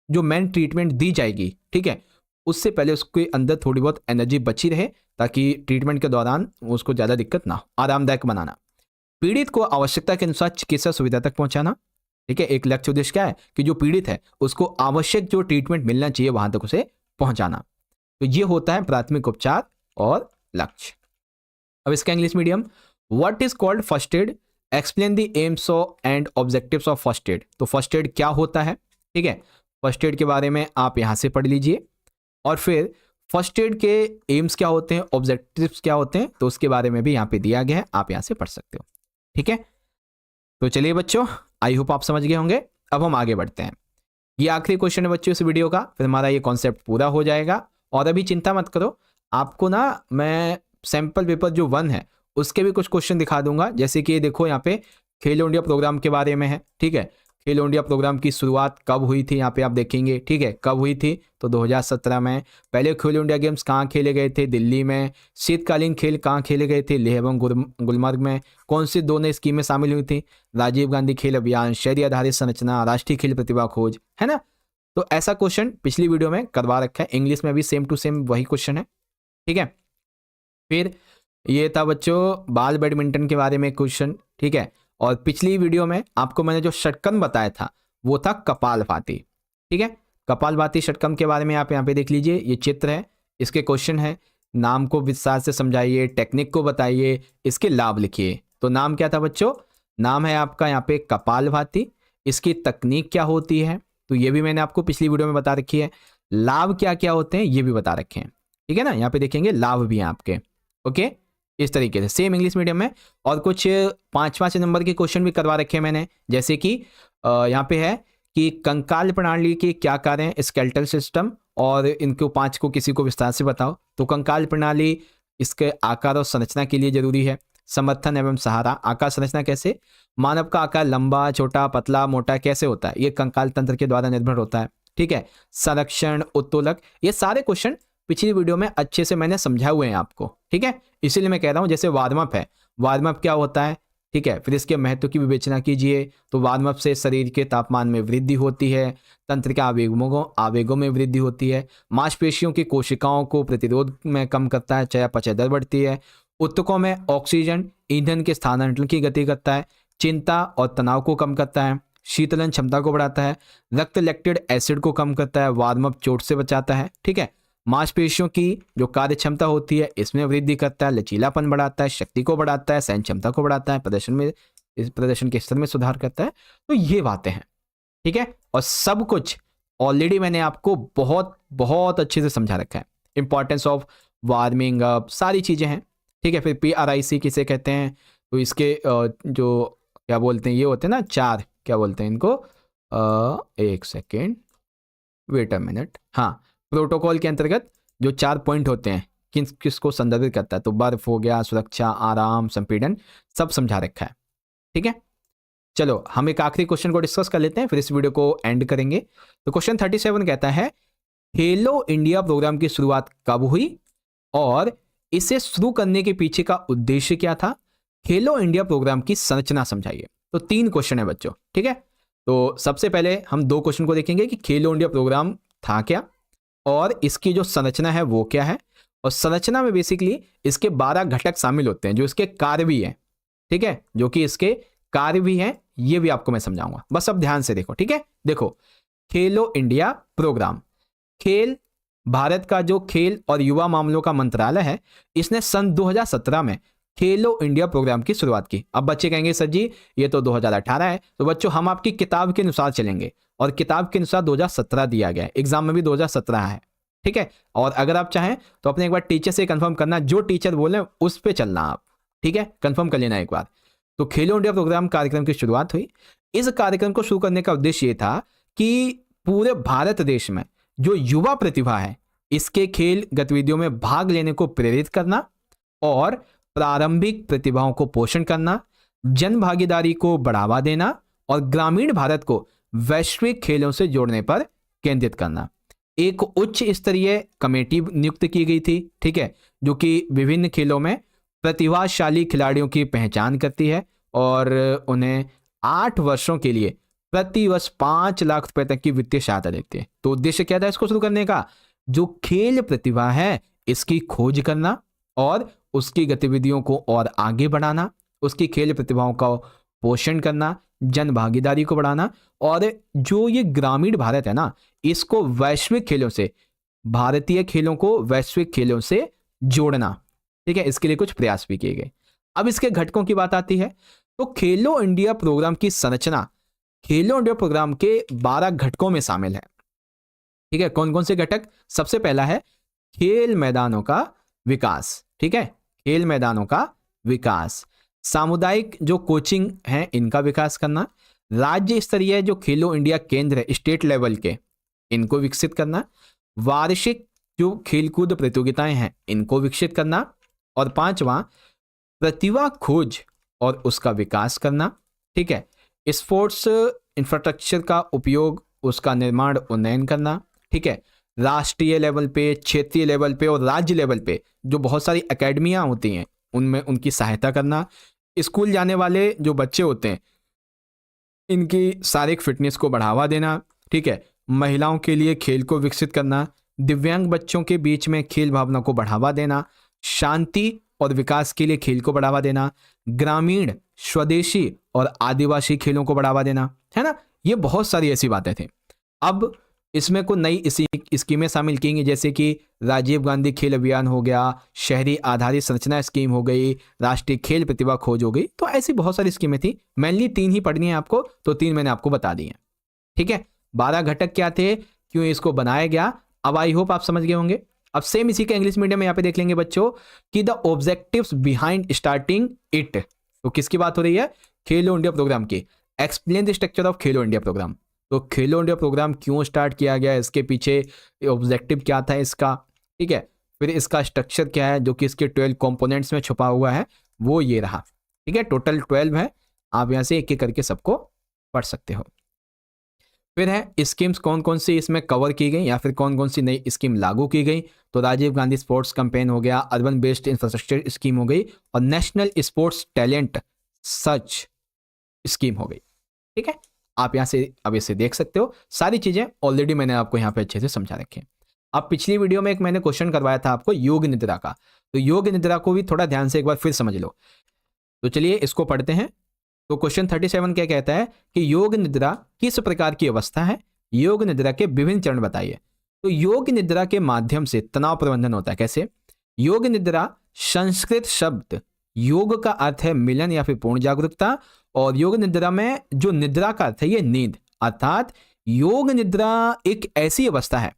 जो मेन ट्रीटमेंट दी जाएगी, ठीक है, उससे पहले उसके अंदर थोड़ी बहुत एनर्जी बची रहे ताकि ट्रीटमेंट के दौरान उसको ज़्यादा दिक्कत ना हो। आरामदायक बनाना, पीड़ित को आवश्यकता के अनुसार चिकित्सा सुविधा तक पहुंचाना। ठीक है, एक लक्ष्य उद्देश्य क्या है कि जो पीड़ित है उसको आवश्यक जो ट्रीटमेंट मिलना चाहिए वहां तक उसे पहुंचाना। तो ये होता है प्राथमिक उपचार और लक्ष्य। अब इसका English medium, what is called first aid, explain the AIIMS and objectives of first aid. तो फर्स्ट एड क्या होता है, ठीक है, फर्स्ट एड के बारे में आप यहां से पढ़ लीजिए, और फिर फर्स्ट एड के एम्स क्या होते हैं, ऑब्जेक्टिव्स क्या होते हैं, तो उसके बारे में भी यहाँ पे दिया गया है, आप यहाँ से पढ़ सकते हो। ठीक है, तो चलिए बच्चों, आई होप आप समझ गए होंगे। अब हम आगे बढ़ते हैं, ये आखिरी क्वेश्चन है बच्चों इस वीडियो का, फिर हमारा ये कॉन्सेप्ट पूरा हो जाएगा। और अभी चिंता मत करो, आपको ना मैं सैंपल पेपर जो 1 है उसके भी कुछ क्वेश्चन दिखा दूंगा। जैसे कि देखो यहाँ पे खेलो इंडिया प्रोग्राम के बारे में है, ठीक है, खेलो इंडिया प्रोग्राम की शुरुआत कब हुई थी यहाँ पे आप देखेंगे, ठीक है, कब हुई थी, तो 2017 में। पहले खेलो इंडिया गेम्स कहाँ खेले गए थे, दिल्ली में। शीतकालीन खेल कहाँ खेले गए थे, लेह एवं गुलमर्ग में। कौन सी दोनों स्कीमें शामिल हुई थी, राजीव गांधी खेल अभियान, शहरी आधारित संरचना, राष्ट्रीय खेल प्रतिभा खोज, है ना। तो ऐसा क्वेश्चन पिछली वीडियो में करवा रखा है, इंग्लिश में भी सेम टू सेम वही क्वेश्चन है। ठीक है, फिर ये था बच्चों बाल बैडमिंटन के बारे में क्वेश्चन, ठीक है, और पिछली वीडियो में आपको मैंने जो षटकम बताया था वो था कपालभाति। ठीक है, कपालभाति षटकम के बारे में आप यहाँ पे देख लीजिए, ये चित्र है, इसके क्वेश्चन है, नाम को विस्तार से समझाइए, टेक्निक को बताइए, इसके लाभ लिखिए। तो नाम क्या था बच्चों, नाम है आपका यहाँ पे कपालभाति, इसकी तकनीक क्या होती है, तो ये भी मैंने आपको पिछली वीडियो में बता रखी है। लाभ क्या क्या होते हैं ये भी बता रखे हैं, ठीक है ना, यहाँ पे देखेंगे लाभ भी हैं आपके। ओके, इस तरीके से सेम इंग्लिश मीडियम में। और कुछ 5-5 नंबर के क्वेश्चन भी करवा रखे हैं मैंने, जैसे कि यहाँ पे है कि कंकाल प्रणाली के क्या कार्य हैं, स्केलेटल सिस्टम, और इनको 5 को किसी को विस्तार से बताओ। तो कंकाल प्रणाली इसके आकार और संरचना के लिए जरूरी है। समर्थन एवं सहारा, आकार संरचना कैसे, मानव का आकार लंबा छोटा पतला मोटा कैसे होता है, ये कंकाल तंत्र के द्वारा निर्भर होता है। ठीक है, संरक्षण उत्तोलक, ये सारे क्वेश्चन पिछली वीडियो में अच्छे से मैंने समझाए हुए हैं आपको। ठीक है, इसीलिए मैं कह रहा हूं, जैसे वार्म अप है, वार्म अप क्या होता है, ठीक है, फिर इसके महत्व की विवेचना कीजिए। तो वार्म अप से शरीर के तापमान में वृद्धि होती है, तंत्र के आवेगों में वृद्धि होती है, मांसपेशियों की कोशिकाओं को प्रतिरोध में कम करता है, चयापचय दर बढ़ती है, उत्तकों में ऑक्सीजन ईंधन के स्थानांतरण की गति करता है, चिंता और तनाव को कम करता है, शीतलन क्षमता को बढ़ाता है, रक्त लैक्टिक एसिड को कम करता है, वार्म अप चोट से बचाता है। ठीक है, मांसपेशियों की जो कार्य क्षमता होती है इसमें वृद्धि करता है, लचीलापन बढ़ाता है, शक्ति को बढ़ाता है, सहन क्षमता को बढ़ाता है, प्रदर्शन के स्तर में सुधार करता है। तो ये बातें हैं। ठीक है, और सब कुछ ऑलरेडी मैंने आपको बहुत बहुत अच्छे से समझा रखा है। इंपॉर्टेंस ऑफ वार्मिंग अप, सारी चीजें हैं। ठीक है, फिर PRIC किसे कहते हैं, तो इसके जो क्या बोलते हैं, ये होते हैं ना 4, क्या बोलते हैं इनको, एक सेकेंड, वेट अ मिनट, हाँ, प्रोटोकॉल के अंतर्गत जो 4 पॉइंट होते हैं किसको संदर्भित करता है, तो बर्फ हो गया, सुरक्षा, आराम, संपीड़न, सब समझा रखा है। ठीक है, चलो हम एक आखिरी क्वेश्चन को डिस्कस कर लेते हैं, फिर इस वीडियो को एंड करेंगे। तो क्वेश्चन 37 कहता है, खेलो इंडिया प्रोग्राम की शुरुआत कब हुई और इसे शुरू करने के पीछे का उद्देश्य क्या था, खेलो इंडिया प्रोग्राम की संरचना समझाइए। तो 3 क्वेश्चन है बच्चों। ठीक है, तो सबसे पहले हम 2 क्वेश्चन को देखेंगे कि खेलो इंडिया प्रोग्राम था क्या और इसकी जो संरचना है वो क्या है। और संरचना में बेसिकली इसके 12 घटक शामिल होते हैं जो इसके कार्य भी हैं। ठीक है, जो कि इसके कार्य भी हैं, ये भी आपको मैं समझाऊंगा, बस अब ध्यान से देखो। ठीक है, देखो, खेलो इंडिया प्रोग्राम, खेल भारत का जो खेल और युवा मामलों का मंत्रालय है, इसने सन 2017 में खेलो इंडिया प्रोग्राम की शुरुआत की। अब बच्चे कहेंगे सर जी ये तो 2018 है, तो बच्चों हम आपकी किताब के अनुसार चलेंगे और किताब के अनुसार 2017 दिया गया है, एग्जाम में भी 2017 है। ठीक है, और अगर आप चाहें तो अपने एक बार टीचर से कंफर्म करना, जो टीचर बोले उस पे चलना आप। ठीक है, कंफर्म कर लेना एक बार। तो खेलो इंडिया प्रोग्राम कार्यक्रम की शुरुआत हुई। इस कार्यक्रम को शुरू करने का उद्देश्य ये था कि पूरे भारत देश में जो युवा प्रतिभा है इसके खेल गतिविधियों में भाग लेने को प्रेरित करना और प्रारंभिक प्रतिभाओं को पोषण करना, जन भागीदारी को बढ़ावा देना और ग्रामीण भारत को वैश्विक खेलों से जोड़ने पर केंद्रित करना। एक उच्च स्तरीय कमेटी नियुक्त की गई थी। ठीक है, जो कि विभिन्न खेलों में प्रतिभाशाली खिलाड़ियों की पहचान करती है और उन्हें 8 वर्षों के लिए प्रति वर्ष 5 लाख रुपए तक की वित्तीय सहायता देती है। तो उद्देश्य क्या था इसको शुरू करने का, जो खेल प्रतिभा है इसकी खोज करना और उसकी गतिविधियों को और आगे बढ़ाना, उसकी खेल प्रतिभाओं का पोषण करना, जन भागीदारी को बढ़ाना और जो ये ग्रामीण भारत है ना, इसको वैश्विक खेलों से, भारतीय खेलों को वैश्विक खेलों से जोड़ना। ठीक है, इसके लिए कुछ प्रयास भी किए गए। अब इसके घटकों की बात आती है, तो खेलो इंडिया प्रोग्राम की संरचना खेलो इंडिया प्रोग्राम के 12 घटकों में शामिल है। ठीक है, कौन कौन से घटक, सबसे पहला है खेल मैदानों का विकास। ठीक है, खेल मैदानों का विकास, सामुदायिक जो कोचिंग है इनका विकास करना, राज्य स्तरीय जो खेलो इंडिया केंद्र है स्टेट लेवल के इनको विकसित करना, वार्षिक जो खेलकूद प्रतियोगिताएं हैं इनको विकसित करना, और 5वां प्रतिभा खोज और उसका विकास करना। ठीक है, स्पोर्ट्स इंफ्रास्ट्रक्चर का उपयोग, उसका निर्माण उन्नयन करना। ठीक है, राष्ट्रीय लेवल पे, क्षेत्रीय लेवल पे और राज्य लेवल पे जो बहुत सारी एकेडमियां होती हैं उनमें उनकी सहायता करना, स्कूल जाने वाले जो बच्चे होते हैं इनकी शारीरिक फिटनेस को बढ़ावा देना। ठीक है, महिलाओं के लिए खेल को विकसित करना, दिव्यांग बच्चों के बीच में खेल भावना को बढ़ावा देना, शांति और विकास के लिए खेल को बढ़ावा देना, ग्रामीण, स्वदेशी और आदिवासी खेलों को बढ़ावा देना, है ना। ये बहुत सारी ऐसी बातें थी। अब इसमें को नई स्कीमें शामिल की गई, जैसे कि राजीव गांधी खेल अभियान हो गया, शहरी आधारित संरचना स्कीम हो गई, राष्ट्रीय खेल प्रतिभा खोज हो गई। तो ऐसी बहुत सारी स्कीमें थी, मेनली 3 ही पढ़नी है आपको, तो 3 मैंने आपको बता दी हैं। ठीक है, 12 घटक क्या थे, क्यों इसको बनाया गया, अब आई होप आप समझ गए होंगे। अब सेम इसी का इंग्लिश मीडियम में यहाँ पे देख लेंगे बच्चों कि the objectives behind starting it. तो किसकी बात हो रही है? खेलो इंडिया प्रोग्राम की। Explain the structure of Khelo India programme. तो खेलो इंडिया प्रोग्राम क्यों स्टार्ट किया गया, इसके पीछे ऑब्जेक्टिव क्या था इसका, ठीक है, फिर इसका स्ट्रक्चर क्या है जो कि इसके 12 कंपोनेंट्स में छुपा हुआ है, वो ये रहा, ठीक है। टोटल 12 है, आप यहाँ से एक एक करके सबको पढ़ सकते हो। फिर है स्कीम्स कौन कौन सी इसमें कवर की गई या फिर कौन कौन सी नई स्कीम लागू की गई। तो राजीव गांधी स्पोर्ट्स कैंपेन हो गया, अर्बन बेस्ड इंफ्रास्ट्रक्चर स्कीम हो गई और national sports talent search scheme हो गई, ठीक है। आप यहाँ से अब इसे देख सकते हो, सारी चीजें ऑलरेडी मैंने आपको यहाँ पे अच्छे से समझा रखी है। अब पिछली वीडियो में एक मैंने क्वेश्चन करवाया था आपको योग निद्रा का, तो योग निद्रा को भी थोड़ा ध्यान से एक बार फिर समझ लो। तो चलिए इसको पढ़ते हैं। तो क्वेश्चन 37 क्या कहता है कि योग निद्रा किस प्रकार की अवस्था है, योग निद्रा के विभिन्न चरण बताइए। तो योग निद्रा के माध्यम से तनाव प्रबंधन होता है। कैसे? योग निद्रा संस्कृत शब्द योग का अर्थ है मिलन या फिर पूर्ण जागरूकता, और योग निद्रा में जो निद्रा का अर्थ है ये नींद, अर्थात योग निद्रा एक ऐसी अवस्था है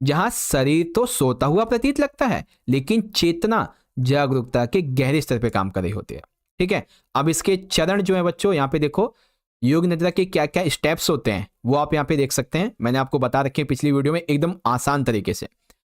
जहां शरीर तो सोता हुआ प्रतीत लगता है लेकिन चेतना जागरूकता के गहरे स्तर पे काम कर रही होती है, ठीक है। अब इसके चरण जो है बच्चों, यहाँ पे देखो योग निद्रा के क्या क्या स्टेप्स होते हैं वो आप यहाँ पे देख सकते हैं। मैंने आपको बता रखे हैं पिछली वीडियो में एकदम आसान तरीके से,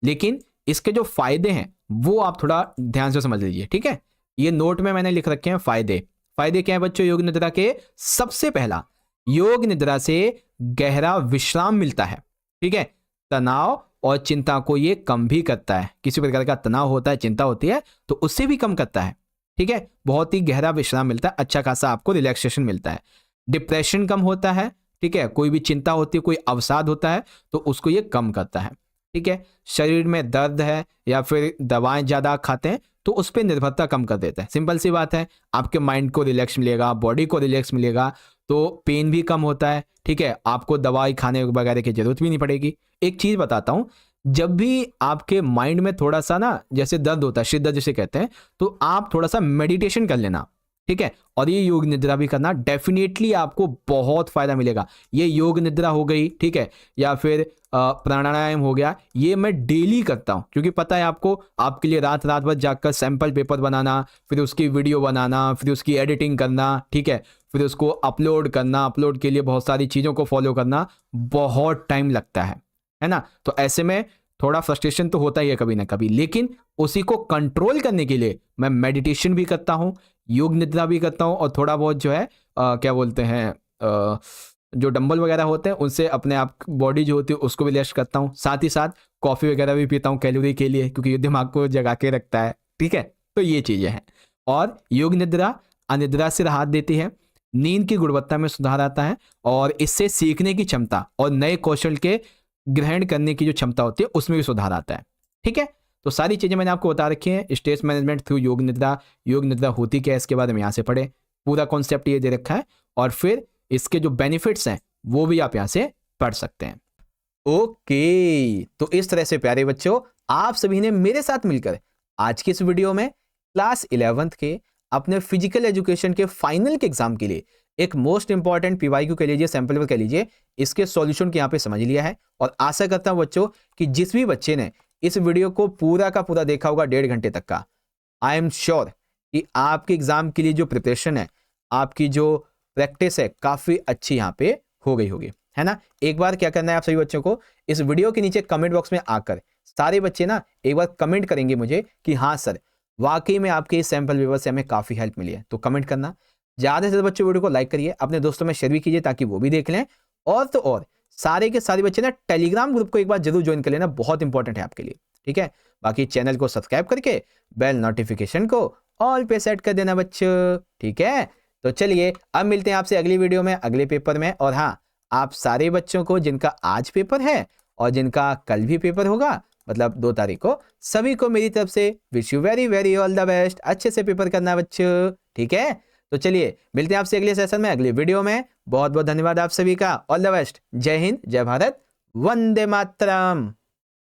लेकिन इसके जो फायदे हैं वो आप थोड़ा ध्यान से समझ लीजिए, ठीक है। ये नोट में मैंने लिख रखे हैं फायदे। फायदे क्या है बच्चों योग निद्रा के? सबसे पहला, योग निद्रा से गहरा विश्राम मिलता है, ठीक है। तनाव और चिंता को ये कम भी करता है। किसी प्रकार का तनाव होता है, चिंता होती है, तो उससे भी कम करता है, ठीक है। बहुत ही गहरा विश्राम मिलता है, अच्छा खासा आपको रिलैक्सेशन मिलता है। डिप्रेशन कम होता है, ठीक है। कोई भी चिंता होती है, कोई अवसाद होता है तो उसको ये कम करता है, ठीक है। शरीर में दर्द है या फिर दवाएं ज्यादा खाते हैं तो उस पर निर्भरता कम कर देता है। सिंपल सी बात है, आपके माइंड को रिलैक्स मिलेगा, बॉडी को रिलैक्स मिलेगा, तो पेन भी कम होता है, ठीक है। आपको दवाई खाने वगैरह की जरूरत भी नहीं पड़ेगी। एक चीज बताता हूं, जब भी आपके माइंड में थोड़ा सा ना जैसे दर्द होता है, सिर दर्द जिसे कहते हैं, तो आप थोड़ा सा मेडिटेशन कर लेना, ठीक है। और ये योग निद्रा भी करना, डेफिनेटली आपको बहुत फायदा मिलेगा। ये योग निद्रा हो गई, ठीक है, या फिर प्राणायाम हो गया, ये मैं डेली करता हूं क्योंकि पता है आपको, आपके लिए रात रात भर जाकर सैंपल पेपर बनाना, फिर उसकी वीडियो बनाना, फिर उसकी एडिटिंग करना, ठीक है, फिर उसको अपलोड करना, अपलोड के लिए बहुत सारी चीज़ों को फॉलो करना, बहुत टाइम लगता है ना। तो ऐसे में थोड़ा फ्रस्ट्रेशन तो होता ही है कभी ना कभी, लेकिन उसी को कंट्रोल करने के लिए मैं मेडिटेशन भी करता हूँ, योग निद्रा भी करता हूँ, और थोड़ा बहुत जो है क्या बोलते हैं जो डंबल वगैरह होते हैं उनसे अपने आप बॉडी जो होती है उसको भी रिलैक्स करता हूँ। साथ ही साथ कॉफ़ी वगैरह भी पीता हूँ कैलोरी के लिए, क्योंकि ये दिमाग को जगा के रखता है, ठीक है। तो ये चीज़ें हैं। और योग निद्रा अनिद्रा से राहत देती है, नींद की गुणवत्ता में सुधार आता है, और इससे सीखने की क्षमता और नए कौशल के ग्रहण करने की जो क्षमता होती है उसमें भी सुधार आता है, ठीक है। तो सारी चीज़ें मैंने आपको बता रखी हैं। स्ट्रेस मैनेजमेंट थ्रू योग निद्रा होती क्या है इसके बारे में यहाँ से पढ़े, पूरा कॉन्सेप्ट ये दे रखा है, और फिर इसके जो बेनिफिट्स हैं वो भी आप यहाँ से पढ़ सकते हैं। ओके, तो इस तरह से प्यारे बच्चों आप सभी ने मेरे साथ मिलकर आज की इस वीडियो में क्लास 11th के अपने फिजिकल एजुकेशन के फाइनल के एग्जाम के लिए एक मोस्ट इंपॉर्टेंट पीवाईक्यू कह लीजिए, सैंपल पेपर कह लीजिए, इसके सॉल्यूशन को यहाँ पे समझ लिया है। और आशा करता हूं बच्चों कि जिस भी बच्चे ने इस वीडियो को पूरा का पूरा देखा होगा 1.5 घंटे तक का, आई एम श्योर कि आपके एग्जाम के लिए जो प्रिपरेशन है, आपकी जो प्रैक्टिस है, काफी अच्छी यहाँ पे हो गई होगी, है ना। एक बार क्या करना है आप सभी बच्चों को, इस वीडियो के नीचे कमेंट बॉक्स में आकर सारे बच्चे ना एक बार कमेंट करेंगे मुझे कि हाँ सर वाकई में आपके इस सैंपल पेपर से हमें काफी हेल्प मिली है। तो कमेंट करना, ज्यादा से ज्यादा बच्चों वीडियो को लाइक करिए, अपने दोस्तों में शेयर भी कीजिए ताकि वो भी देख लें। और तो और सारे के सारे बच्चे ना टेलीग्राम ग्रुप को एक बार जरूर ज्वाइन कर लेना, बहुत इंपॉर्टेंट है आपके लिए, ठीक है। बाकी चैनल को सब्सक्राइब करके बेल नोटिफिकेशन को ऑल पे सेट कर देना बच्चों, ठीक है। तो चलिए अब मिलते हैं आपसे अगली वीडियो में अगले पेपर में। और हाँ, आप सारे बच्चों को जिनका आज पेपर है और जिनका कल भी पेपर होगा, मतलब 2 तारीख को, सभी को मेरी तरफ से wish you very very all the best. अच्छे से पेपर करना बच्चों, ठीक है। तो चलिए मिलते हैं आपसे अगले सेशन में अगले वीडियो में। बहुत बहुत धन्यवाद आप सभी का, ऑल द बेस्ट। जय हिंद, जय भारत, वंदे मातरम।